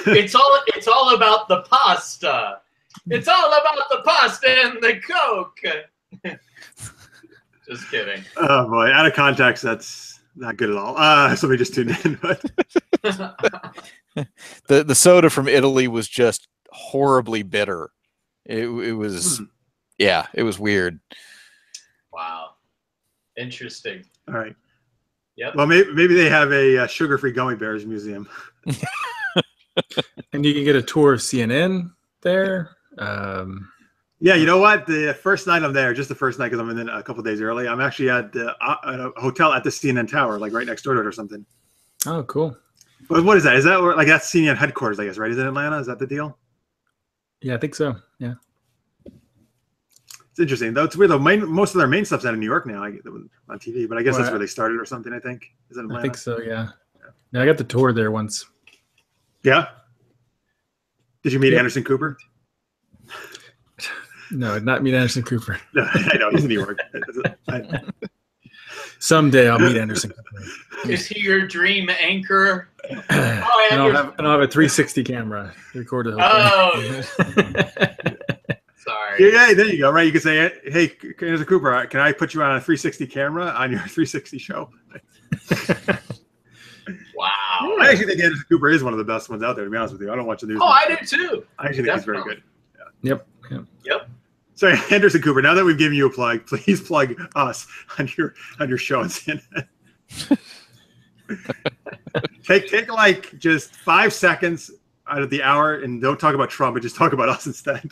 It's all about the pasta. It's all about the pasta and the Coke. Just kidding. Oh boy, out of context, that's not good at all. Somebody just tuned in, but The soda from Italy was just horribly bitter. It was it was weird. Wow. Interesting. all right. Yep. Well, maybe they have a sugar-free gummy bears museum. And you can get a tour of CNN there. Yeah, you know what? The first night I'm there, just the first night, because I'm in a couple of days early. I'm actually at a hotel at the CNN Tower, like right next door to it or something. Oh, cool. But what is that? Is that like that's CNN headquarters? I guess, right? Is it Atlanta? Is that the deal? Yeah, I think so. Yeah. It's interesting though. It's weird though. Most of their main stuff's out of New York now, on TV. But I guess that's where they started or something. I think is it Atlanta? I think so. Yeah. Yeah, I got the tour there once. Yeah. Did you meet Anderson Cooper? No, not meet Anderson Cooper. No, I know he's in New York. Someday I'll meet Anderson Cooper. Is he your dream anchor? And I'll have a 360 camera to record the whole thing. Sorry. Yeah, there you go. Right, you can say, "Hey, Anderson Cooper, can I put you on a 360 camera on your 360 show?" Wow. I actually think Anderson Cooper is one of the best ones out there. To be honest with you, I don't watch the news. Oh, I do too. I actually think he's very good. Yep. So Anderson Cooper, now that we've given you a plug, please plug us on your show on CNN. take like just 5 seconds out of the hour and don't talk about Trump, but just talk about us instead.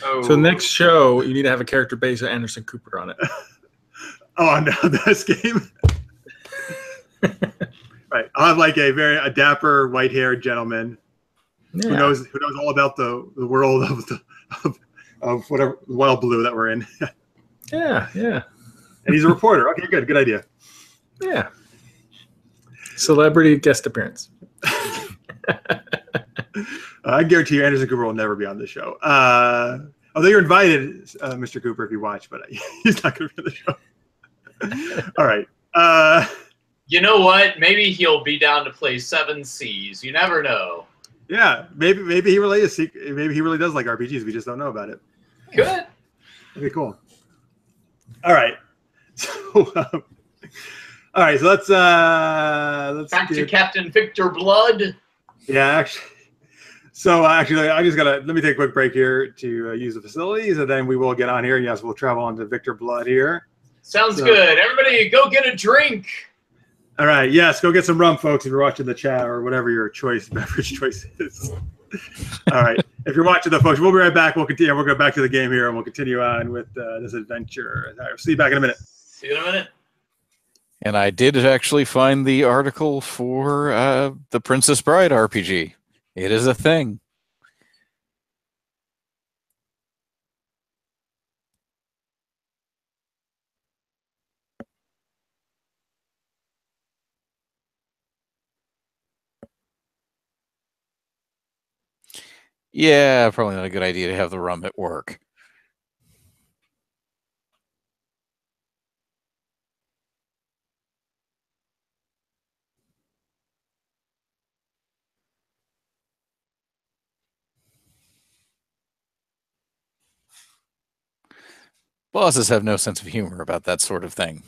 Oh. So next show, you need to have a character based on Anderson Cooper on it. Oh no, this game. Right, I'll have like a dapper white-haired gentleman who knows all about the world of whatever wild blue that we're in. Yeah. And he's a reporter. Okay, good idea. Yeah. Celebrity guest appearance. I guarantee you Anderson Cooper will never be on the show. Although you're invited, Mr. Cooper, if you watch, but he's not going to be on the show. All right. You know what? Maybe he'll be down to play 7 Seas. You never know. Yeah, maybe he really is. Maybe he really does like RPGs. We just don't know about it. Good. That'd be cool. All right. So, all right. So let's back to Captain Victor Blood. Yeah, actually. So actually, I just let me take a quick break here to use the facilities, and then we will get on here. Yes, we'll travel on to Victor Blood here. Sounds good. Everybody, go get a drink. All right. Yes, go get some rum, folks, if you're watching the chat or whatever your beverage choice is. All right. If you're watching the folks, we'll be right back. We'll continue. We'll go back to the game here, and we'll continue on with this adventure. All right, see you back in a minute. See you in a minute. And I did actually find the article for the Princess Bride RPG. It is a thing. Yeah, probably not a good idea to have the rum at work. Bosses have no sense of humor about that sort of thing.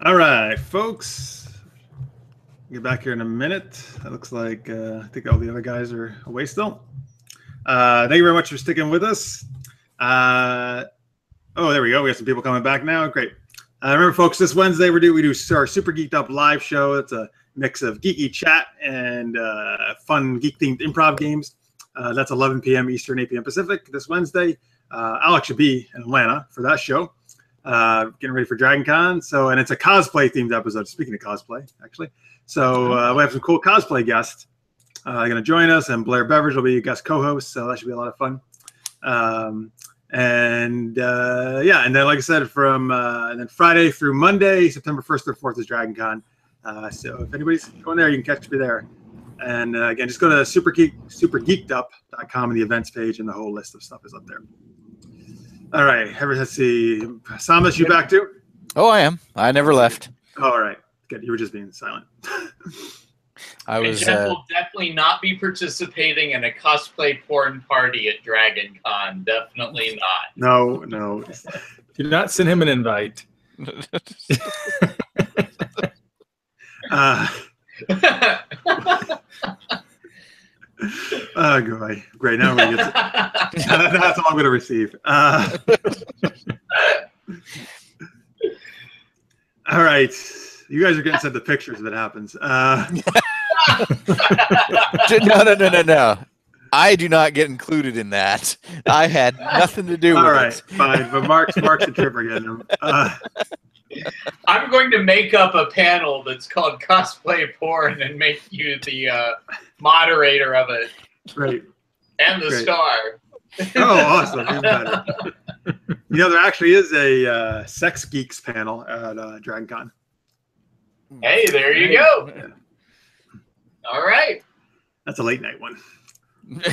All right, folks. Get back here in a minute. It looks like I think all the other guys are away still. Thank you very much for sticking with us. Oh, there we go. We have some people coming back now. Great. Remember, folks, this Wednesday we do our Super Geeked Up live show. It's a mix of geeky chat and fun geek-themed improv games. That's 11 p.m. Eastern, 8 p.m. Pacific this Wednesday. I'll actually be in Atlanta for that show. Getting ready for Dragon Con. And it's a cosplay-themed episode. Speaking of cosplay, actually. So we have some cool cosplay guests going to join us, and Blair Beveridge will be a guest co-host. So that should be a lot of fun. And then like I said, from and then Friday through Monday, September 1st or 4th is Dragon Con. So if anybody's going there, you can catch me there. And again, just go to supergeekedup.com and the events page, and the whole list of stuff is up there. All right, let's see. Samus, you back too? Oh, I am. I never left. Oh, all right. Good. You were just being silent. I was. Jeff will definitely not be participating in a cosplay porn party at Dragon Con. Definitely not. No. Do not send him an invite. Oh, great. Now we get that's all I'm going to receive. All right. You guys are getting sent the pictures if it happens. No. I do not get included in that. I had nothing to do with it. All right, fine. But Mark's a trip again. I'm going to make up a panel that's called Cosplay Porn and make you the moderator of it. Great. And the star. Oh, awesome. Even better. There actually is a Sex Geeks panel at Dragon Con. Hey, there you go. Yeah. All right. That's a late night one.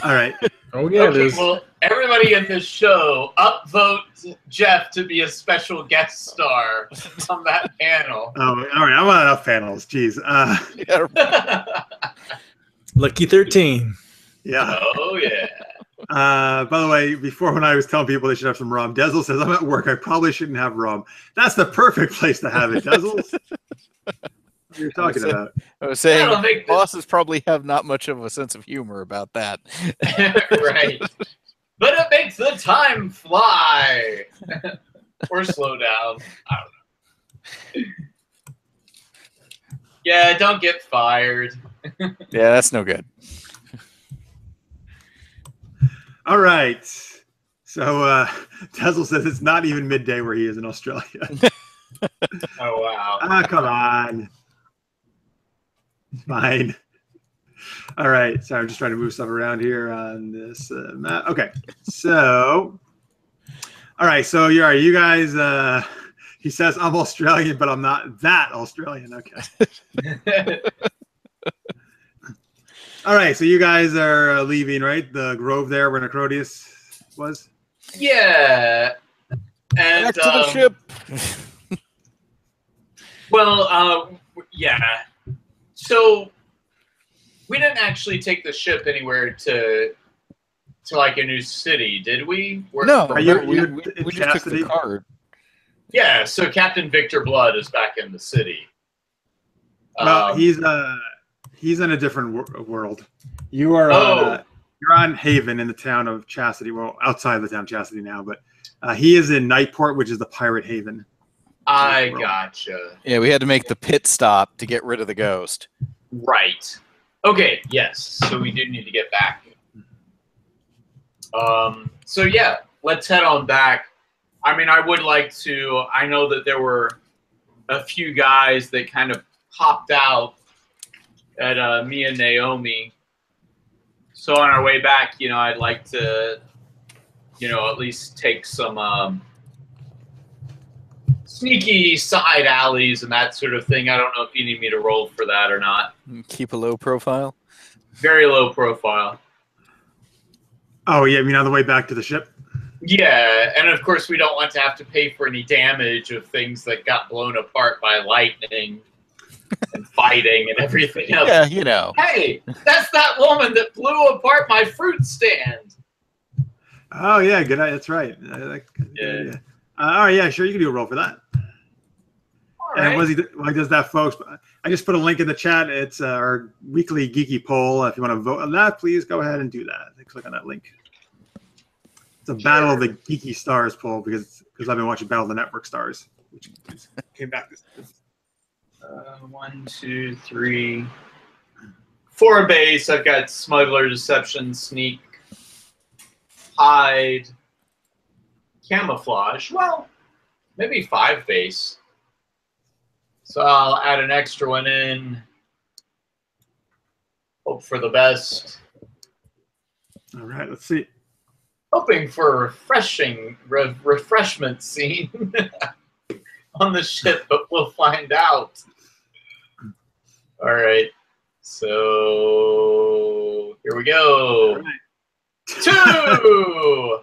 All right. Oh, yeah, it is. Well, everybody in this show, upvote Jeff to be a special guest star on that panel. Oh, all right. I'm on enough panels. Jeez. Lucky 13. Yeah. Oh, yeah. By the way, before when I was telling people they should have some rum, Dezel says, I'm at work. I probably shouldn't have rum. That's the perfect place to have it, Dezel. What are you talking about? I was saying bosses probably have not much of a sense of humor about that. Right. But it makes the time fly. Or slow down. I don't know. Yeah, don't get fired. Yeah, that's no good. All right. So Tezel says it's not even midday where he is in Australia. Oh, wow. Come on. It's fine. All right. So I'm just trying to move stuff around here on this map. Okay. So, all right. So you guys, he says I'm Australian, but I'm not that Australian. Okay. All right. So you guys are leaving, right? The grove there where Notorious was? Yeah. And, back to the ship. Well, yeah. So we didn't actually take the ship anywhere to like a new city, did we? No, we just took Chastity? the card. Yeah. So Captain Victor Blood is back in the city. Well, he's in a different world. You are you're on Haven in the town of Chastity. Well, outside of the town of Chastity now, but he is in Nightport, which is the pirate haven. I gotcha. Yeah, we had to make the pit stop to get rid of the ghost. Right. Okay, yes. So we do need to get back. So yeah, let's head on back. I mean, I would like to, I know that there were a few guys that kind of popped out at me and Naomi. So on our way back, I'd like to, at least take some sneaky side alleys and that sort of thing. I don't know if you need me to roll for that or not. Keep a low profile? Very low profile. Oh, yeah. I mean, on the way back to the ship? Yeah, and of course we don't want to have to pay for any damage of things that got blown apart by lightning and fighting and everything else. Yeah, Hey, that's that woman that blew apart my fruit stand. Oh, yeah. Good. That's right. Yeah. All right. Yeah, sure. You can do a roll for that. And while he does that, folks, I just put a link in the chat. It's our weekly geeky poll. If you want to vote on that, please go ahead and do that. Click on that link. It's a Battle of the Geeky Stars poll because I've been watching Battle of the Network Stars, which came back this. 1, 2, 3, 4 base. I've got Smuggler, Deception, Sneak, Hide, Camouflage. Well, maybe 5 base. So I'll add an extra one in. Hope for the best. All right, let's see. Hoping for a refreshment scene on the ship, but we'll find out. All right. So here we go. All right. 2!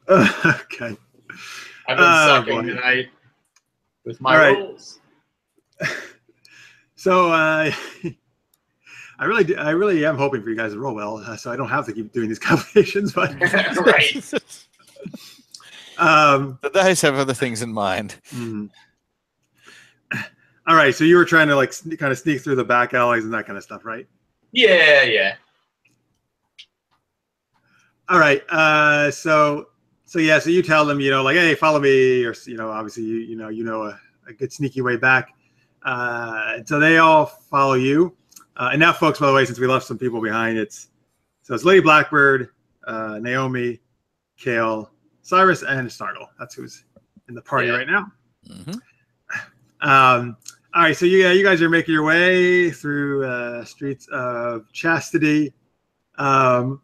Okay. I've been sucking tonight with my rolls. So I really am hoping for you guys to roll well, so I don't have to keep doing these combinations. But right. The dice have other things in mind. All right, so you were trying to like kind of sneak through the back alleys and that kind of stuff, right? Yeah. All right. So you tell them, like, hey, follow me, or obviously you know a good sneaky way back. So they all follow you. And now, folks, by the way, since we left some people behind, it's Lady Blackbird, Naomi, Kale, Cyrus, and Snargle. That's who's in the party right now. All right, so you guys are making your way through streets of chastity. But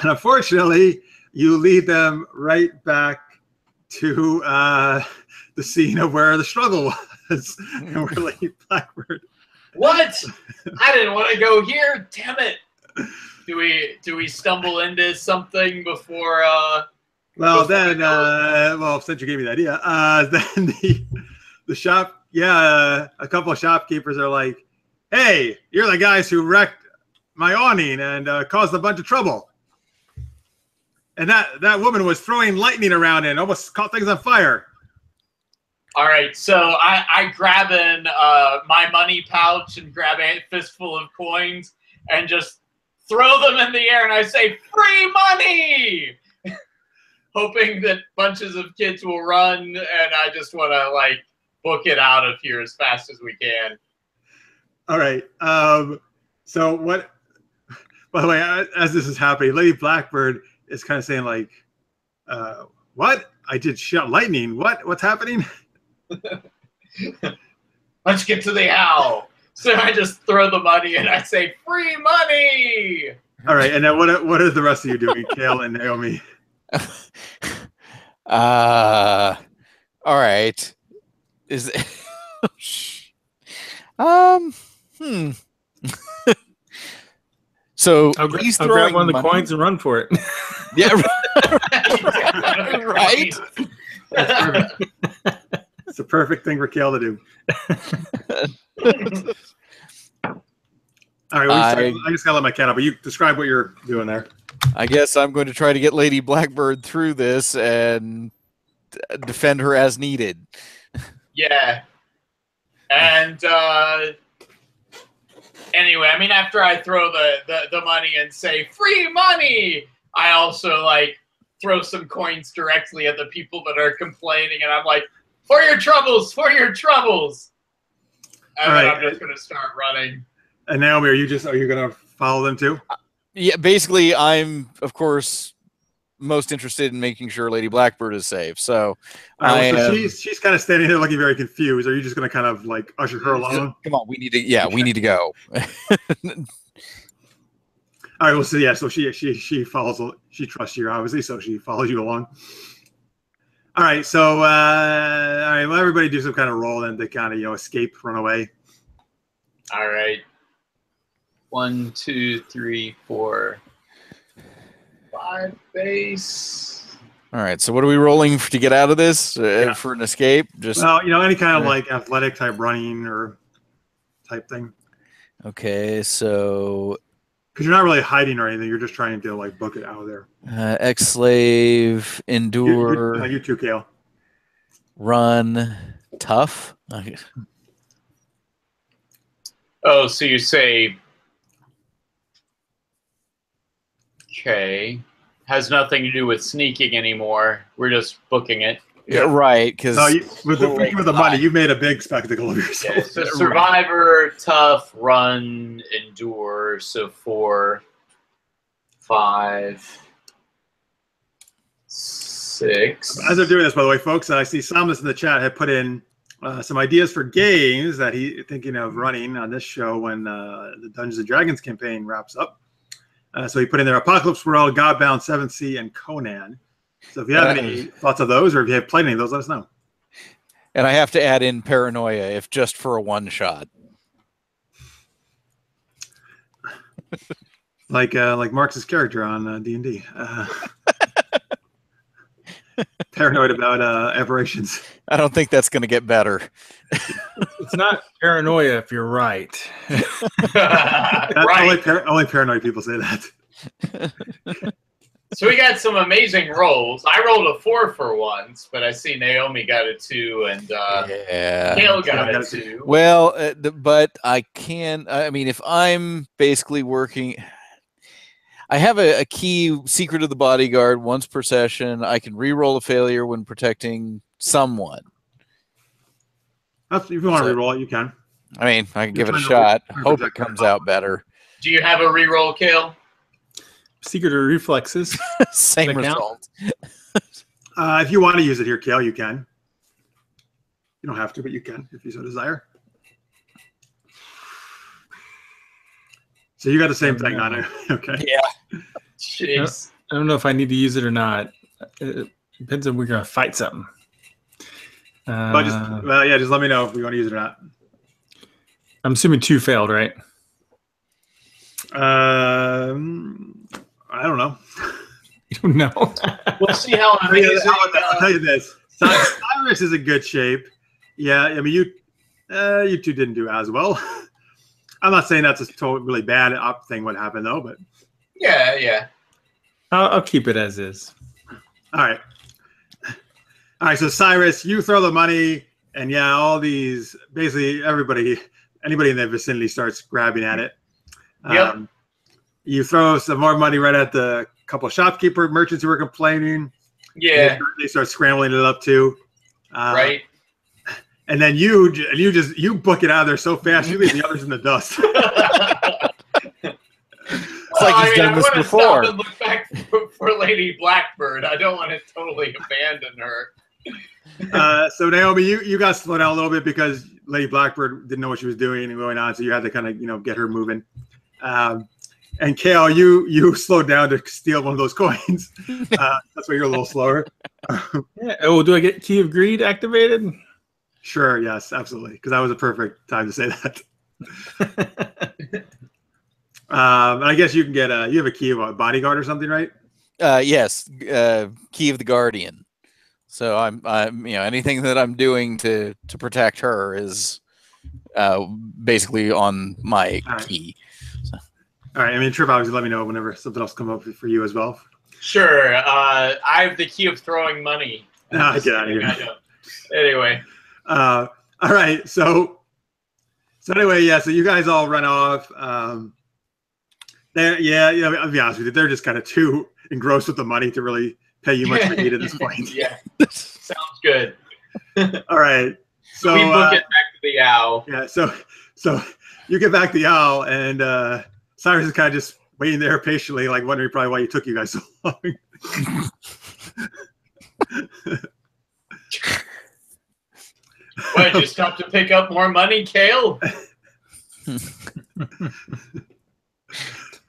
unfortunately, you lead them right back to the scene of where the struggle was, and where Lady Blackbird. What? I didn't want to go here. Damn it! Do we stumble into something before? Since you gave me the idea, then the shop. Yeah, a couple of shopkeepers are like, "Hey, you're the guys who wrecked my awning and caused a bunch of trouble." And that woman was throwing lightning around and almost caught things on fire. All right, so I grab in my money pouch and grab a fistful of coins and just throw them in the air, and I say, "Free money!" Hoping that bunches of kids will run, and I just want to like book it out of here as fast as we can. All right. So what? By the way, as this is happening, Lady Blackbird is kind of saying like, "What? I did shot lightning. What's happening?" Let's get to the owl. So I just throw the money and I say, "Free money!" All right, and then what are the rest of you doing, Kale and Naomi? All right. Is it So I'll grab one of the coins and run for it. Yeah, right. That's perfect. It's a perfect thing for Kale to do. All right, I just gotta let my cat out, but you describe what you're doing there. I guess I'm going to try to get Lady Blackbird through this and defend her as needed. Yeah. And anyway, I mean, after I throw the money and say, "Free money," I also like throw some coins directly at the people that are complaining, and I'm like, "For your troubles, for your troubles." And then I'm just gonna start running. And Naomi, are you gonna follow them too? Yeah, basically, I'm of course most interested in making sure Lady Blackbird is safe. So, she's kind of standing there looking very confused. Are you just gonna kind of like usher her along? Come on, we need to. Yeah, we need to go. All right. Well, so yeah, so she follows. She trusts you, obviously, so she follows you along. All right. So, all right. Well, everybody do some kind of roll then to kind of escape, run away. All right. 1, 2, 3, 4, 5 base. All right. So, what are we rolling to get out of this for an escape? Just any kind of like athletic type running or type thing. Okay. So. Because you're not really hiding or anything, you're just trying to like book it out of there. Ex-slave, endure. You too, Kale. Run. Tough. Oh, so you say, okay, has nothing to do with sneaking anymore. We're just booking it. Yeah, right. Because No, with the money, you made a big spectacle of Yeah, yourself. so survivor, tough, run, endure. So 4, 5, 6. As they're doing this, by the way, folks, I see Samus in the chat had put in some ideas for games that he's thinking of running on this show when the Dungeons and Dragons campaign wraps up. So he put in there Apocalypse World, Godbound, 7th Sea, and Conan. So if you have any thoughts of those, or if you have played any of those, let us know. And I have to add in Paranoia, if just for a one-shot. Like Marx's character on D&D. Paranoid about aberrations. I don't think that's going to get better. It's not paranoia if you're right. Right. Only paranoid people say that. So we got some amazing rolls. I rolled a 4 for once, but I see Naomi got a 2 and Kale got a 2. Well, but I can. I mean, if I'm basically working, I have a key secret of the bodyguard once per session. I can re-roll a failure when protecting someone. If you want to re-roll it, you can. I mean, I can give it a shot. Hope it comes out better. Do you have a re-roll, Kale? Secret or reflexes. Same result. If you want to use it here, Kale, you can. You don't have to, but you can if you so desire. So you got the same thing on it. Okay. Yeah. Jeez. I don't know if I need to use it or not. It depends on we're going to fight something. But just let me know if we want to use it or not. I'm assuming 2 failed, right? I don't know. You don't know. We'll see how amazing. I'll tell you this. Cyrus is in good shape. Yeah, I mean, you two didn't do as well. I'm not saying that's a totally really bad thing what happened, though, but... Yeah. I'll keep it as is. All right, so Cyrus, you throw the money, and yeah, all these, basically anybody in the vicinity starts grabbing at it. Yep. You throw some more money right at the couple of merchants who were complaining. Yeah. They start scrambling it up too. Right. And then you book it out of there so fast, you leave the others in the dust. It's like he's done this before. I look back for Lady Blackbird. I don't want to totally abandon her. So Naomi, you got slowed down a little bit because Lady Blackbird didn't know what she was doing and going on, so you had to kind of get her moving. And Kale, you slowed down to steal one of those coins. That's why you're a little slower. Yeah. Oh, do I get Key of Greed activated? Sure. Yes, absolutely. Because that was a perfect time to say that. And I guess you can get you have a key of a bodyguard or something, right? Yes, Key of the Guardian. So I'm anything that I'm doing to protect her is basically on my key. So. All right. I mean, Trip, obviously, let me know whenever something else comes up for you as well. Sure. I have the key of throwing money. Get out of here. Anyway. All right. So anyway, yeah. So you guys all run off. I'll be honest with you. They're just kind of too engrossed with the money to really pay you much heed at this point. Yeah. Sounds good. All right. So we book it back to the owl. Yeah. So you get back to the owl, and Cyrus is kind of just waiting there patiently, like wondering probably why it took you guys so long. Why, did you stop to pick up more money, Kale? What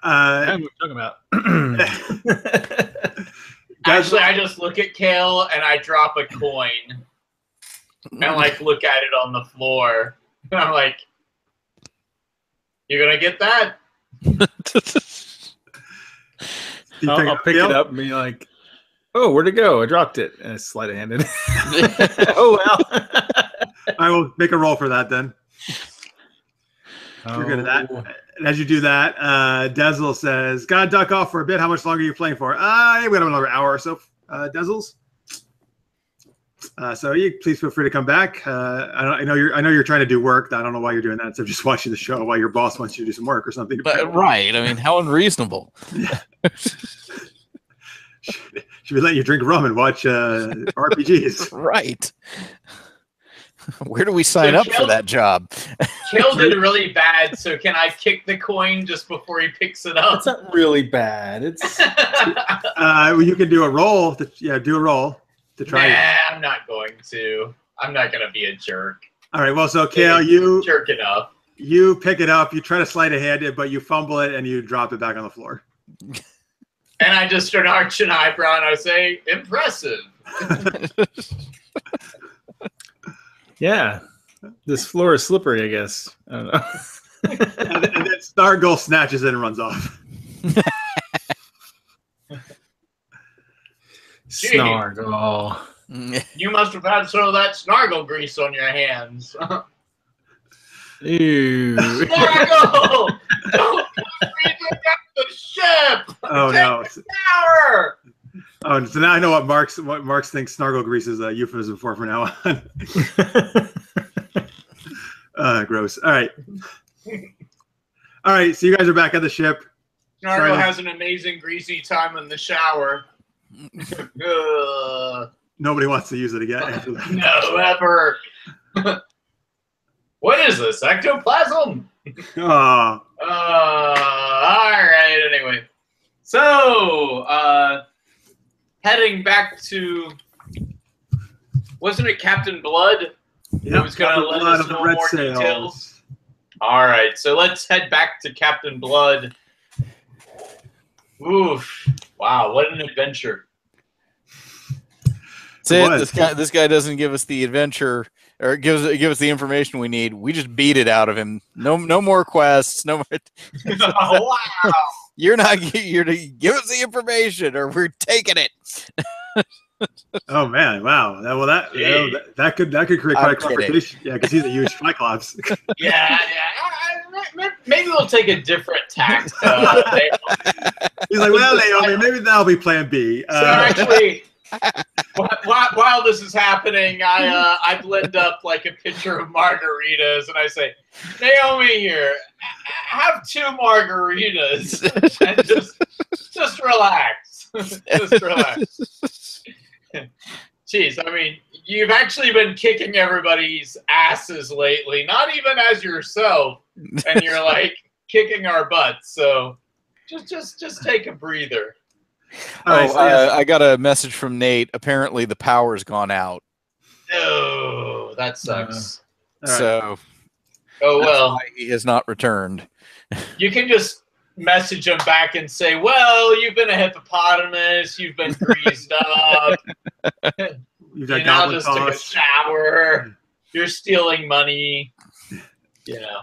are we talking about? Actually, I just look at Kale and I drop a coin and look at it on the floor. And I'm like, "You gonna get that?" I'll pick it up and be like, "Oh, where'd it go? I dropped it." And it's sleight-of-handed. Oh well. I will make a roll for that then. You're good at that. And as you do that, Dezel says, "Gotta duck off for a bit. How much longer are you playing for?" We got another hour or so. Dezels. So you please feel free to come back. I know you're trying to do work. I don't know why you're doing that instead of just watching the show while your boss wants you to do some work or something. But, right. I mean, how unreasonable. Should be letting you drink rum and watch RPGs. Right. Where do we sign up for that job? Kale did really bad, so can I kick the coin just before he picks it up? It's not really bad. It's you can do a roll. Do a roll to try. Nah, I'm not going to. I'm not going to be a jerk. All right. Well, so Kale, you jerk it up. You pick it up. You try to slide ahead, but you fumble it and you drop it back on the floor. And I just start arching an eyebrow and I say, "Impressive." Yeah, this floor is slippery, I guess. I don't know. and then Snargle snatches it and runs off. Snargle. You must have had some of that Snargle grease on your hands. Ew. Snargle! Don't freeze the ship! Oh, Take no. the tower! Oh, so now I know what Marks thinks Snargle grease is a euphemism for from now on. Gross. All right. All right, so you guys are back at the ship. Snargle has an amazing greasy time in the shower. Nobody wants to use it again after that. No, ever. What is this? Ectoplasm? Oh. All right, anyway. So, heading back to, wasn't it Captain Blood? Yep, Who was going to let us know more details? All right, so let's head back to Captain Blood. Oof. Wow, what an adventure. That's it. This guy doesn't give us the adventure or give us the information we need. We just beat it out of him. No more quests. No more. Wow. You're to give us the information or we're taking it. Oh man! Wow. That could create quite a confrontation. Yeah, because he's a huge Cyclops. Yeah. Maybe we'll take a different tact. He's like, well, Naomi, maybe that'll be Plan B. So actually, while this is happening, I blend up like a pitcher of margaritas, and I say, Naomi, here, have 2 margaritas, and just relax, just relax. Jeez, I mean, you've actually been kicking everybody's asses lately, not even as yourself, and you're like kicking our butts. So just take a breather. I got a message from Nate. Apparently, the power's gone out. Oh, that sucks. So, oh well, why he has not returned. You can just message him back and say, "Well, you've been a hippopotamus. You've been greased up. You've you now just took a shower. You're stealing money." You know.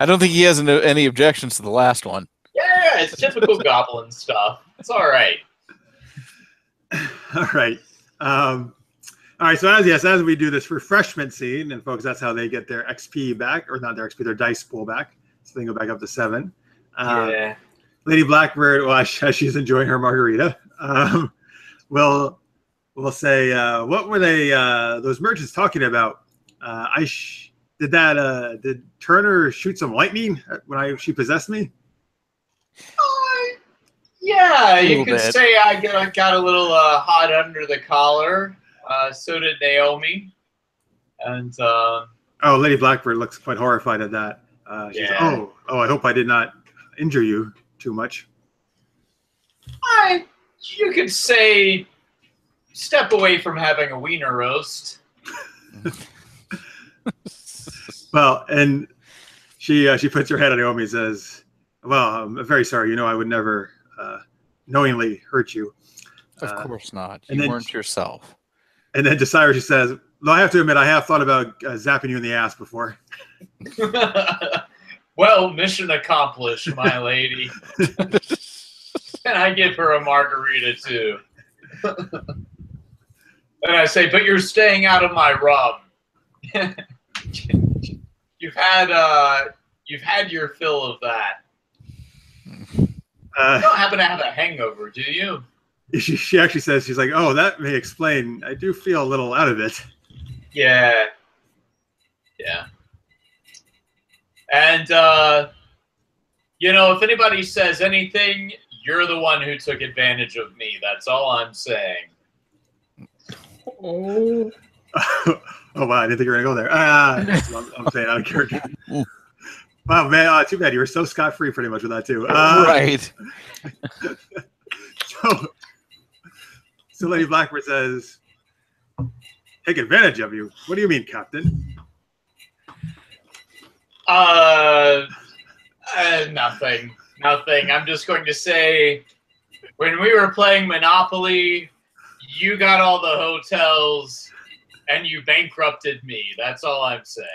I don't think he has any objections to the last one. Yeah, it's typical goblin stuff. It's all right. All right. All right. So as we do this refreshment scene, and folks, that's how they get their XP back, or not their XP, their dice pool back. So they go back up to 7. Yeah. Lady Blackbird, well, as she's enjoying her margarita, we'll say, what were they? Those merchants talking about? Did Turner shoot some lightning when she possessed me? Yeah, you could say I got a little hot under the collar. So did Naomi. And Lady Blackbird looks quite horrified at that. She's like, oh, I hope I did not injure you too much. You could say step away from having a wiener roast. Well, and she puts her head on Naomi and says, well, I'm very sorry. I would never knowingly hurt you. Of course not. You weren't yourself. And then to Cyrus, she says, well, I have to admit, I have thought about zapping you in the ass before. Well, mission accomplished, my lady. And I give her a margarita, too. And I say, but you're staying out of my rum. You've had your fill of that. You don't happen to have a hangover, do you? she actually says, she's like, oh, that may explain. I do feel a little out of it. Yeah. Yeah. And, you know, if anybody says anything, you're the one who took advantage of me. That's all I'm saying. Oh. Oh, wow. I didn't think you were going to go there. I'm saying out of character. Wow, man. Too bad. You were so scot-free pretty much with that, too. Right. So Lady Blackbird says, take advantage of you. What do you mean, Captain? Nothing. Nothing. I'm just going to say, when we were playing Monopoly, you got all the hotels and you bankrupted me. That's all I'm saying.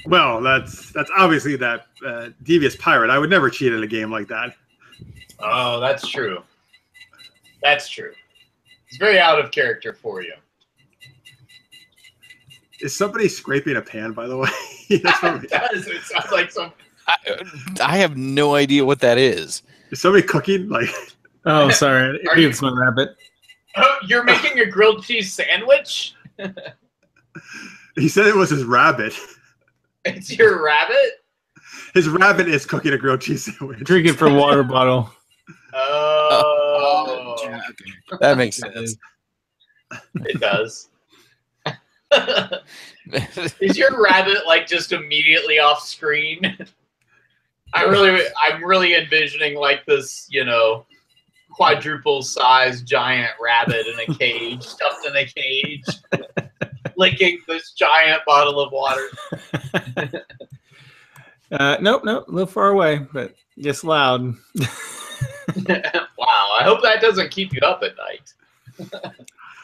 Well, that's obviously that devious pirate. I would never cheat at a game like that. Oh, that's true. That's true. It's very out of character for you. Is somebody scraping a pan, by the way? That's It does. It sounds like some... I have no idea what that is. Is somebody cooking? Like, Oh, sorry. Are you- It's my rabbit. Oh, you're making a grilled cheese sandwich? he said it was his rabbit. It's your rabbit? His rabbit is cooking a grilled cheese sandwich. Drinking from a water bottle. Oh. That makes sense. It does. Is your rabbit like just immediately off screen? I'm really envisioning like this, you know, quadruple sized giant rabbit in a cage, stuffed in a cage, licking this giant bottle of water. Nope, a little far away, but yes, loud. Wow, I hope that doesn't keep you up at night.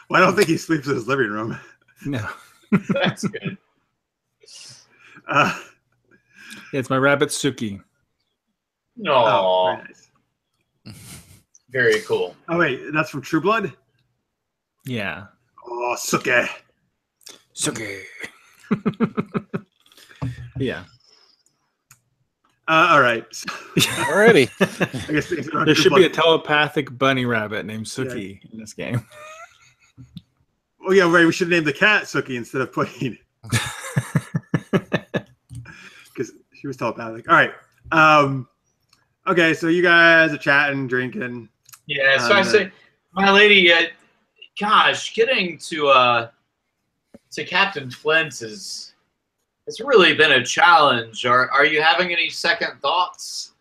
Well, I don't think he sleeps in his living room. No. That's good. Yeah, it's my rabbit Suki. No, oh, very nice. very cool. Oh, wait, that's from True Blood? Yeah. Oh, Suke. Suki. Yeah. All right. Alriady. I guess There should be a telepathic bunny rabbit named Suki in this game. Oh, yeah, right. We should name the cat Suki instead of Pudding. Because she was telepathic. All right. Okay, so you guys are chatting, drinking. Yeah, so I say, my lady, gosh, getting to Captain Flint's it's really been a challenge. Are you having any second thoughts?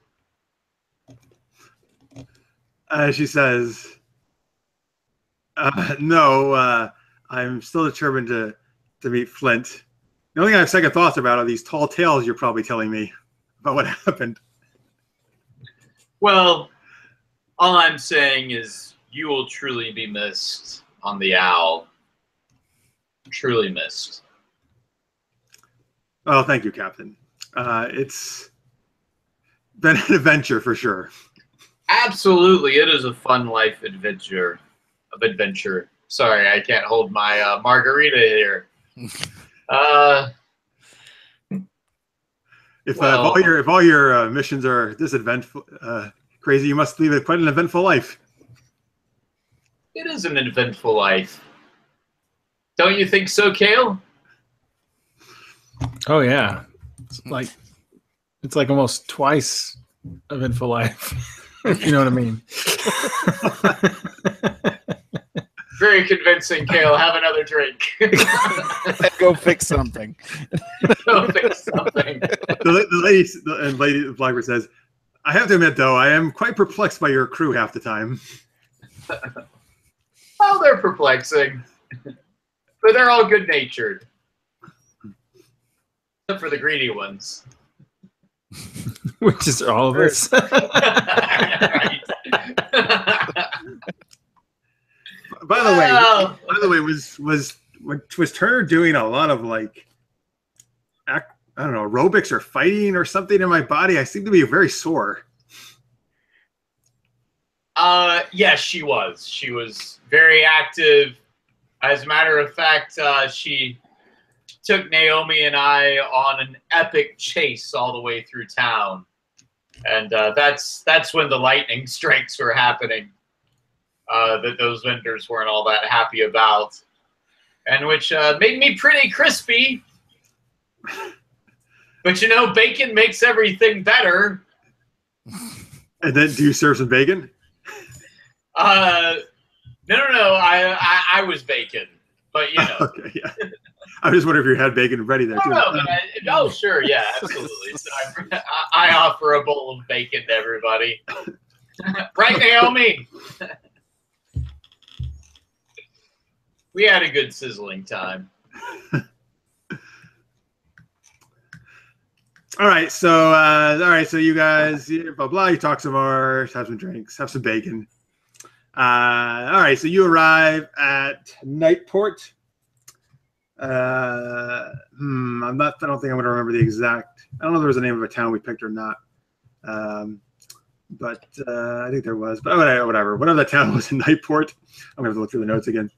She says, no, I'm still determined to meet Flint. The only thing I have second thoughts about are these tall tales you're probably telling me about what happened. Well, all I'm saying is you will truly be missed on the Owl. Truly missed. Oh, thank you, Captain. It's been an adventure for sure. Absolutely, it is a fun life adventure. Sorry, I can't hold my margarita here. If all your missions are this eventful, crazy, you must lead quite an eventful life. It is an eventful life. Don't you think so, Kale? Oh yeah. It's like almost twice eventful life. If you know what I mean. Very convincing, Kale. Have another drink. Go fix something. Go fix something. The lady Blackbird says, I have to admit, though, I am quite perplexed by your crew half the time. Well, they're perplexing. But they're all good-natured. Except for the greedy ones. Which is all of us. Right. By the way, was Turner doing a lot of like, I don't know, aerobics or fighting or something in my body? I seem to be very sore. Yes, she was. She was very active. As a matter of fact, she took Naomi and I on an epic chase all the way through town. And that's when the lightning strikes were happening. That those vendors weren't all that happy about, and which made me pretty crispy. But you know, bacon makes everything better. And then, do you serve some bacon? No. I was bacon, but you know. Okay, yeah. I just wonder if you had bacon ready there too. Oh, sure, yeah, absolutely. So I offer a bowl of bacon to everybody. Right, Naomi? We had a good sizzling time. All right, so you guys, blah blah. You talk some more, have some drinks, have some bacon. All right, so you arrive at Nightport. I don't think I'm going to remember the exact. I don't know if there was a name of a town we picked or not. But I think there was. But whatever the town was in Nightport. I'm going to have to look through the notes again.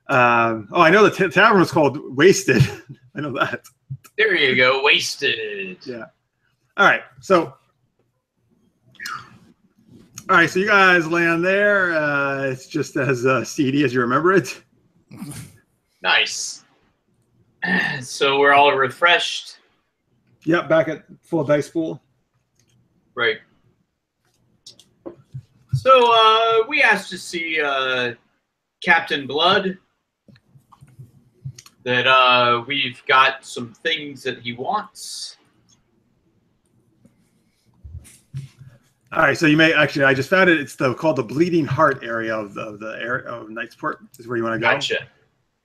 I know the tavern was called Wasted. I know that. There you go, Wasted. Yeah. All right, so you guys land there. It's just as seedy as you remember it. Nice. So we're all refreshed. Yep, back at full dice pool. Right. So we asked to see Captain Blood. That we've got some things that he wants. All right, so you may actually. I just found it. It's called the Bleeding Heart area of the area of Knightsport. Is where you want to go. Gotcha.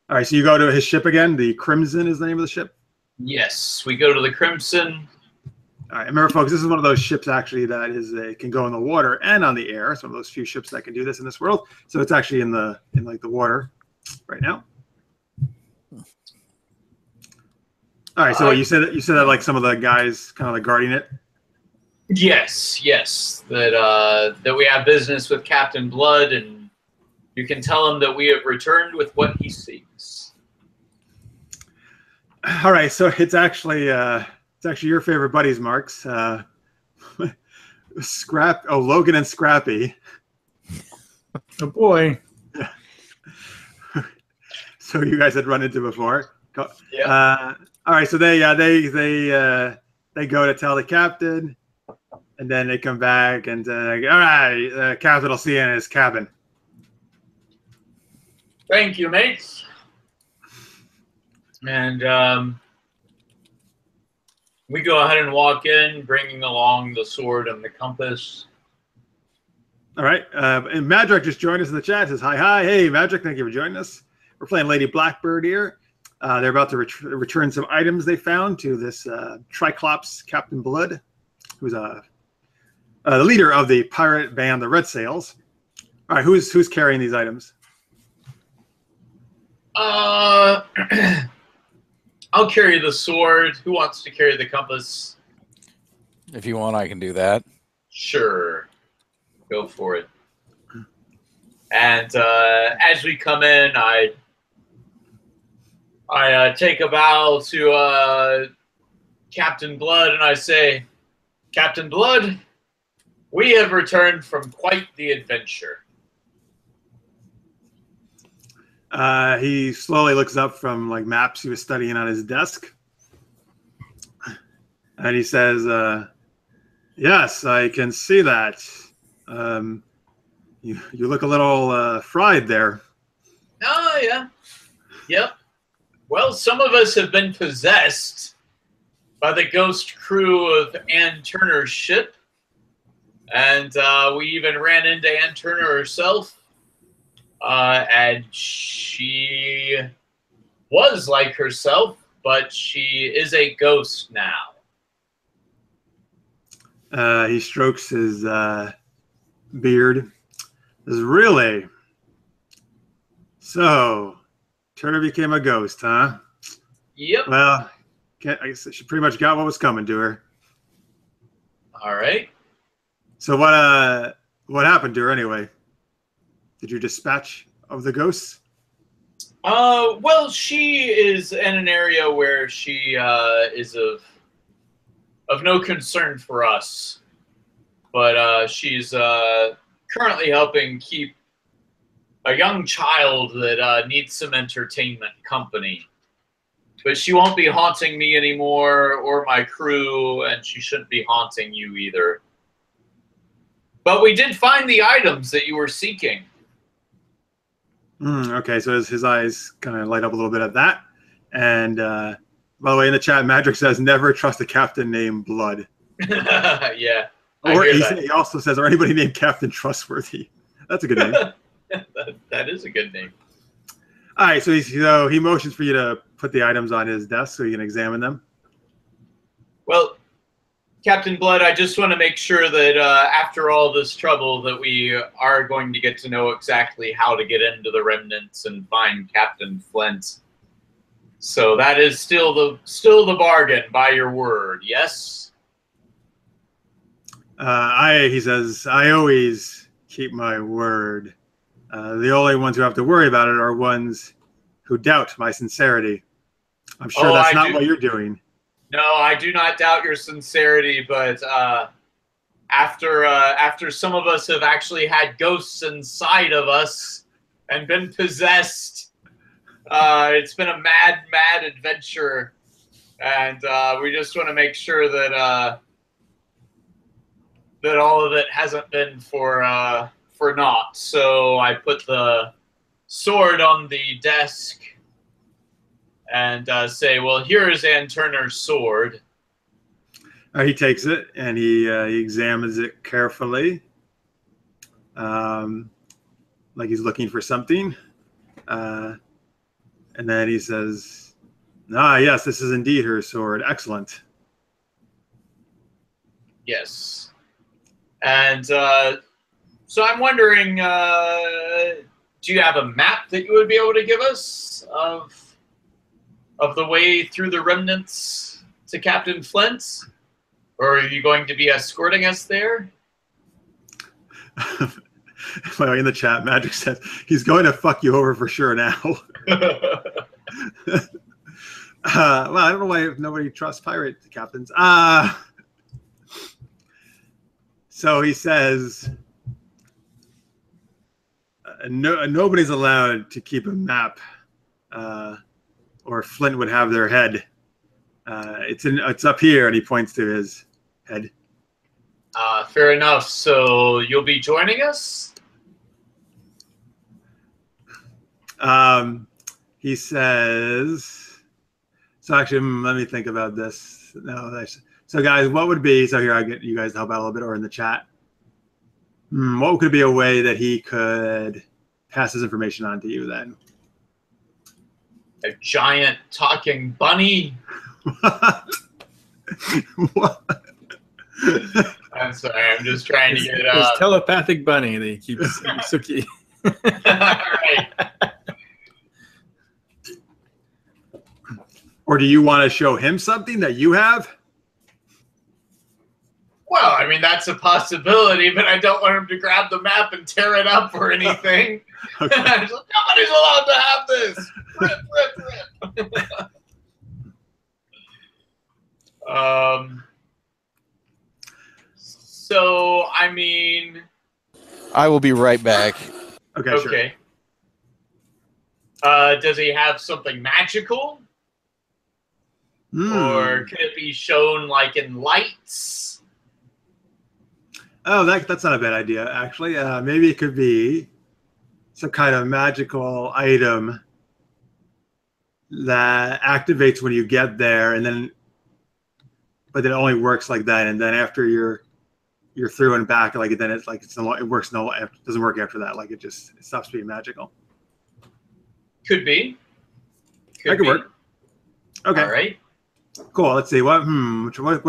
All right, so you go to his ship again. The Crimson is the name of the ship. Yes, we go to the Crimson. All right, remember, folks, this is one of those ships actually that can go in the water and on the air. It's one of those few ships that can do this in this world. So it's actually in the water right now. All right, so you said that like some of the guys kind of like guarding it. Yes. That we have business with Captain Blood, and you can tell him that we have returned with what he seeks. All right, so it's actually your favorite buddies, Marks. Logan and Scrappy. Oh boy. So you guys had run into before. Yeah. All right, so they go to tell the captain, and then they come back and all right, captain will see you in his cabin. Thank you, mates. And we go ahead and walk in, bringing along the sword and the compass. All right, and Madrick just joined us in the chat. Says hi. Hey, Madrick, thank you for joining us. We're playing Lady Blackbird here. They're about to return some items they found to this Triclops Captain Blood, who's the leader of the pirate band, the Red Sails. All right, who's carrying these items? I'll carry the sword. Who wants to carry the compass? If you want, I can do that. Sure. Go for it. And as we come in, I take a bow to Captain Blood, and I say, Captain Blood, we have returned from quite the adventure. He slowly looks up from like maps he was studying on his desk, and he says, yes, I can see that. You look a little fried there. Oh, yeah. Yep. Well, some of us have been possessed by the ghost crew of Ann Turner's ship. And we even ran into Ann Turner herself. And she was like herself, but she is a ghost now. He strokes his beard. Says, really? So, Turner became a ghost, huh? Yep. Well, I guess she pretty much got what was coming to her. All right. So what happened to her anyway? Did you dispatch of the ghosts? Well, she is in an area where she is of no concern for us. but she's currently helping keep a young child that needs some entertainment company. But she won't be haunting me anymore or my crew, and she shouldn't be haunting you either. But we did find the items that you were seeking. Okay, so his eyes kind of light up a little bit at that. And by the way, in the chat, Magic says, never trust a captain named Blood. Yeah. Or he also says, or anybody named Captain Trustworthy. That's a good name. That is a good name. All right, so he motions for you to put the items on his desk so you can examine them. Well, Captain Blood, I just want to make sure that after all this trouble that we are going to get to know exactly how to get into the Remnants and find Captain Flint. So that is still the bargain, by your word, yes? He says, I always keep my word. The only ones who have to worry about it are ones who doubt my sincerity. I'm sure that's not what you're doing. No, I do not doubt your sincerity, but after some of us have actually had ghosts inside of us and been possessed, it's been a mad, mad adventure, and we just want to make sure that that all of it hasn't been for naught. So I put the sword on the desk and say, well, here is Ann Turner's sword. He takes it and he examines it carefully, like he's looking for something. And then he says, yes, this is indeed her sword. Excellent. Yes. And so I'm wondering, do you have a map that you would be able to give us of the way through the Remnants to Captain Flint? Or are you going to be escorting us there? In the chat, Magic says, he's going to fuck you over for sure now. Well, I don't know why nobody trusts pirate captains. So he says, nobody's allowed to keep a map, or Flint would have their head. It's up here, and he points to his head. Fair enough. So you'll be joining us? He says, so actually, let me think about this. No, so guys, what would be, so here I get you guys to help out a little bit, or in the chat. What could be a way that he could pass his information on to you then? A giant talking bunny? What? I'm sorry, I'm just trying to get his telepathic bunny that he keeps Suki. Right. Or do you want to show him something that you have? Well, I mean, that's a possibility, but I don't want him to grab the map and tear it up or anything. Okay. Nobody's allowed to have this. Rip. So, I mean... I will be right back. Okay, Okay. Does he have something magical? Or could it be shown, like, in lights? Oh, that's not a bad idea, actually. Maybe it could be some kind of magical item that activates when you get there, and then, but it only works like that. And then after you're through and back, like then it's like it works. No, it doesn't work after that. Like it stops being magical. Could be. That could work. Okay. All right. Cool. Let's see. What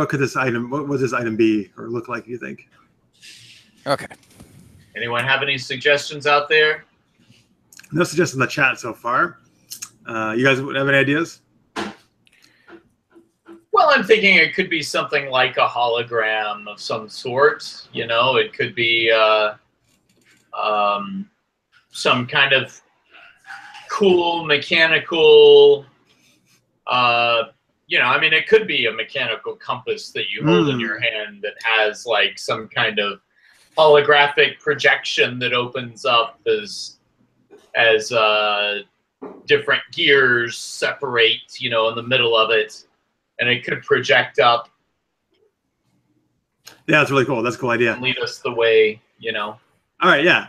could this item? What would this item be or look like? You think? Okay. Anyone have any suggestions out there? No suggestions in the chat so far. You guys have any ideas? Well, I'm thinking it could be something like a hologram of some sort. You know, it could be some kind of cool mechanical, I mean, it could be a mechanical compass that you hold in your hand that has like some kind of holographic projection that opens up as different gears separate, in the middle of it, and it could project up. Yeah, that's really cool. That's a cool idea. And lead us the way, All right, yeah.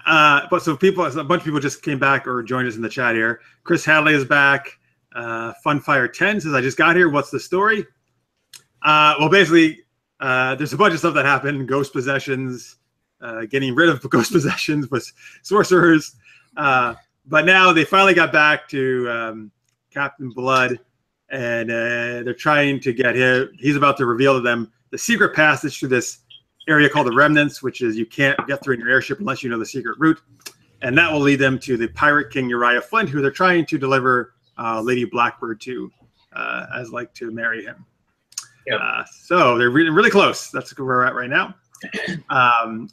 But so a bunch of people just came back or joined us in the chat here. Chris Hadley is back. Funfire 10 says, I just got here. What's the story? Well, basically, there's a bunch of stuff that happened. Ghost possessions, getting rid of ghost possessions with sorcerers. But now they finally got back to Captain Blood, and they're trying to get him. He's about to reveal to them the secret passage to this area called the Remnants, which is you can't get through in your airship unless you know the secret route. And that will lead them to the Pirate King Uriah Flint, who they're trying to deliver Lady Blackbird to, as like to marry him. Yep. So they're really close. That's where we're at right now.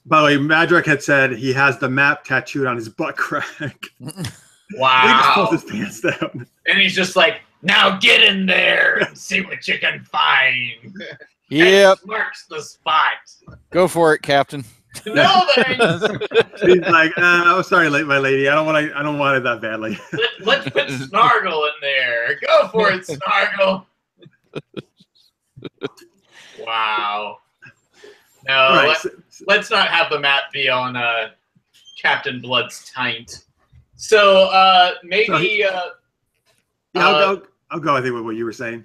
By the way, Madrak had said he has the map tattooed on his butt crack. Wow. He just pulls his pants down. And he's just like, now get in there and see what you can find. Yep. Marks the spot. Go for it, Captain. No thanks. He's like, oh, sorry, my lady. I don't want it that badly. Let's put Snargle in there. Go for it, Snargle. Wow. No, Right, let's not have the map be on Captain Blood's taint. So maybe. I'll go. I think with what you were saying.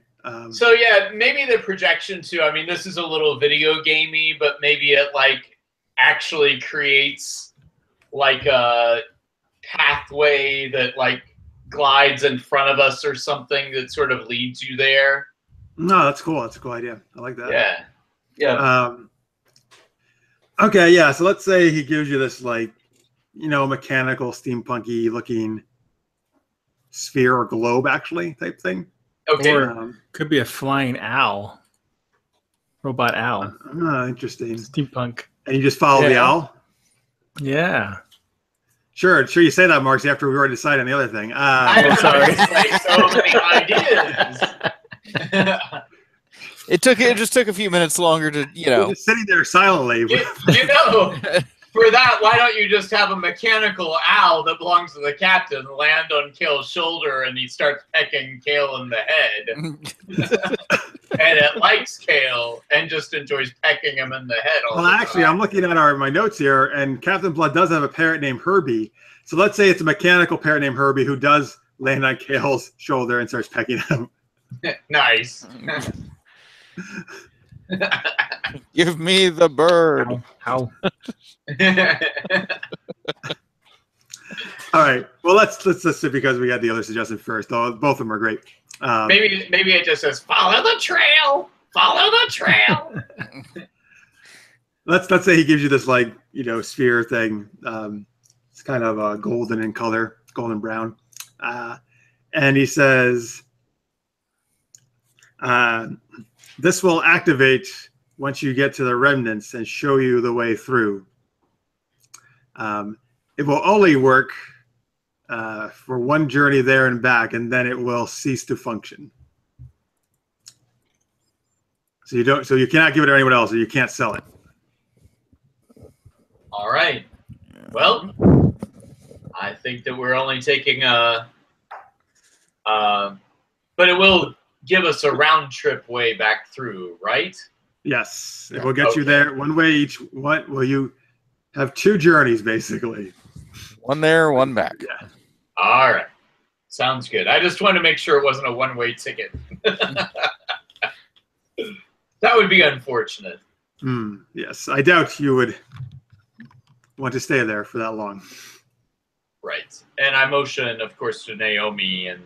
So yeah, maybe the projection too. I mean, this is a little video gamey, but maybe it like actually creates like a pathway that like glides in front of us or something that sort of leads you there. No, that's cool. That's a cool idea. I like that. Yeah. Yeah. Okay, yeah. So let's say he gives you this like, mechanical, steampunky looking sphere or globe, actually, type thing. Okay. Or could be a flying owl, robot owl. Interesting. Steampunk. And you just follow the owl. Yeah. Sure. You say that, Marks. After we already decided on the other thing. I'm sorry. So many ideas. It just took a few minutes longer to, just sitting there silently. For that, why don't you just have a mechanical owl that belongs to the captain land on Kale's shoulder and he starts pecking Kale in the head? And it likes Kale and just enjoys pecking him in the head all the actually, time. I'm looking at my notes here, and Captain Blood does have a parrot named Herbie. So let's say it's a mechanical parrot named Herbie who does land on Kale's shoulder and starts pecking him. Nice. Give me the bird. How? All right. Well, let's see, because we got the other suggestion first. Though both of them are great. Maybe it just says follow the trail. Follow the trail. Let's say he gives you this like sphere thing. It's kind of golden in color, golden brown, and he says, "This will activate once you get to the Remnants and show you the way through. It will only work for one journey there and back, and then it will cease to function. So you cannot give it to anyone else, or you can't sell it." All right. Well, I think that we're only taking but it will give us a round trip way back through, right? Yes, it will get you there one way each. What will you have? 2 journeys, basically. One there, one back. Yeah. All right. Sounds good. I just wanted to make sure it wasn't a one-way ticket. That would be unfortunate. Yes, I doubt you would want to stay there for that long. Right. And I motion, of course, to Naomi and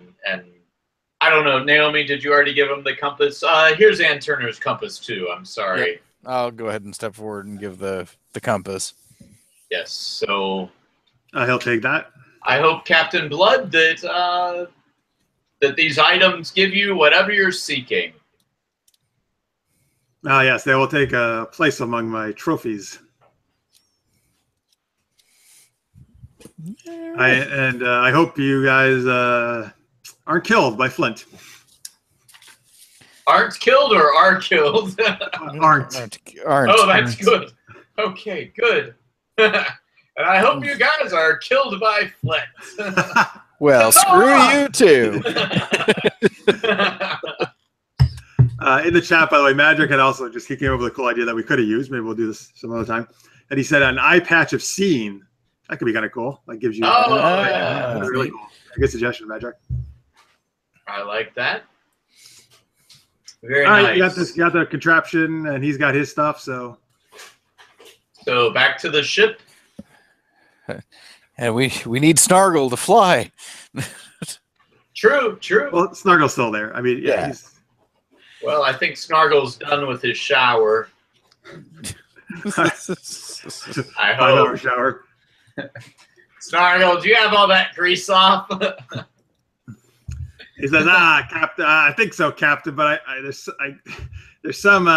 I don't know, Naomi, did you already give him the compass? Here's Ann Turner's compass too. I'm sorry. Yep. I'll go ahead and step forward and give the compass. Yes. So He'll take that. I hope, Captain Blood, that these items give you whatever you're seeking. Yes, they will take a place among my trophies. I hope you guys aren't killed by Flint. Aren't killed or are killed? Aren't. Oh, that's good. Okay, good. And I hope you guys are killed by Flint. Well, screw you too. In the chat, by the way, Magic had also he came up with a cool idea that we could have used. Maybe we'll do this some other time. And he said an eye patch of seeing. That could be kind of cool. That gives you. Yeah. That's really cool. A good suggestion, Magic. I like that. Very All right, nice. you got this. You got the contraption, and he's got his stuff. So back to the ship. And we need Snargle to fly. True. well, Snargle's still there. I mean, yeah. Well, I think Snargle's done with his shower. I 5-hour hope. shower. Snargle, do you have all that grease off? He says, Captain, I think so, Captain, but there's some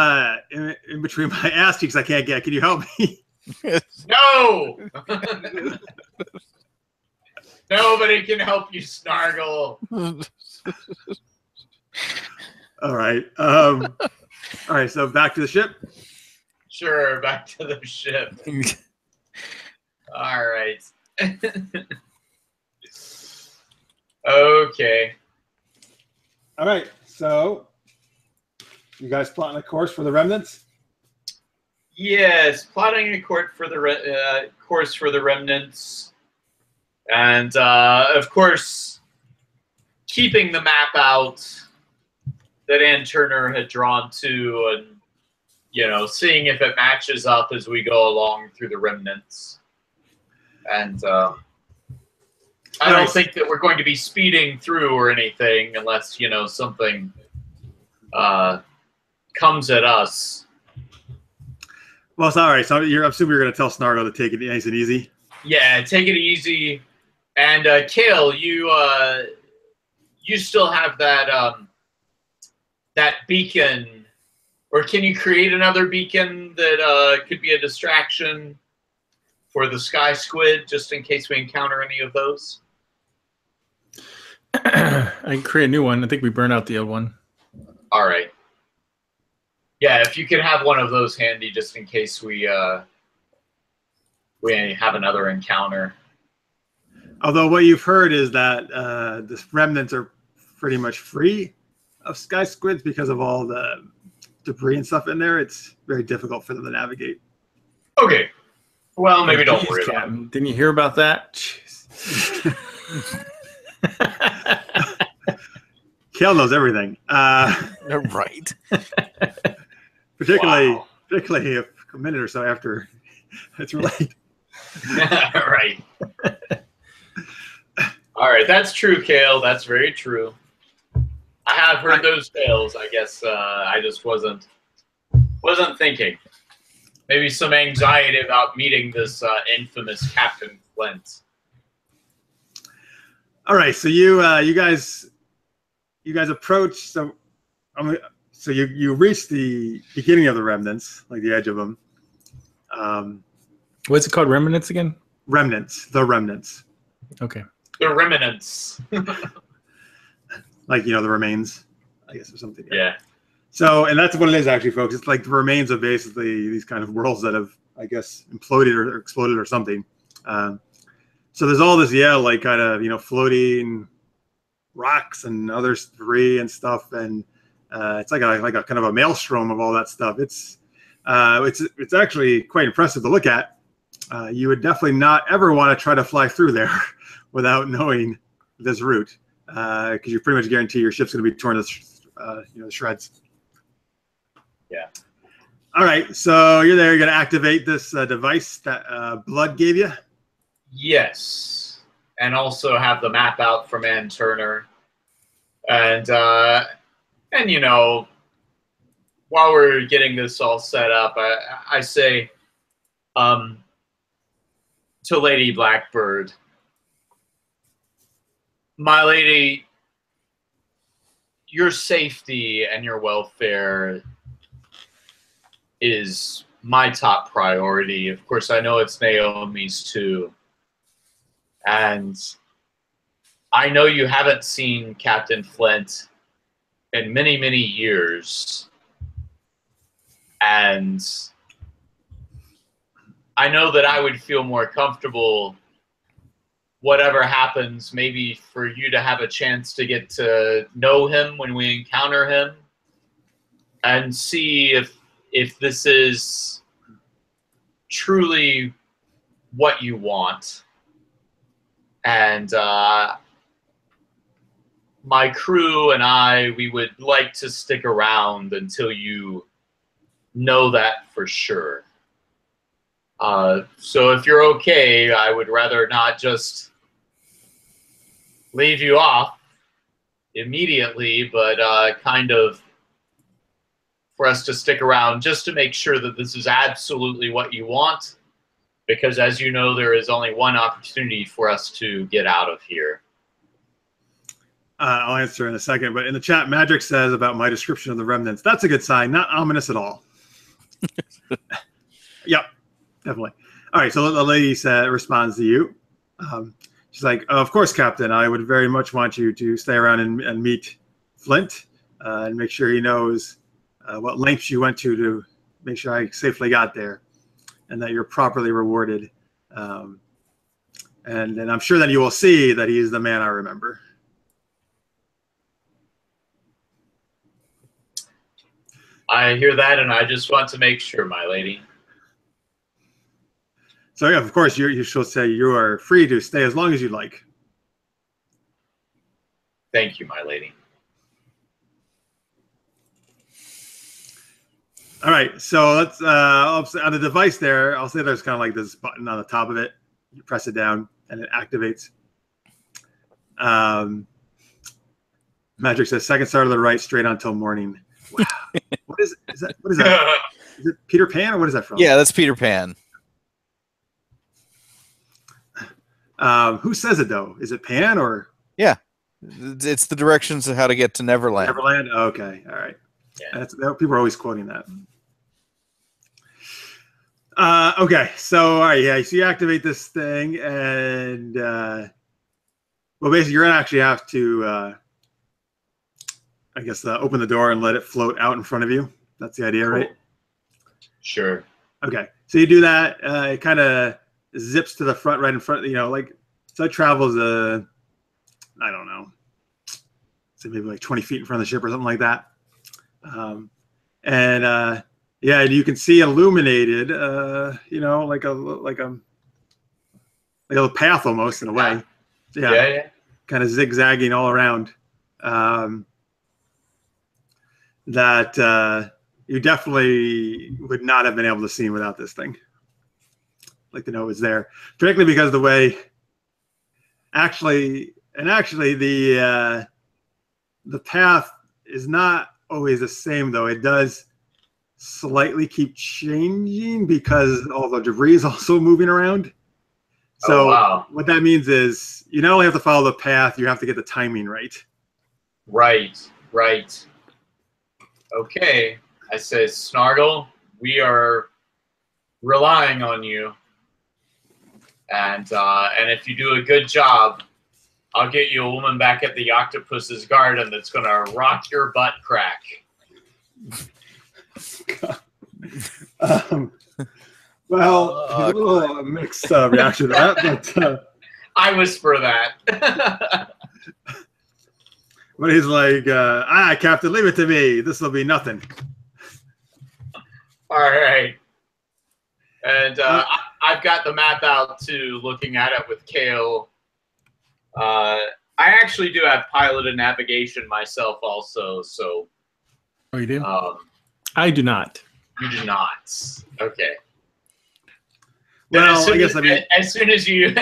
in between my ass cheeks I can't get. Can you help me? No! Nobody can help you, Snargle. All right. All right, so back to the ship. Sure, back to the ship. All right. Okay. All right, so you guys plotting a course for the Remnants? Yes, plotting a course for the Remnants, and of course, keeping the map out that Ann Turner had drawn to, and seeing if it matches up as we go along through the Remnants. And I don't think that we're going to be speeding through or anything unless something comes at us. Well, it's all right. So I'm assuming you're going to tell Snargle to take it nice and easy. Yeah, take it easy. And Kale, you still have that that beacon, or can you create another beacon that could be a distraction for the sky squid, just in case we encounter any of those? I can create a new one. I think we burned out the old one. All right. Yeah, if you could have one of those handy, just in case we have another encounter. Although what you've heard is that the Remnants are pretty much free of sky squids because of all the debris and stuff in there. It's very difficult for them to navigate. Okay. Well, maybe don't worry about it. Didn't you hear about that? Jeez. Kale knows everything. Right. Particularly a minute or so after it's late. Right. All right, that's true, Kale. That's very true. I have heard those tales. I guess I just wasn't thinking. Maybe some anxiety about meeting this infamous Captain Flint. All right, so you guys approach. So you reach the beginning of the Remnants, like the edge of them. What's it called? Remnants again? Remnants. The Remnants. Okay. The Remnants. Like, the remains, I guess, or something. Yeah. So, and that's what it is actually, folks. It's like the remains of basically these kind of worlds that have, I guess, imploded or exploded or something. So there's all this, like kind of, floating rocks and other debris and stuff. And it's like a kind of a maelstrom of all that stuff. It's actually quite impressive to look at. You would definitely not ever want to try to fly through there without knowing this route, because you pretty much guarantee your ship's going to be torn to shreds. Yeah. All right, so you're there. You're going to activate this device that Blood gave you. Yes, and also have the map out from Ann Turner, and while we're getting this all set up, I say to Lady Blackbird, my lady, your safety and your welfare is my top priority. Of course, I know it's Naomi's too. And I know you haven't seen Captain Flint, in many, many years. And I know that I would feel more comfortable, whatever happens, maybe for you to have a chance to get to know him when we encounter him and see if this is truly what you want. And my crew and I, we would like to stick around until you know that for sure. So if you're okay, I would rather not just leave you off immediately, but kind of for us to stick around just to make sure that this is absolutely what you want. Because as you know, there is only one opportunity for us to get out of here. I'll answer in a second, but in the chat, Magic says about my description of the Remnants. That's a good sign, not ominous at all. Yep, definitely. All right, so the lady responds to you. She's like, of course, Captain, I would very much want you to stay around and meet Flint and make sure he knows what lengths you went to make sure I safely got there and that you're properly rewarded. And I'm sure that you will see that he is the man I remember. I hear that, and I just want to make sure, my lady. So, yeah, of course, you shall say you are free to stay as long as you like. Thank you, my lady. All right, so let's on the device there, I'll say there's kind of like this button on the top of it. You press it down, and it activates. Magic says, second star to the right, straight on till morning. Wow. What is that? What is that? Is it Peter Pan, or what is that from? Yeah, that's Peter Pan. Who says it, though? Is it Pan, or? Yeah. It's the directions of how to get to Neverland. Neverland? Okay, all right. Yeah. People are always quoting that. Okay, so, all right, yeah, so you activate this thing, and, well, basically, you're going to actually have to, I guess, open the door and let it float out in front of you. That's the idea, right? Sure. Okay, so you do that. It kind of zips to the front, right in front, like, so it travels, I don't know, say maybe like 20 feet in front of the ship or something like that. Yeah, and you can see illuminated, like a little path almost in a way. Yeah. Kind of zigzagging all around. That you definitely would not have been able to see without this thing. Like to know it's there, particularly because the way, actually the path is not always the same, though. It does slightly keep changing because all the debris is also moving around. So What that means is you not only have to follow the path, you have to get the timing right. Right. Okay. I say, Snargle, we are relying on you. And if you do a good job, I'll get you a woman back at the octopus's garden that's going to rock your butt crack. Well, a little mixed reaction to that, but I whisper that. But he's like, Captain, leave it to me. This will be nothing. All right. And I've got the map out too, looking at it with Kale. I actually do have pilot and navigation myself also, so. Oh, you do? I do not. You do not. Okay. Well, as soon as you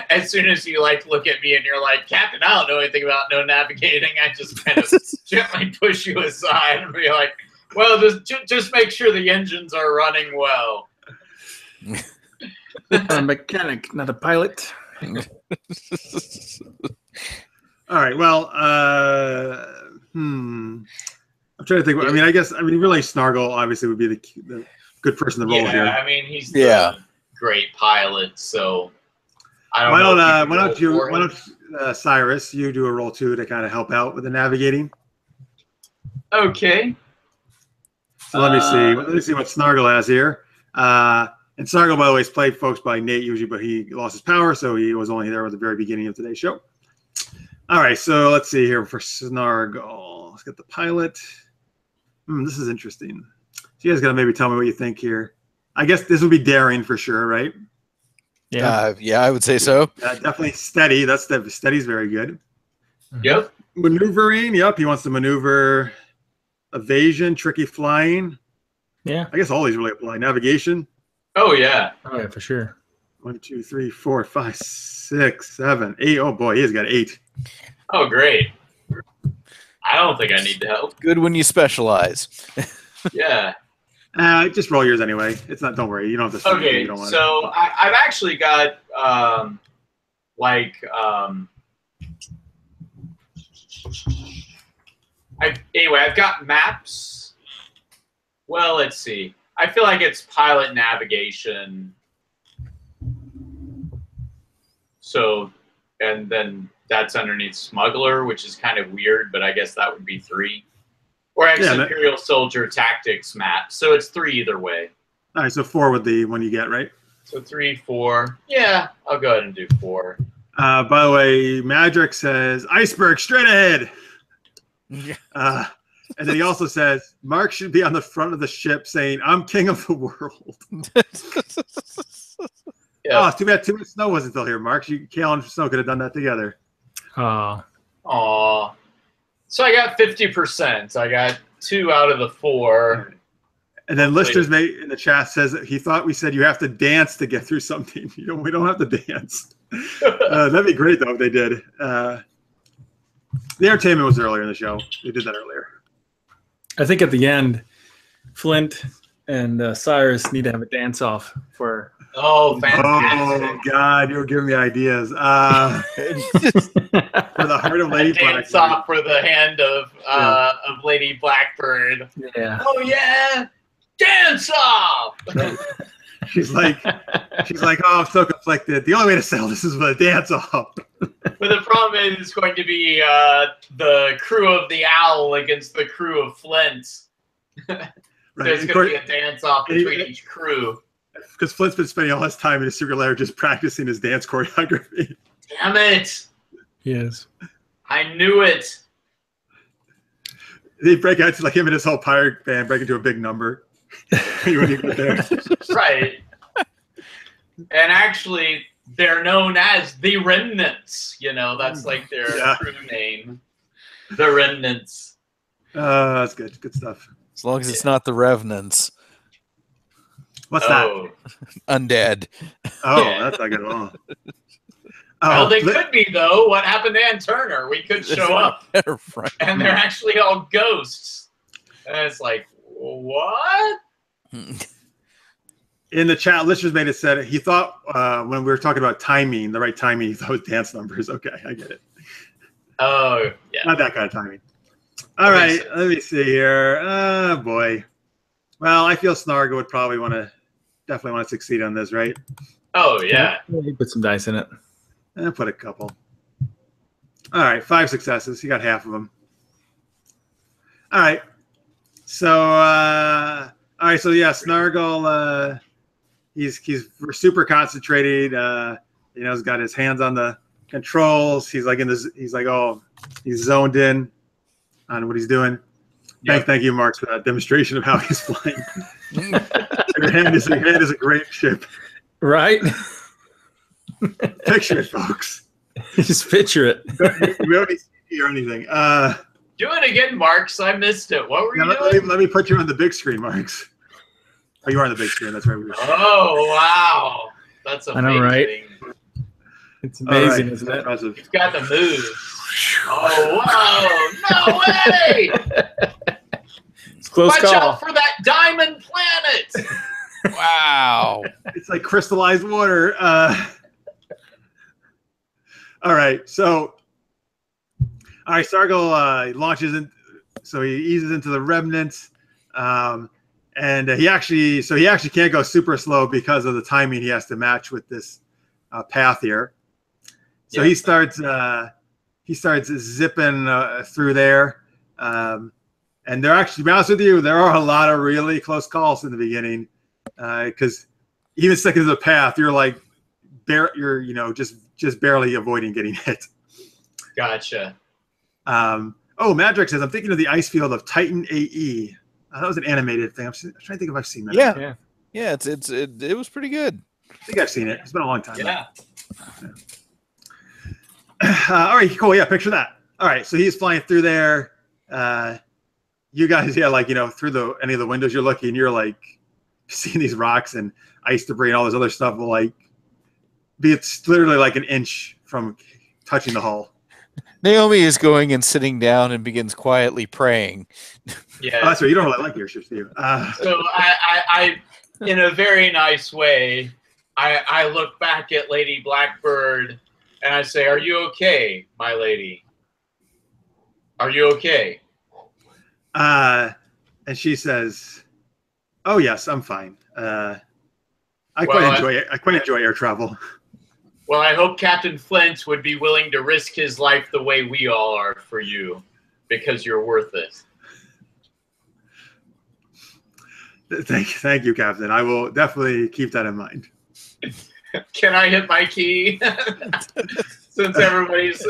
like look at me and you're like, Captain, I don't know anything about no navigating, I just kind of gently push you aside and be like, well, just make sure the engines are running well. I'm a mechanic, not a pilot. All right. Well, I'm trying to think. I mean, really, Snargle obviously would be the good person to roll here. Yeah, I mean, he's the great pilot, so I don't know. Why don't Cyrus, you do a roll too to kind of help out with the navigating? Okay. So let me see. Let me see what Snargle has here. And Snargle, by the way, is played folks by Nate usually, but he lost his power, so he was only there at the very beginning of today's show. All right, so let's see here for Snargle. Let's get the pilot. This is interesting. So you guys got to maybe tell me what you think here. I guess this would be daring for sure, right? Yeah, I would say so. Definitely steady. Steady's very good. Yep. Maneuvering. Yep, he wants to maneuver. Evasion, tricky flying. Yeah. I guess all these really apply. Navigation. Oh yeah. Oh yeah, for sure. 1, 2, 3, 4, 5, 6, 7, 8. Oh boy, he's got 8. Oh great. I don't think I need to help. Good when you specialize. Yeah. Just roll yours anyway. It's not. Don't worry. You don't have to. Okay. You don't want So I've actually got anyway, I've got maps. Well, let's see. I feel like it's pilot navigation. So, and then that's underneath smuggler, which is kind of weird, but I guess that would be 3. Or Imperial Soldier Tactics map. So it's 3 either way. All right, so 4 with the one you get, right? So 3, 4. Yeah, I'll go ahead and do 4. By the way, Madrick says, iceberg, straight ahead. And then he also says, Mark should be on the front of the ship saying, I'm king of the world. Yeah. Oh, too bad Snow wasn't still here, Mark. Kale and Snow could have done that together. Oh. Aw. So I got 50%. I got 2 out of the 4. And then Lister's mate in the chat says that he thought we said you have to dance to get through something. We don't have to dance. That'd be great, though, if they did. The entertainment was earlier in the show. They did that earlier. I think at the end, Flint and Cyrus need to have a dance-off for... Oh, fantastic. Oh, God, you're giving me ideas. For the heart of Lady Blackbird. Dance off for the hand of Lady Blackbird. Yeah. Oh, yeah. Dance off! She's like, oh, I'm so conflicted. The only way to settle this is with a dance off. But the problem is it's going to be the crew of the Owl against the crew of Flint. Right. There's going to be a dance off between each crew. Because Flint's been spending all his time in his secret lair just practicing his dance choreography. Damn it! Yes. I knew it. They break out to like him and his whole pirate band break into a big number. When you get there. Right. And actually, they're known as the Remnants. You know, that's like their crew name. The Remnants. That's good. Good stuff. As long as it's not the Revenants. What's that? Undead. Oh, Yeah. that's not good at all. Well, they could be, though. What happened to Ann Turner? We could show up, Right. and they're actually all ghosts. And it's like, what? In the chat, Lister's made it said he thought when we were talking about timing, the right timing, he thought it was dance numbers. Okay, I get it. Oh, yeah. Not that kind of timing. All right, let me see here. Oh, boy. Well, I feel Snargle would probably definitely want to succeed on this, right? Oh, yeah. Put some dice in it. And put a couple. All right, 5 successes. He got half of them. All right. So, Snargle, he's super concentrated. He's got his hands on the controls. He's like he's zoned in on what he's doing. Yep. Thank you, Mark, for that demonstration of how he's flying. Your hand is a great ship. Right? Picture it, folks. Just picture it. We don't need CG or anything. Do it again, Marks. I missed it. What were you doing? Let me put you on the big screen, Marks. Oh, you are on the big screen. That's right. Oh, wow. That's amazing. I know, right? It's amazing, right. Isn't it? Impressive. You've got the move. Oh, wow. No way! It's close Watch call. out for that diamond planet! Wow. It's like crystallized water. All right. So, Snargle launches in. So he eases into the Remnants. And he actually can't go super slow because of the timing he has to match with this path here. So he starts zipping through there, and And they're actually, to be honest with you, there are a lot of really close calls in the beginning, because even sticking to the path, you're like, you're just barely avoiding getting hit. Gotcha. Oh, Madrick says, I'm thinking of the ice field of Titan AE. That was an animated thing. I'm trying to think if I've seen that. Yeah. It was pretty good. I think I've seen it. It's been a long time. Yeah. All right, cool. Yeah, picture that. All right, so he's flying through there. You guys, through any of the windows you're looking, you're like seeing these rocks and ice debris and all this other stuff will like it's literally like an inch from touching the hull. Naomi is going and sitting down and begins quietly praying. Yeah. Oh, that's right. You don't really like airships, do you? So I, in a very nice way, I look back at Lady Blackbird and I say, "Are you okay, my lady? Are you okay?" And she says, "Oh yes, I'm fine. I quite enjoy air travel." Well, I hope Captain Flint would be willing to risk his life the way we all are for you, because you're worth it. Thank you, Captain. I will definitely keep that in mind. Can I hit my key? Since everybody's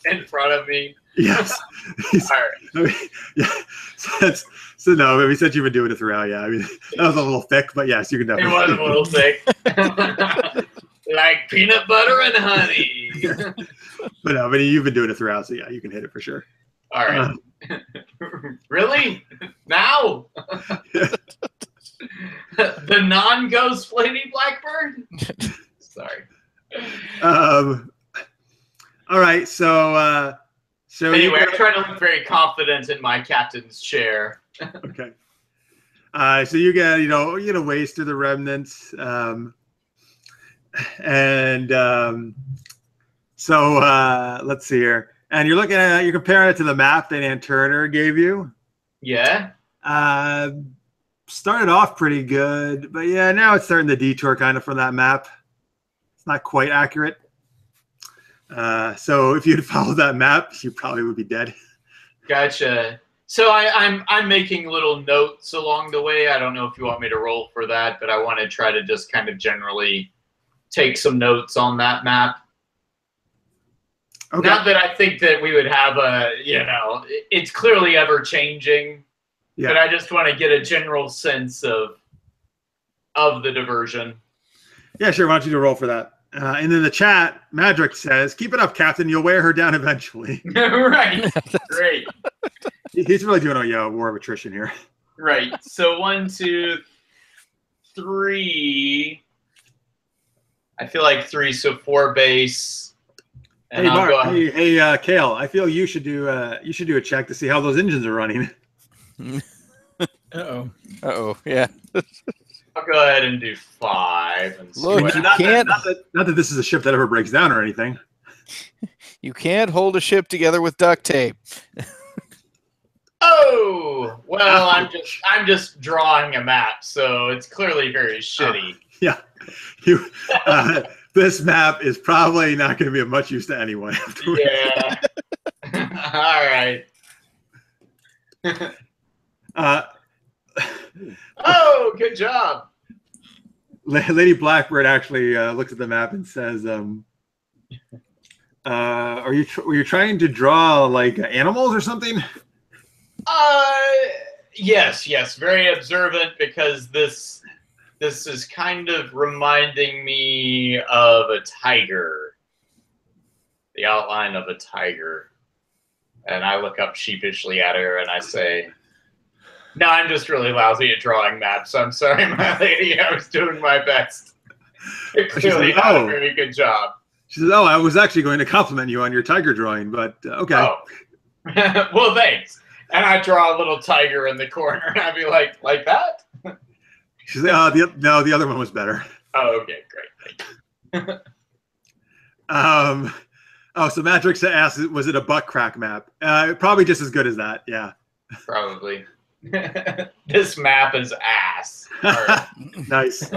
in front of me. Yes. All right. So no, we said you've been doing it throughout. Yeah, I mean that was a little thick, but yes, you can definitely. It was a little thick. Like peanut butter and honey. But you've been doing it throughout, so yeah, you can hit it for sure. All right. Really? Now? The non-ghost Lady Blackbird? Sorry. All right, so anyway, I'm trying to look very confident in my captain's chair. Okay. So you get a ways through the remnants, so let's see here. And you're comparing it to the map that Ann Turner gave you. Yeah. Started off pretty good, but yeah, now it's starting to detour kind of from that map. It's not quite accurate. So if you'd followed that map, you probably would be dead. Gotcha. So I'm making little notes along the way. I don't know if you want me to roll for that, but I want to try to just kind of generally take some notes on that map. Okay. Not that I think that we would have it's clearly ever changing, but I just want to get a general sense of the diversion. Yeah, sure. Why don't you roll for that? And in the chat, Madrick says, "Keep it up, Captain. You'll wear her down eventually." Right. Great. He's really doing a war of attrition here. Right. So 1, 2, 3. I feel like 3, so 4 base. And hey, Mark. Hey, Kale. I feel you should do a check to see how those engines are running. Uh-oh. Yeah. I'll go ahead and do 5. And look, see not that this is a ship that ever breaks down or anything. You can't hold a ship together with duct tape. Oh well, I'm just drawing a map, so it's clearly very shitty. Yeah, this map is probably not going to be of much use to anyone. Yeah. All right. Oh, good job. Lady Blackbird actually looks at the map and says, were you trying to draw like animals or something?" Yes, very observant, because this is kind of reminding me of a tiger. The outline of a tiger. And I look up sheepishly at her and I say, "No, I'm just really lousy at drawing maps. I'm sorry, my lady. I was doing my best." Clearly not a very good job. She says, "Oh, I was actually going to compliment you on your tiger drawing, but okay." Oh. Well, thanks. And I draw a little tiger in the corner, and I'd be like that? She says, the other one was better." Oh, okay, great. So Matrix asked, was it a butt crack map? Probably just as good as that, yeah. Probably. This map is ass. All right. Nice.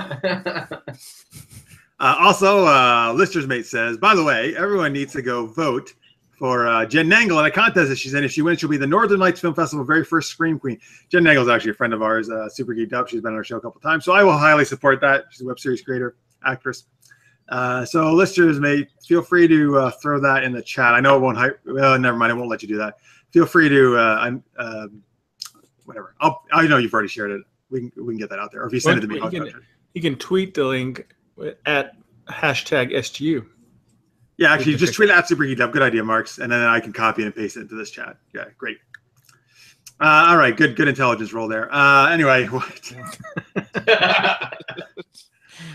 Also, Lister's Mate says, "By the way, everyone needs to go vote for Jen Nangle in a contest that she's in. If she wins, she'll be the Northern Lights Film Festival very first Scream Queen. Jen Nangle is actually a friend of ours, super geeked up. She's been on our show a couple times, so I will highly support that. She's a web series creator, actress. So listeners may feel free to throw that in the chat. I know it won't well, never mind. I won't let you do that. Feel free to whatever. I know you've already shared it. We can get that out there. Or if you send it to me, you can tweet the link at #SGU. Yeah, actually, just tweet at Super Geeked Up. Good idea, Marks. And then I can copy and paste it into this chat. Yeah, great. All right, good intelligence roll there. Anyway, what?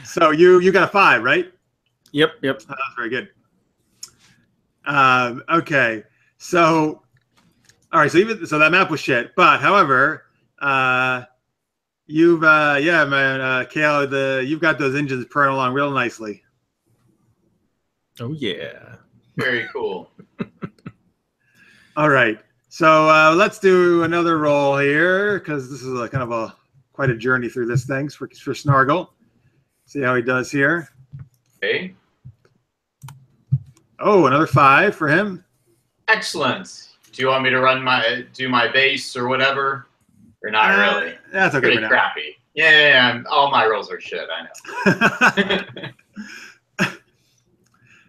So you got a 5, right? Yep. That's very good. Okay, so all right, so that map was shit. But however, you've Kale, you've got those engines purring along real nicely. Oh yeah. Very cool. All right, so let's do another roll here because this is quite a journey through this thing for Snargle. See how he does here. Okay. Oh, another 5 for him. Excellent. Do you want me to do my base or whatever? Or not really? That's okay. Pretty crappy. Yeah, all my rolls are shit, I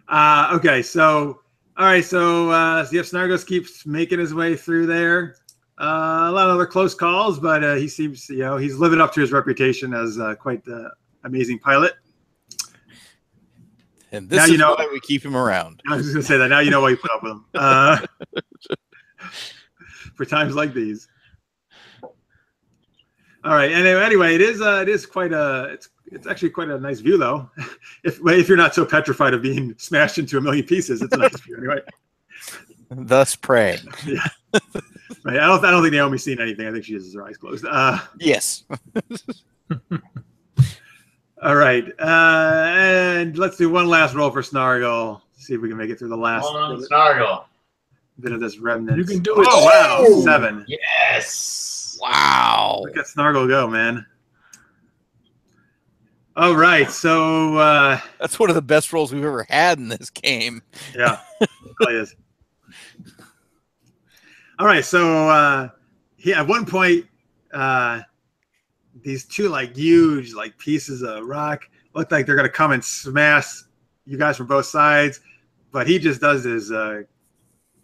know. Okay, so all right, so Snargle keeps making his way through there. A lot of other close calls, but he seems, he's living up to his reputation as quite the amazing pilot. And this is why we keep him around. I was just going to say that. Now you know why you put up with him. For times like these. All right. Anyway, it is quite it's actually quite a nice view, though. If you're not so petrified of being smashed into a million pieces, it's a nice view anyway. Thus praying. Yeah. Right. I don't think Naomi's seen anything. I think she has her eyes closed. Yes. All right, and let's do one last roll for Snargle. See if we can make it through the last Snargle. bit of this remnant. You can do it. Oh wow, 7. Yes. Wow. Look at Snargle go, man. All right, so that's one of the best rolls we've ever had in this game. Yeah, it really is. All right, so at one point, these two huge pieces of rock look like they're gonna come and smash you guys from both sides, but he just does his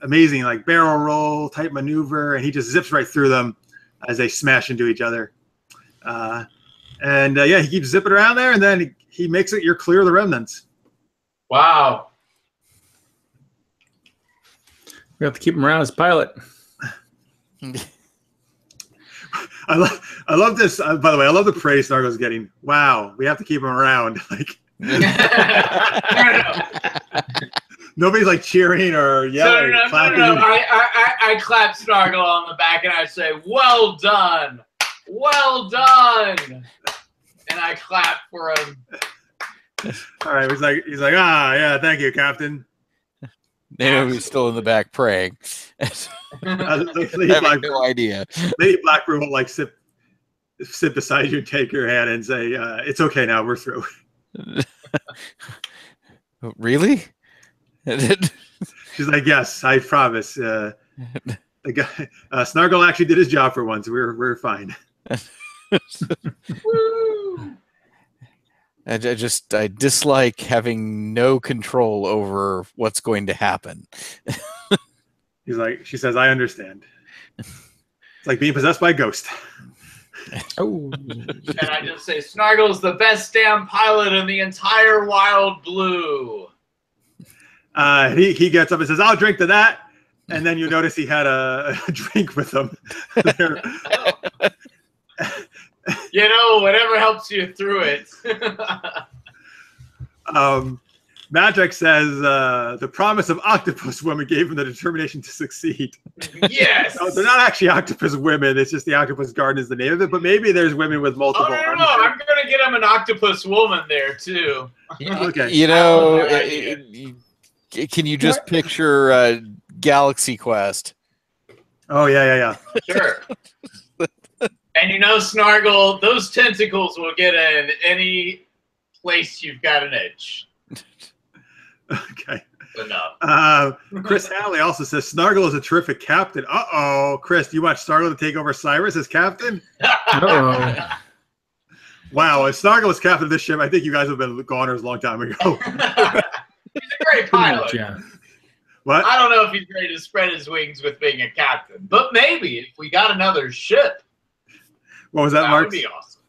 amazing barrel roll type maneuver, and he just zips right through them as they smash into each other. He keeps zipping around there, and then he makes it. You're clear of the remnants. Wow. We have to keep him around as pilot. I love this. By the way, I love the praise Snargle's getting. Wow, we have to keep him around. Nobody's cheering or yelling. No. I clap Snargle on the back and I say, "Well done, well done," and I clap for him. All right, he's like, yeah, thank you, Captain. Naomi's still in the back praying. Having no idea. Lady Blackbird won't sit beside you and take your hand and say, "It's okay now, we're through." Really? She's like, "Yes, I promise." The guy, Snargle actually did his job for once. We're fine. I dislike having no control over what's going to happen. She says, "I understand." It's like being possessed by a ghost. Oh. And I just say, Snargle's the best damn pilot in the entire Wild Blue. He gets up and says, "I'll drink to that." And then you notice he had a drink with him. Whatever helps you through it. Magic says the promise of octopus women gave him the determination to succeed. Yes. No, they're not actually octopus women. It's just the octopus garden is the name of it. But maybe there's women with multiple arms. No. I'm going to get him an octopus woman there, too. Okay. Can you just picture Galaxy Quest? Oh, yeah. Sure. And Snargle, those tentacles will get in any place you've got an itch. Okay. Enough. Chris Halley also says Snargle is a terrific captain. Uh-oh. Chris, do you want Snargle to take over Cyrus as captain? Uh-oh. Wow, if Snargle was captain of this ship, I think you guys would have been goners a long time ago. He's a great pilot. Yeah. What? I don't know if he's ready to spread his wings with being a captain, but maybe if we got another ship, What was that, that Mark? would be awesome.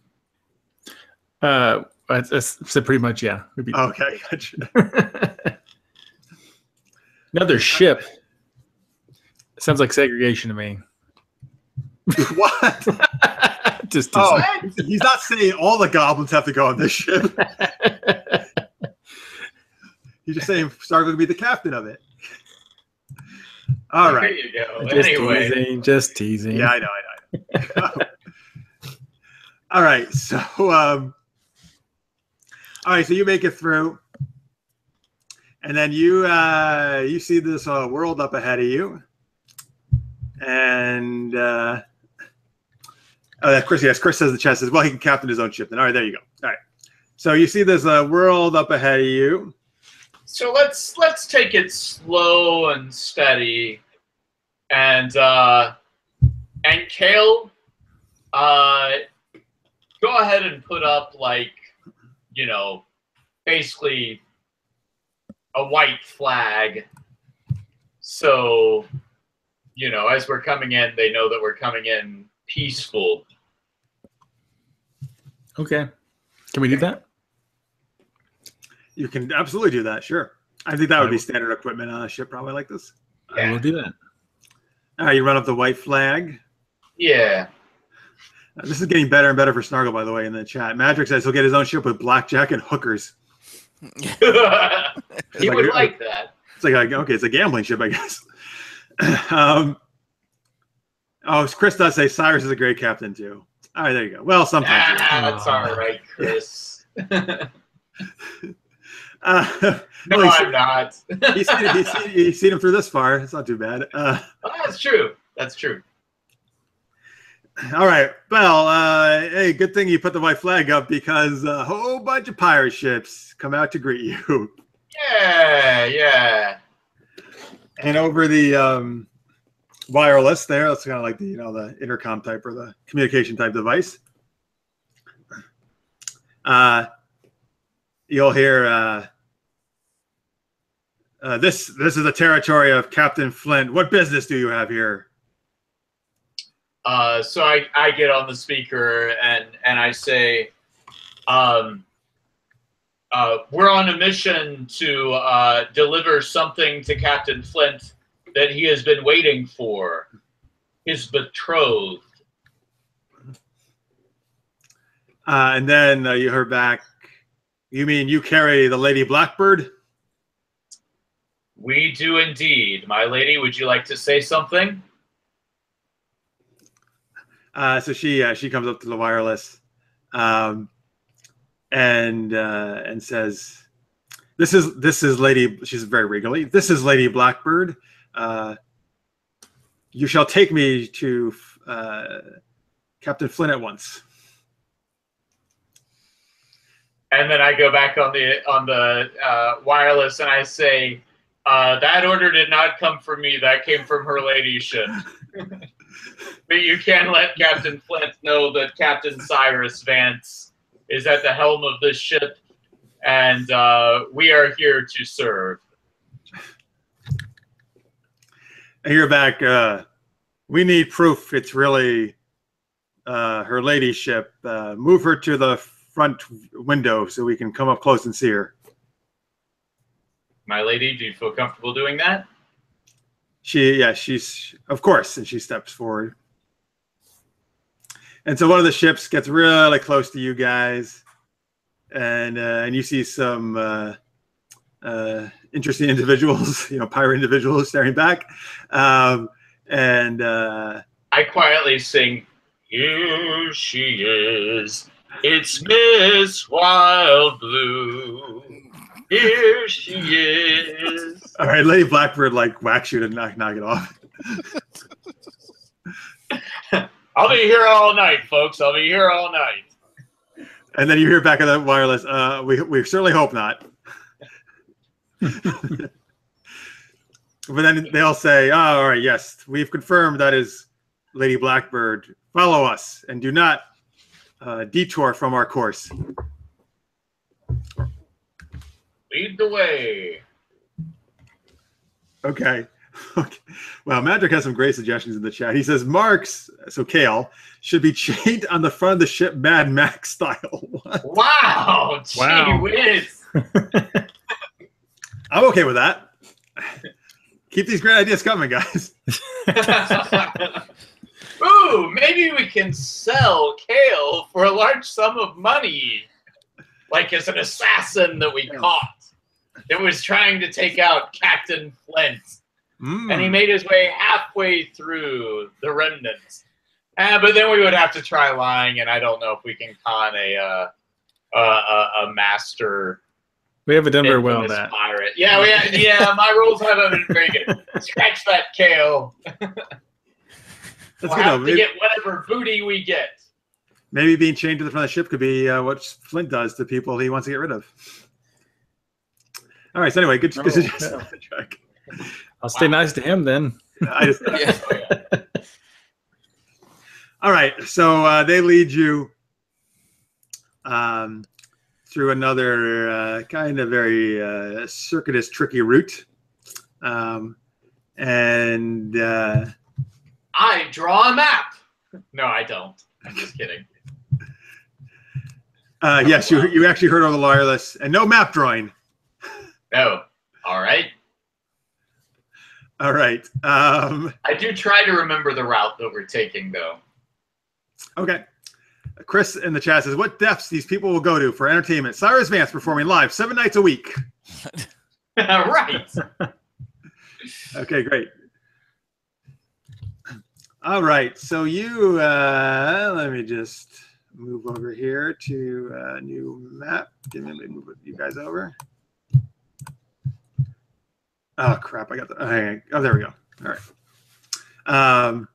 I said pretty much, yeah. Would be Okay, gotcha. another ship. Sounds like segregation to me. What? Just Oh, he's not saying all the goblins have to go on this ship. He's just saying Snargle would be the captain of it. All There right. you go. just Anyway, teasing, just teasing. Yeah, I know. All right. So, all right. So you make it through, and then you see this world up ahead of you, and Chris. Yes, Chris says the chest says, well, he can captain his own ship. Then, all right, there you go. All right. So you see this world up ahead of you. so let's take it slow and steady, and Kale, go ahead and put up basically a white flag, so as we're coming in, they know that we're coming in peaceful. Okay. Can we do that? You can absolutely do that. Sure. I think that would be standard equipment on a ship probably like this. I will do that. All right. You run up the white flag. Yeah. This is getting better and better for Snargle, by the way, in the chat. Magic says he'll get his own ship with blackjack and hookers. He would like that. It's like, okay, it's a gambling ship, I guess. Chris does say Cyrus is a great captain, too. All right, there you go. Well, sometimes. That's all right, Chris. Well, I'm not. You've seen him through this far. It's not too bad. That's true. That's true. All right. Well, hey, good thing you put the white flag up because a whole bunch of pirate ships come out to greet you. Yeah. And over the wireless there, that's kind of like the the intercom type or the communication type device. You'll hear this is the territory of Captain Flint. What business do you have here? So I get on the speaker and I say, we're on a mission to deliver something to Captain Flint that he has been waiting for, his betrothed. And then you heard back, you mean you carry the Lady Blackbird? We do indeed. My lady, would you like to say something? So she comes up to the wireless, and says, "This is Lady." She's very regally. This is Lady Blackbird. You shall take me to Captain Flint at once. And then I go back on the wireless and I say, that order did not come from me. That came from her ladyship. But you can let Captain Flint know that Captain Cyrus Vance is at the helm of this ship, and we are here to serve. And you're back. We need proof it's really her ladyship. Move her to the front window so we can come up close and see her. My lady, do you feel comfortable doing that? She's of course, and she steps forward. And so one of the ships gets really close to you guys, and you see some interesting individuals, pirate individuals staring back, and I quietly sing, "Here she is. It's Miss Wild Blue. Here she is." All right, Lady Blackbird whacks you to knock it off. I'll be here all night, folks. I'll be here all night. And then you hear back on the wireless, we certainly hope not. But then they'll say, "Oh, all right, yes, we've confirmed that is Lady Blackbird. Follow us and do not detour from our course." Lead the way. Okay. Well, Magic has some great suggestions in the chat. He says Marks, so Kale, should be chained on the front of the ship Mad Max style. What? Wow. Gee whiz. I'm okay with that. Keep these great ideas coming, guys. Ooh, maybe we can sell Kale for a large sum of money. Like as an assassin that we caught. That was trying to take out Captain Flint. And he made his way halfway through the Remnants. But then we would have to try lying, and I don't know if we can con a master. We haven't done very well on that. Pirate. Yeah, my rules haven't been very good. Scratch that, Kale. We'll have to get whatever booty we get. Maybe being chained to the front of the ship could be what Flint does to people he wants to get rid of. All right, so anyway, good suggestion. I'll stay nice to him then. All right, so they lead you through another kind of very circuitous, tricky route. And I draw a map. No, I don't. I'm just kidding. Yes, you actually heard on the wireless, and no map drawing. No. All right. All right. I do try to remember the route that we're taking, though. Okay. Chris in the chat says, what depths these people will go to for entertainment. Cyrus Vance performing live 7 nights a week. Right. Okay, great. All right. So you, let me just move over here to a new map. Let me move you guys over. Oh, crap. I got the, oh, there we go. All right.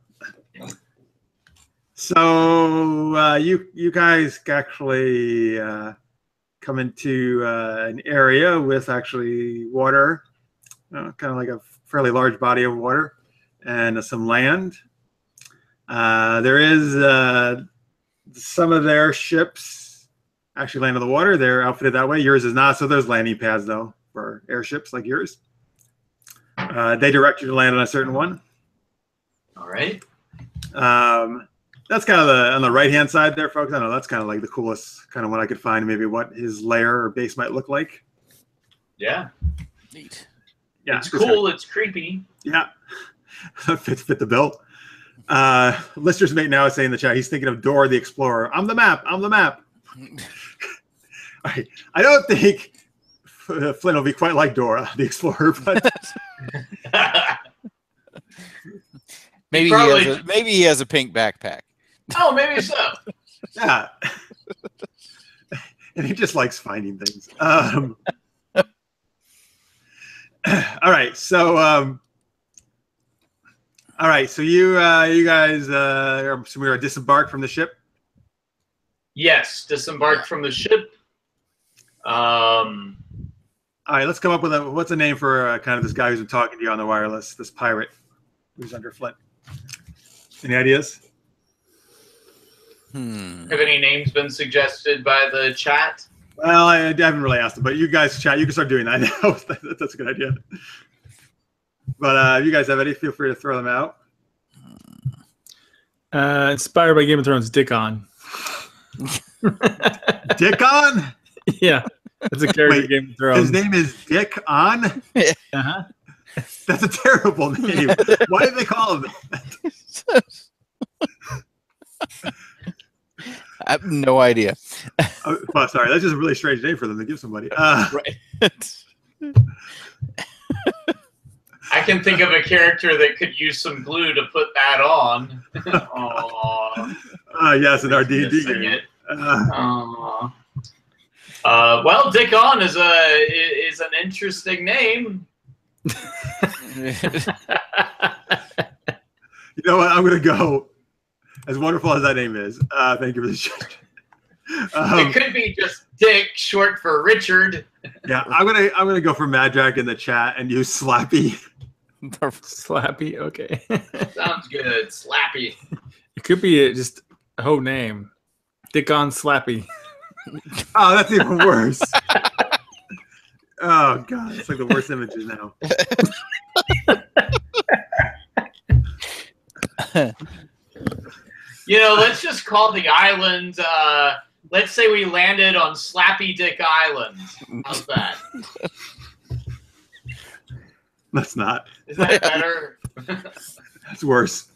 So you guys actually come into an area with actually water, kind of like a fairly large body of water and some land. There is some of their ships actually land on the water. They're outfitted that way. Yours is not. So there's landing pads, though, for airships like yours. They direct you to land on a certain one. All right. That's kind of on the right-hand side there, folks. I know that's kind of like the coolest kind of one I could find, maybe what his lair or base might look like. Yeah. Neat. Yeah, it's cool. It's creepy. Yeah. fit the bill. Lister's mate now is saying in the chat, he's thinking of Dora the Explorer. I'm the map. I'm the map. I don't think Flint will be quite like Dora the Explorer, but maybe he has a pink backpack. Oh, maybe so. Yeah. And he just likes finding things. All right, so you guys are disembarked from the ship? Yes, disembarked from the ship. All right, let's come up with what's a name for kind of this guy who's been talking to you on the wireless, this pirate who's under Flint. Any ideas? Have any names been suggested by the chat? Well, I haven't really asked them, but you guys chat. You can start doing that now. That's a good idea. But if you guys have any, feel free to throw them out. Inspired by Game of Thrones, Dick On. Dick On? Yeah, that's a character in Game of Thrones. His name is Dick On? Uh-huh. That's a terrible name. Why did they call him that? I have no idea. Oh, sorry, that's just a really strange name for them to give somebody. Right. I can think of a character that could use some glue to put that on. Yes, in our D&D game. Well, Dick On is an interesting name. You know what? I'm going to go. As wonderful as that name is, thank you for the suggestion. It could be just Dick, short for Richard. Yeah, I'm gonna go for Mad Jack in the chat and use Slappy. Slappy. Okay. Sounds good. Slappy. It could be just a whole name. Dick on Slappy. Oh, that's even worse. Oh god, it's like the worst images now. Let's just call the island. Let's say we landed on Slappy Dick Island. How's that? That's not. Is that better? That's worse.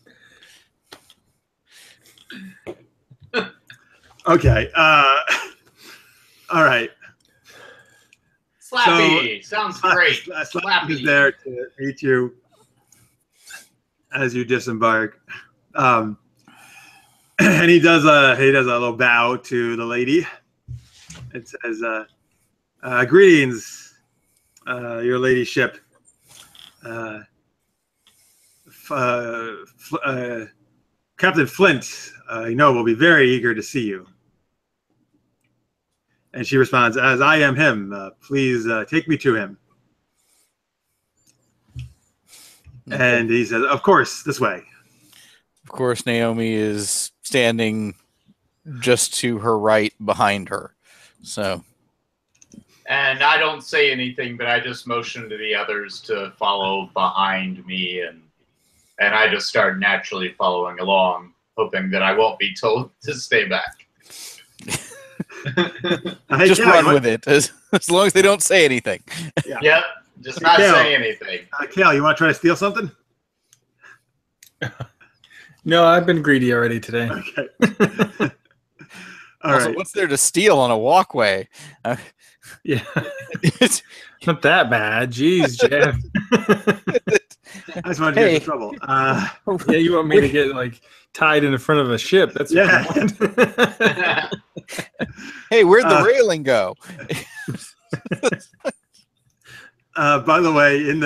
Okay. All right. Slappy. Sounds great. Slappy is there to meet you as you disembark. And he does a little bow to the lady. It says, "Greetings, your ladyship. Captain Flint, will be very eager to see you." And she responds, "As I am him, please take me to him." And he says, "Of course, this way." Of course, Naomi is standing just to her right behind her. So, and I don't say anything, but I just motion to the others to follow behind me, and I just start naturally following along, hoping that I won't be told to stay back. Just run with it, as long as they don't say anything. Yeah. Yep, just not say anything. Kale, you want to try to steal something? No, I've been greedy already today. Okay. All Also, right. what's there to steal on a walkway? Yeah. Not that bad. Jeez, Jeff. I just wanted to get in trouble. Yeah, you want me to get tied in the front of a ship? That's what you want. Hey, where'd the railing go? By the way, in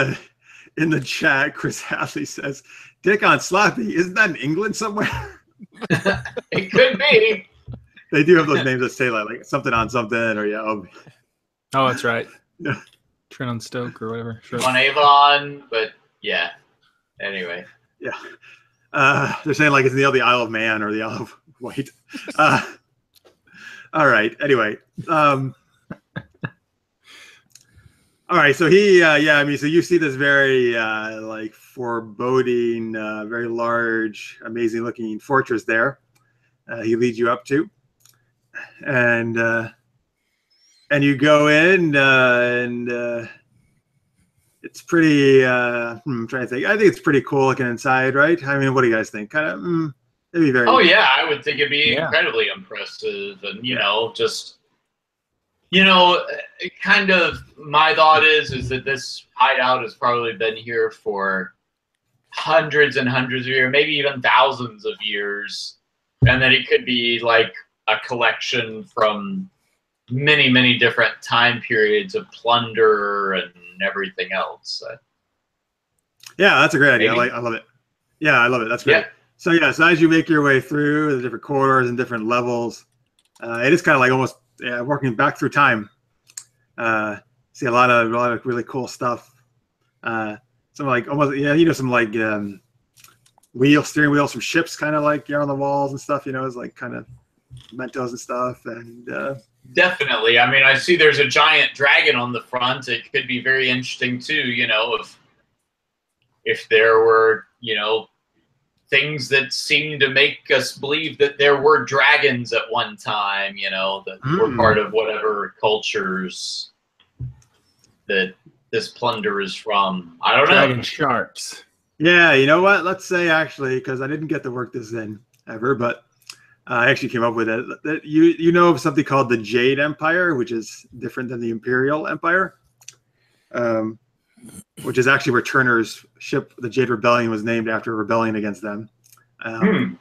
the chat, Chris Hadley says, "Dick on Slappy, isn't that in England somewhere?" It could be. They do have those names that say like something on something, or Oh, that's right. Yeah. Trent on Stoke or whatever. Sure. On Avon, but yeah. Anyway. Yeah. They're saying like it's the Isle of Man or the Isle of Wight. All right. Anyway. All right. So he, so you see this very foreboding, very large, amazing looking fortress there. He leads you up to, and you go in, and it's pretty. I'm trying to think. I think it's pretty cool looking inside, right? I mean, what do you guys think? Kind of, it'd be very. Oh yeah, I would think it'd be incredibly impressive, and kind of my thought is that this hideout has probably been here for hundreds and hundreds of years, maybe even thousands of years, and that it could be like a collection from many, many different time periods of plunder and everything else. Yeah, that's a great idea. I love it. Yeah, I love it. That's great. Yeah. So as you make your way through the different corridors and different levels, it is kind of like almost working back through time. See a lot of really cool stuff. Some like almost some like steering wheels from ships, kind of like on the walls and stuff. It's like kind of mementos and stuff. And definitely, I mean, I see there's a giant dragon on the front. It could be very interesting too. If there were things that seem to make us believe that there were dragons at one time, that were part of whatever cultures that this plunder is from. I don't know. Dragon sharks. Yeah, you know what? Let's say actually, because I didn't get to work this in ever, but I actually came up with it. That you know of something called the Jade Empire, which is different than the Imperial Empire, which is actually where Turner's ship, the Jade Rebellion, was named after a rebellion against them. And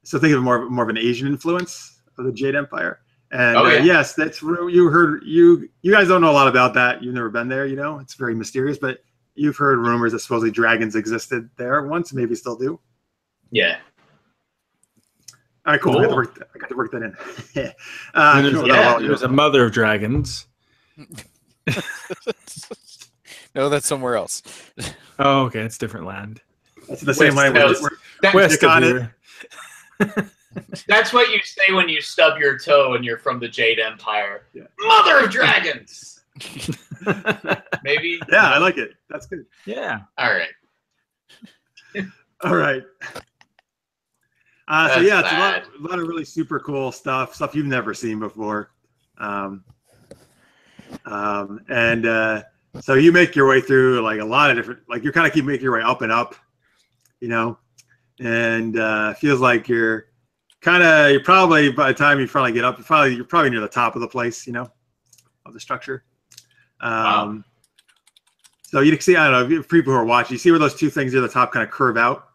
so think of it more of an Asian influence of the Jade Empire. And yes, that's you heard. You guys don't know a lot about that. You've never been there. It's very mysterious, but you've heard rumors that supposedly dragons existed there once, maybe still do. Yeah. All right, cool. I got to work that in. There's a mother of dragons. No, that's somewhere else. Oh, okay, it's different land. That's the same land West of got here. That's what you say when you stub your toe and you're from the Jade Empire. Yeah. Mother of dragons! Maybe? Yeah, I like it. That's good. Yeah. All right. All right. So That's yeah, it's bad. a lot of really super cool stuff you've never seen before. So you make your way through like a lot of different, like you kind of keep making your way up and up, you know, and feels like you're probably by the time you finally get up, you're probably near the top of the place, you know, of the structure. Wow. So you can see, I don't know, if people who are watching, you see where those two things near the top kind of curve out?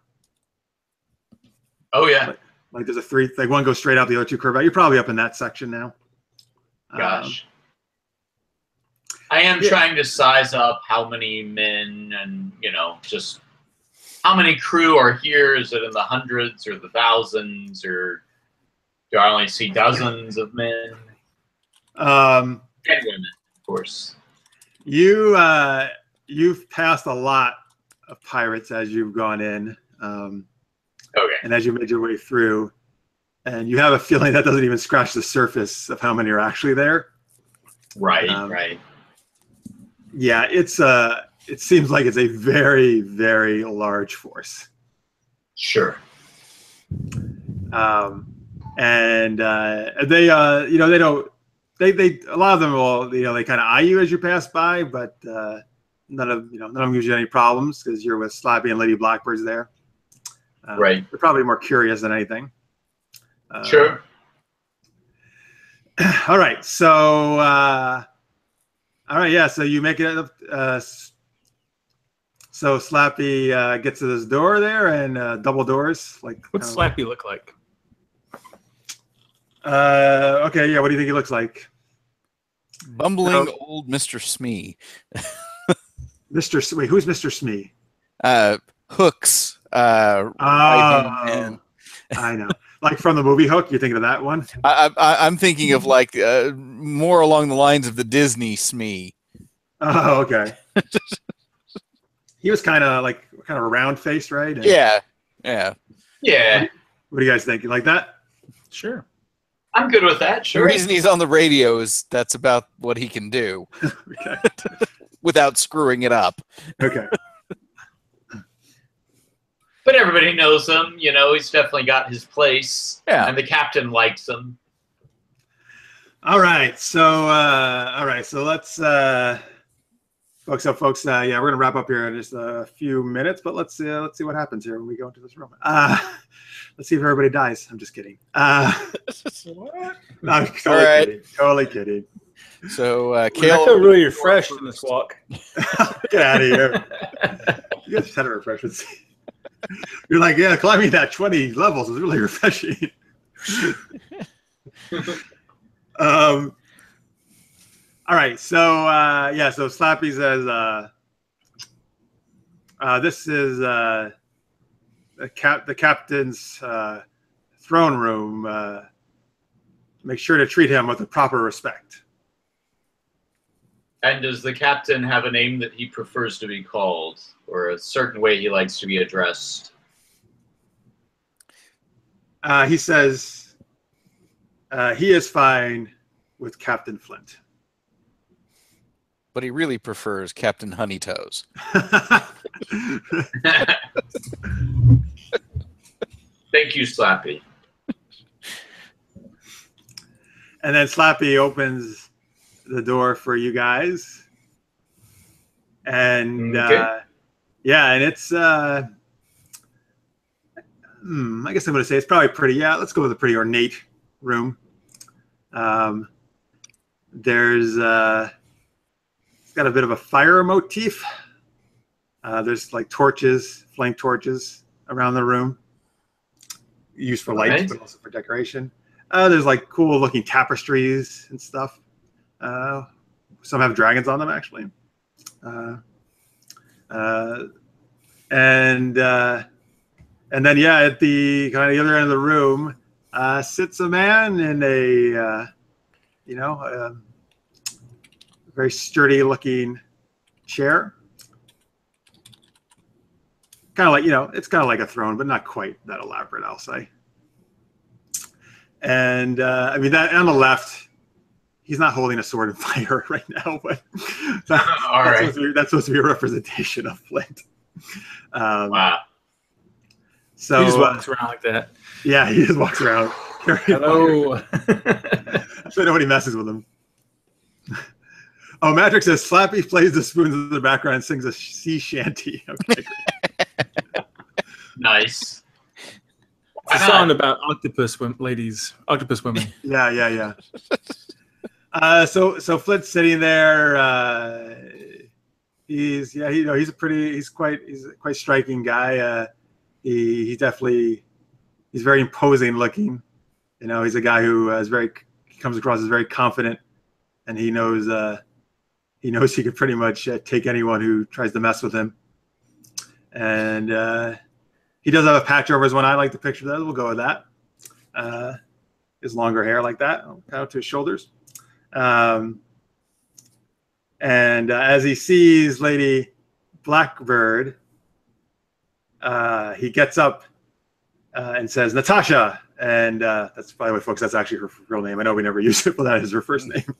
Oh, yeah. Like there's like one goes straight out, the other two curve out. You're probably up in that section now. Gosh. I am trying to size up how many men and, you know, just how many crew are here. Is it in the hundreds or the thousands, or do I only see dozens of men? And women, of course. You've passed a lot of pirates as you've gone in. Okay. And as you made your way through, and you have a feeling that doesn't even scratch the surface of how many are actually there. Right, right. Yeah, it seems like it's a very, very large force. Sure. And they, you know, they a lot of them will, you know, they kind of eye you as you pass by, but none of them gives you any problems because you're with Slappy and Lady Blackbird's there. Right. They're probably more curious than anything. Sure. All right. So, yeah. So you make it. So Slappy gets to this door there and double doors. Like, what's Slappy look like? Okay. Yeah. What do you think he looks like? Bumbling old Mr. Smee. Mr. Smee. Who's Mr. Smee? Hooks. I know. Like from the movie Hook, you're thinking of that one? I'm thinking of like more along the lines of the Disney Smee. Oh, okay. He was kind of a round face, right? And yeah. What do you guys think? You like that? Sure. I'm good with that. Sure. The reason he's on the radio is that's about what he can do. Okay. Without screwing it up. Okay. But everybody knows him, you know, he's definitely got his place. Yeah. And the captain likes him. All right. So let's folks, yeah, we're gonna wrap up here in just a few minutes, but let's see what happens here when we go into this room. Let's see if everybody dies. I'm just kidding. What? No, I'm totally kidding. So Kale, I feel really refreshed in this walk. Get out of here. You guys had a refreshment. You're like, yeah, climbing that 20 levels is really refreshing. All right, so so Slappy says, this is the captain's throne room. Make sure to treat him with the proper respect. And does the captain have a name that he prefers to be called, or a certain way he likes to be addressed? He says he is fine with Captain Flint. but he really prefers Captain Honeytoes. Thank you, Slappy. And then Slappy opens the door for you guys. And yeah, and it's I guess I'm going to say it's probably pretty, let's go with a pretty ornate room. There's it's got a bit of a fire motif. There's like torches, flame torches around the room, used for light, but also for decoration. There's like cool looking tapestries and stuff. Some have dragons on them, actually. And then, yeah, at the kind of the other end of the room sits a man in a, very sturdy looking chair. kind of like, it's kind of like a throne, but not quite that elaborate, I'll say. And I mean, that on the left, he's not holding a sword and fire right now, but that's supposed to be a representation of Flint. Wow. So he just walks around like that. Yeah, he just walks around. Hello. So nobody messes with him. Oh, Magic says Slappy plays the spoons in the background and sings a sea shanty. Okay. Nice. It's a song about octopus women. Yeah. So Flint's sitting there. He's quite striking guy. He's very imposing looking. He's a guy who comes across as very confident, and he knows he could pretty much take anyone who tries to mess with him. And he does have a patch over his one eye. I like the picture there. We'll go with that. His longer hair like that, out to his shoulders. And as he sees Lady Blackbird, he gets up and says, "Natasha." And that's, by the way, folks, that's actually her real name. I know we never use it, but that is her first name.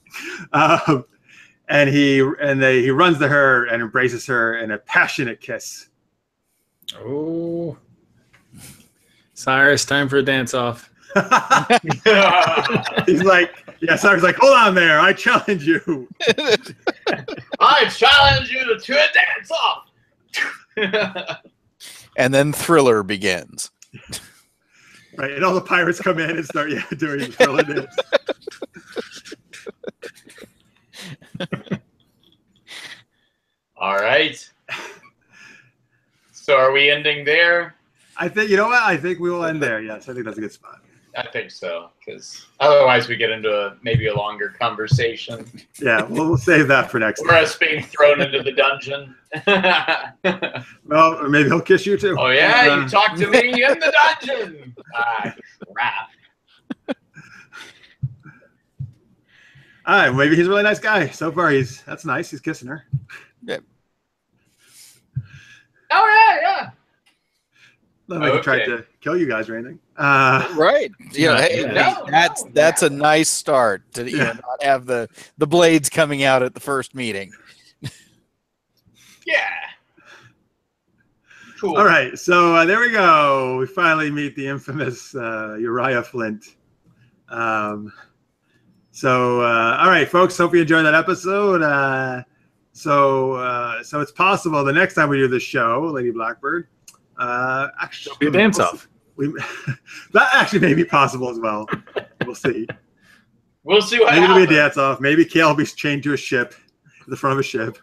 And he runs to her and embraces her in a passionate kiss. Oh, Cyrus, time for a dance off. He's like, Cyrus, like, hold on there, I challenge you. I challenge you to a dance off. And then Thriller begins. Right, and all the pirates come in and start doing the Thriller dance. All right. So are we ending there? I think, you know what? I think we will end there. Yes, I think that's a good spot. I think so, because otherwise we get into maybe a longer conversation. Yeah, we'll save that for next time. Or us being thrown into the dungeon. Well, or maybe he'll kiss you too. Oh, yeah? You talk to me in the dungeon. Ah, crap. All right, maybe he's a really nice guy. So far, that's nice. He's kissing her. Yeah. Oh, yeah. Not like he tried to kill you guys or anything. Right. Yeah. Hey, that's a nice start to not have the blades coming out at the first meeting. Yeah. Cool. All right. So there we go. We finally meet the infamous Uriah Flint. All right, folks. Hope you enjoyed that episode. So it's possible the next time we do this show, Lady Blackbird, actually be a dance off. That actually may be possible as well. We'll see. We'll see what maybe happens. It'll be a dance off. Maybe Kale will be chained to a ship, the front of a ship.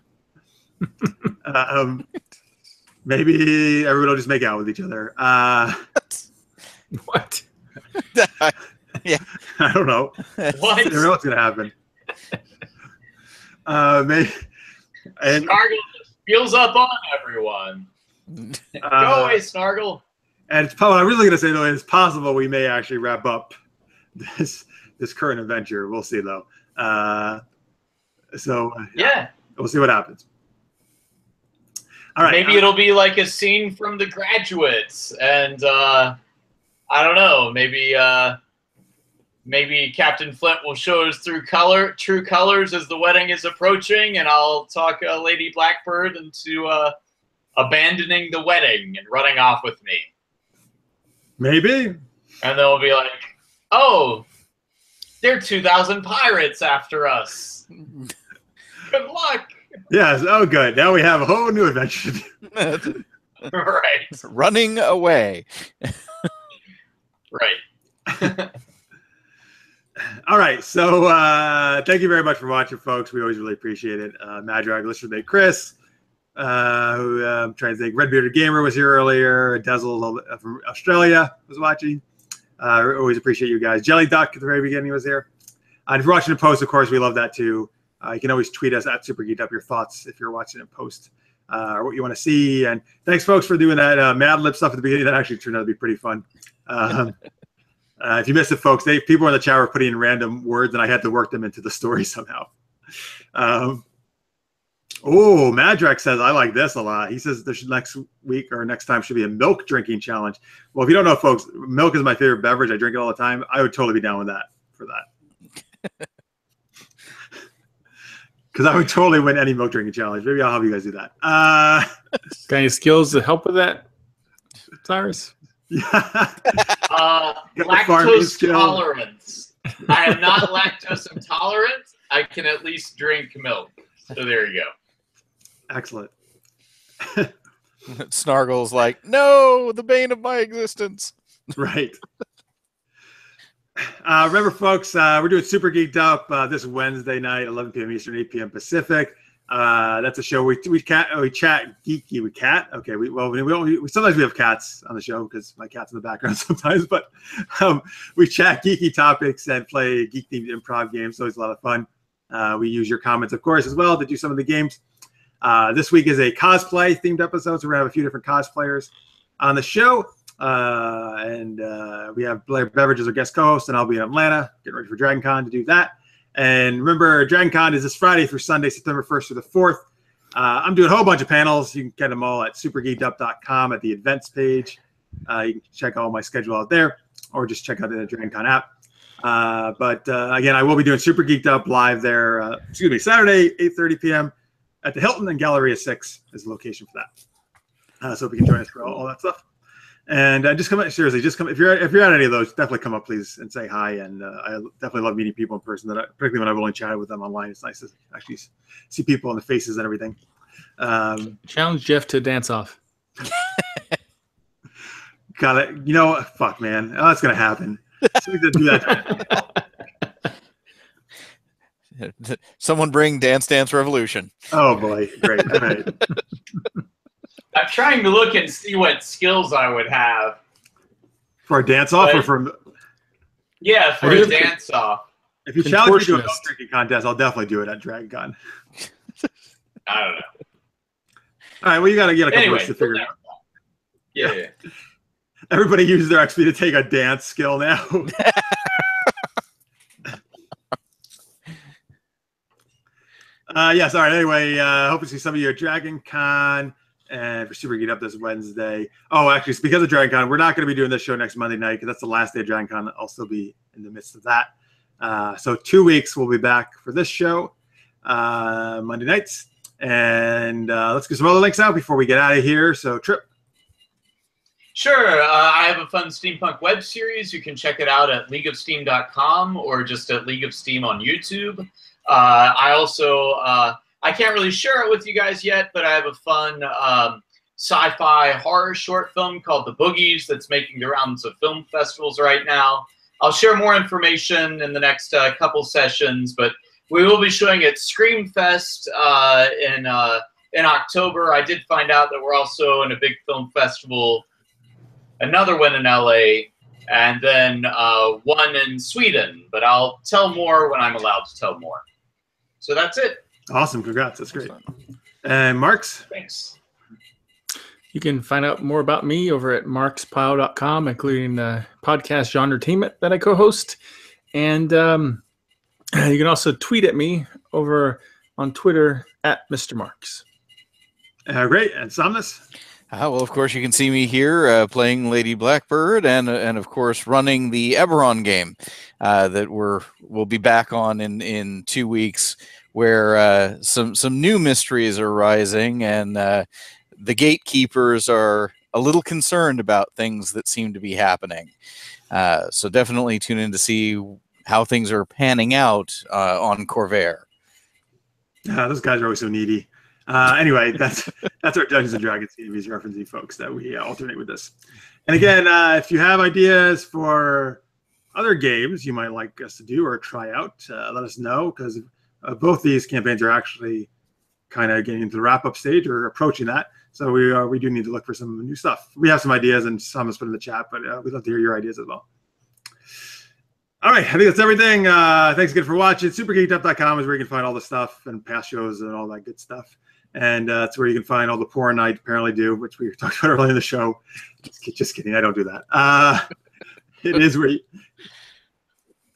Maybe everyone will just make out with each other. What? Yeah. I don't know. What? I don't know what's gonna happen. Maybe. And Snargle just feels up on everyone. Go away, Snargle. And it's what I'm really going to say, though, is possible we may actually wrap up this current adventure. We'll see, though. Yeah. We'll see what happens. All right. Maybe it'll be like a scene from The Graduates, and I don't know. Maybe Captain Flint will show us true colors as the wedding is approaching, and I'll talk Lady Blackbird into abandoning the wedding and running off with me. Maybe. And they'll be like, "Oh, there are 2,000 pirates after us. Good luck." Yes. Oh, good. Now we have a whole new adventure. Right. Running away. Right. All right. So thank you very much for watching, folks. We always really appreciate it. Madrag, listener mate Chris, who I'm trying to think, Red Bearded Gamer was here earlier. Dazzle from Australia was watching. Always appreciate you guys. Jelly Duck at the very beginning was here. And if you're watching in post, of course, we love that too. You can always tweet us at Super Geeked Up your thoughts if you're watching in post or what you want to see. And thanks, folks, for doing that Mad Lib stuff at the beginning. That actually turned out to be pretty fun. If you missed it, folks, people in the chat were putting in random words, and I had to work them into the story somehow. Or Oh, Madrak says, I like this a lot. He says there should next week or next time should be a milk drinking challenge. Well, if you don't know, folks, milk is my favorite beverage. I drink it all the time. I would totally be down with that for that. Because I would totally win any milk drinking challenge. Maybe I'll have you guys do that. Got any skills to help with that, Cyrus? Yeah. Lactose tolerance. I am not lactose intolerant. I can at least drink milk. So there you go. Excellent. Snargle's like, no, the bane of my existence. Right. Remember, folks, we're doing Super Geeked Up this Wednesday night, 11 p.m. Eastern, 8 p.m. Pacific. That's a show we chat geeky with cat. Okay, we sometimes we have cats on the show because my cat's in the background sometimes, but we chat geeky topics and play geek themed improv games. So it's a lot of fun. We use your comments, of course, as well to do some of the games. This week is a cosplay themed episode, so we're gonna have a few different cosplayers on the show. And we have Blair Beveridge as our guest co-host, and I'll be in Atlanta getting ready for Dragon Con to do that. And remember, Dragon Con is this Friday through Sunday, September 1st through the 4th. I'm doing a whole bunch of panels. You can get them all at supergeekedup.com at the events page. You can check all my schedule out there, or just check out the Dragon Con app. But again, I will be doing Super Geeked Up live there, Saturday, 8:30 p.m. at the Hilton, and Galleria 6 is the location for that. So if you can join us for all that stuff. And just come, seriously, just come. If you're at any of those, definitely come up, please, and say hi. And I definitely love meeting people in person. Particularly when I've only chatted with them online, it's nice to actually see people and the faces and everything. Challenge Jeff to dance off. Got it. You know, fuck, man, that's gonna happen. So we do that. Someone bring Dance Dance Revolution. Oh boy, great. All right. I'm trying to look and see what skills I would have. For a dance-off or for... Yeah, for a dance-off. If you challenge me to a milk drinking contest, I'll definitely do it at Dragon Con. I don't know. All right, well, you got to get a couple weeks to figure it out. Yeah. Everybody uses their XP to take a dance skill now. Yes, all right. Anyway, hope to see some of you at Dragon Con and for Super Geeked Up this Wednesday. Oh, actually, because of Dragon Con, we're not going to be doing this show next Monday night because that's the last day of Dragon Con. I'll still be in the midst of that. So 2 weeks, we'll be back for this show Monday nights. And let's get some other links out before we get out of here. So, Trip. Sure. I have a fun steampunk web series. You can check it out at leagueofsteam.com or just at League of S.T.E.A.M on YouTube. I also... I can't really share it with you guys yet, but I have a fun sci-fi horror short film called The Boogies that's making the rounds of film festivals right now. I'll share more information in the next couple sessions, but we will be showing at Screamfest in October. I did find out that we're also in a big film festival, another one in LA, and then one in Sweden, but I'll tell more when I'm allowed to tell more. So that's it. Awesome. Congrats. That's great. And Marks? Thanks. You can find out more about me over at markspile.com, including the podcast GenreTainment that I co-host. And you can also tweet at me over on Twitter at Mr. Marks. Great. And Somnus? Well, of course, you can see me here playing Lady Blackbird and of course, running the Eberron game that we'll be back on in 2 weeks, where some new mysteries are rising, and the gatekeepers are a little concerned about things that seem to be happening. So definitely tune in to see how things are panning out on Corvair. Those guys are always so needy. Anyway, that's our Dungeons and Dragons TV's referencing folks that we alternate with this. And again, if you have ideas for other games you might like us to do or try out, let us know, because both these campaigns are actually kind of getting into the wrap-up stage or approaching that. So we do need to look for some new stuff. We have some ideas, and some has put in the chat, but we'd love to hear your ideas as well. All right, I think that's everything. Thanks again for watching. Supergeekedup.com is where you can find all the stuff and past shows and all that good stuff. And that's where you can find all the porn I apparently do, which we talked about earlier in the show. Just kidding, I don't do that. It is where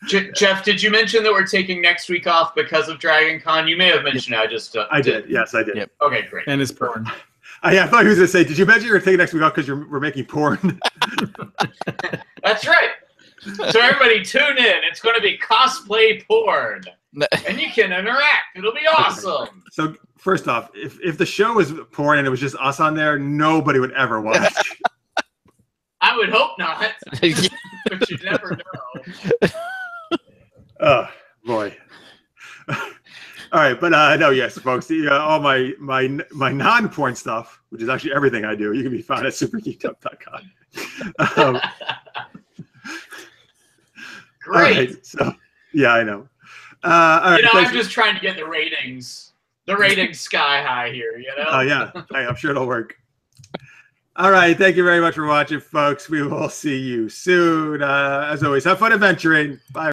Jeff, did you mention that we're taking next week off because of Dragon Con? You may have mentioned it. I just I did. Yes, I did. Yep. Okay, great. And it's porn. I thought he was going to say, did you mention you're taking next week off because we're making porn? That's right. So everybody tune in. It's going to be cosplay porn. And you can interact. It'll be awesome. So first off, if the show was porn and it was just us on there, nobody would ever watch. I would hope not. But you never know. Oh, boy. All right, but no, yes, folks. All my non-porn stuff, which is actually everything I do, you can be found at supergeekedup.com. Great. Right, so yeah, I know. All right, I'm just trying to get the ratings sky high here. Oh yeah, I'm sure it'll work. All right, thank you very much for watching, folks. We will see you soon. As always, have fun adventuring. Bye.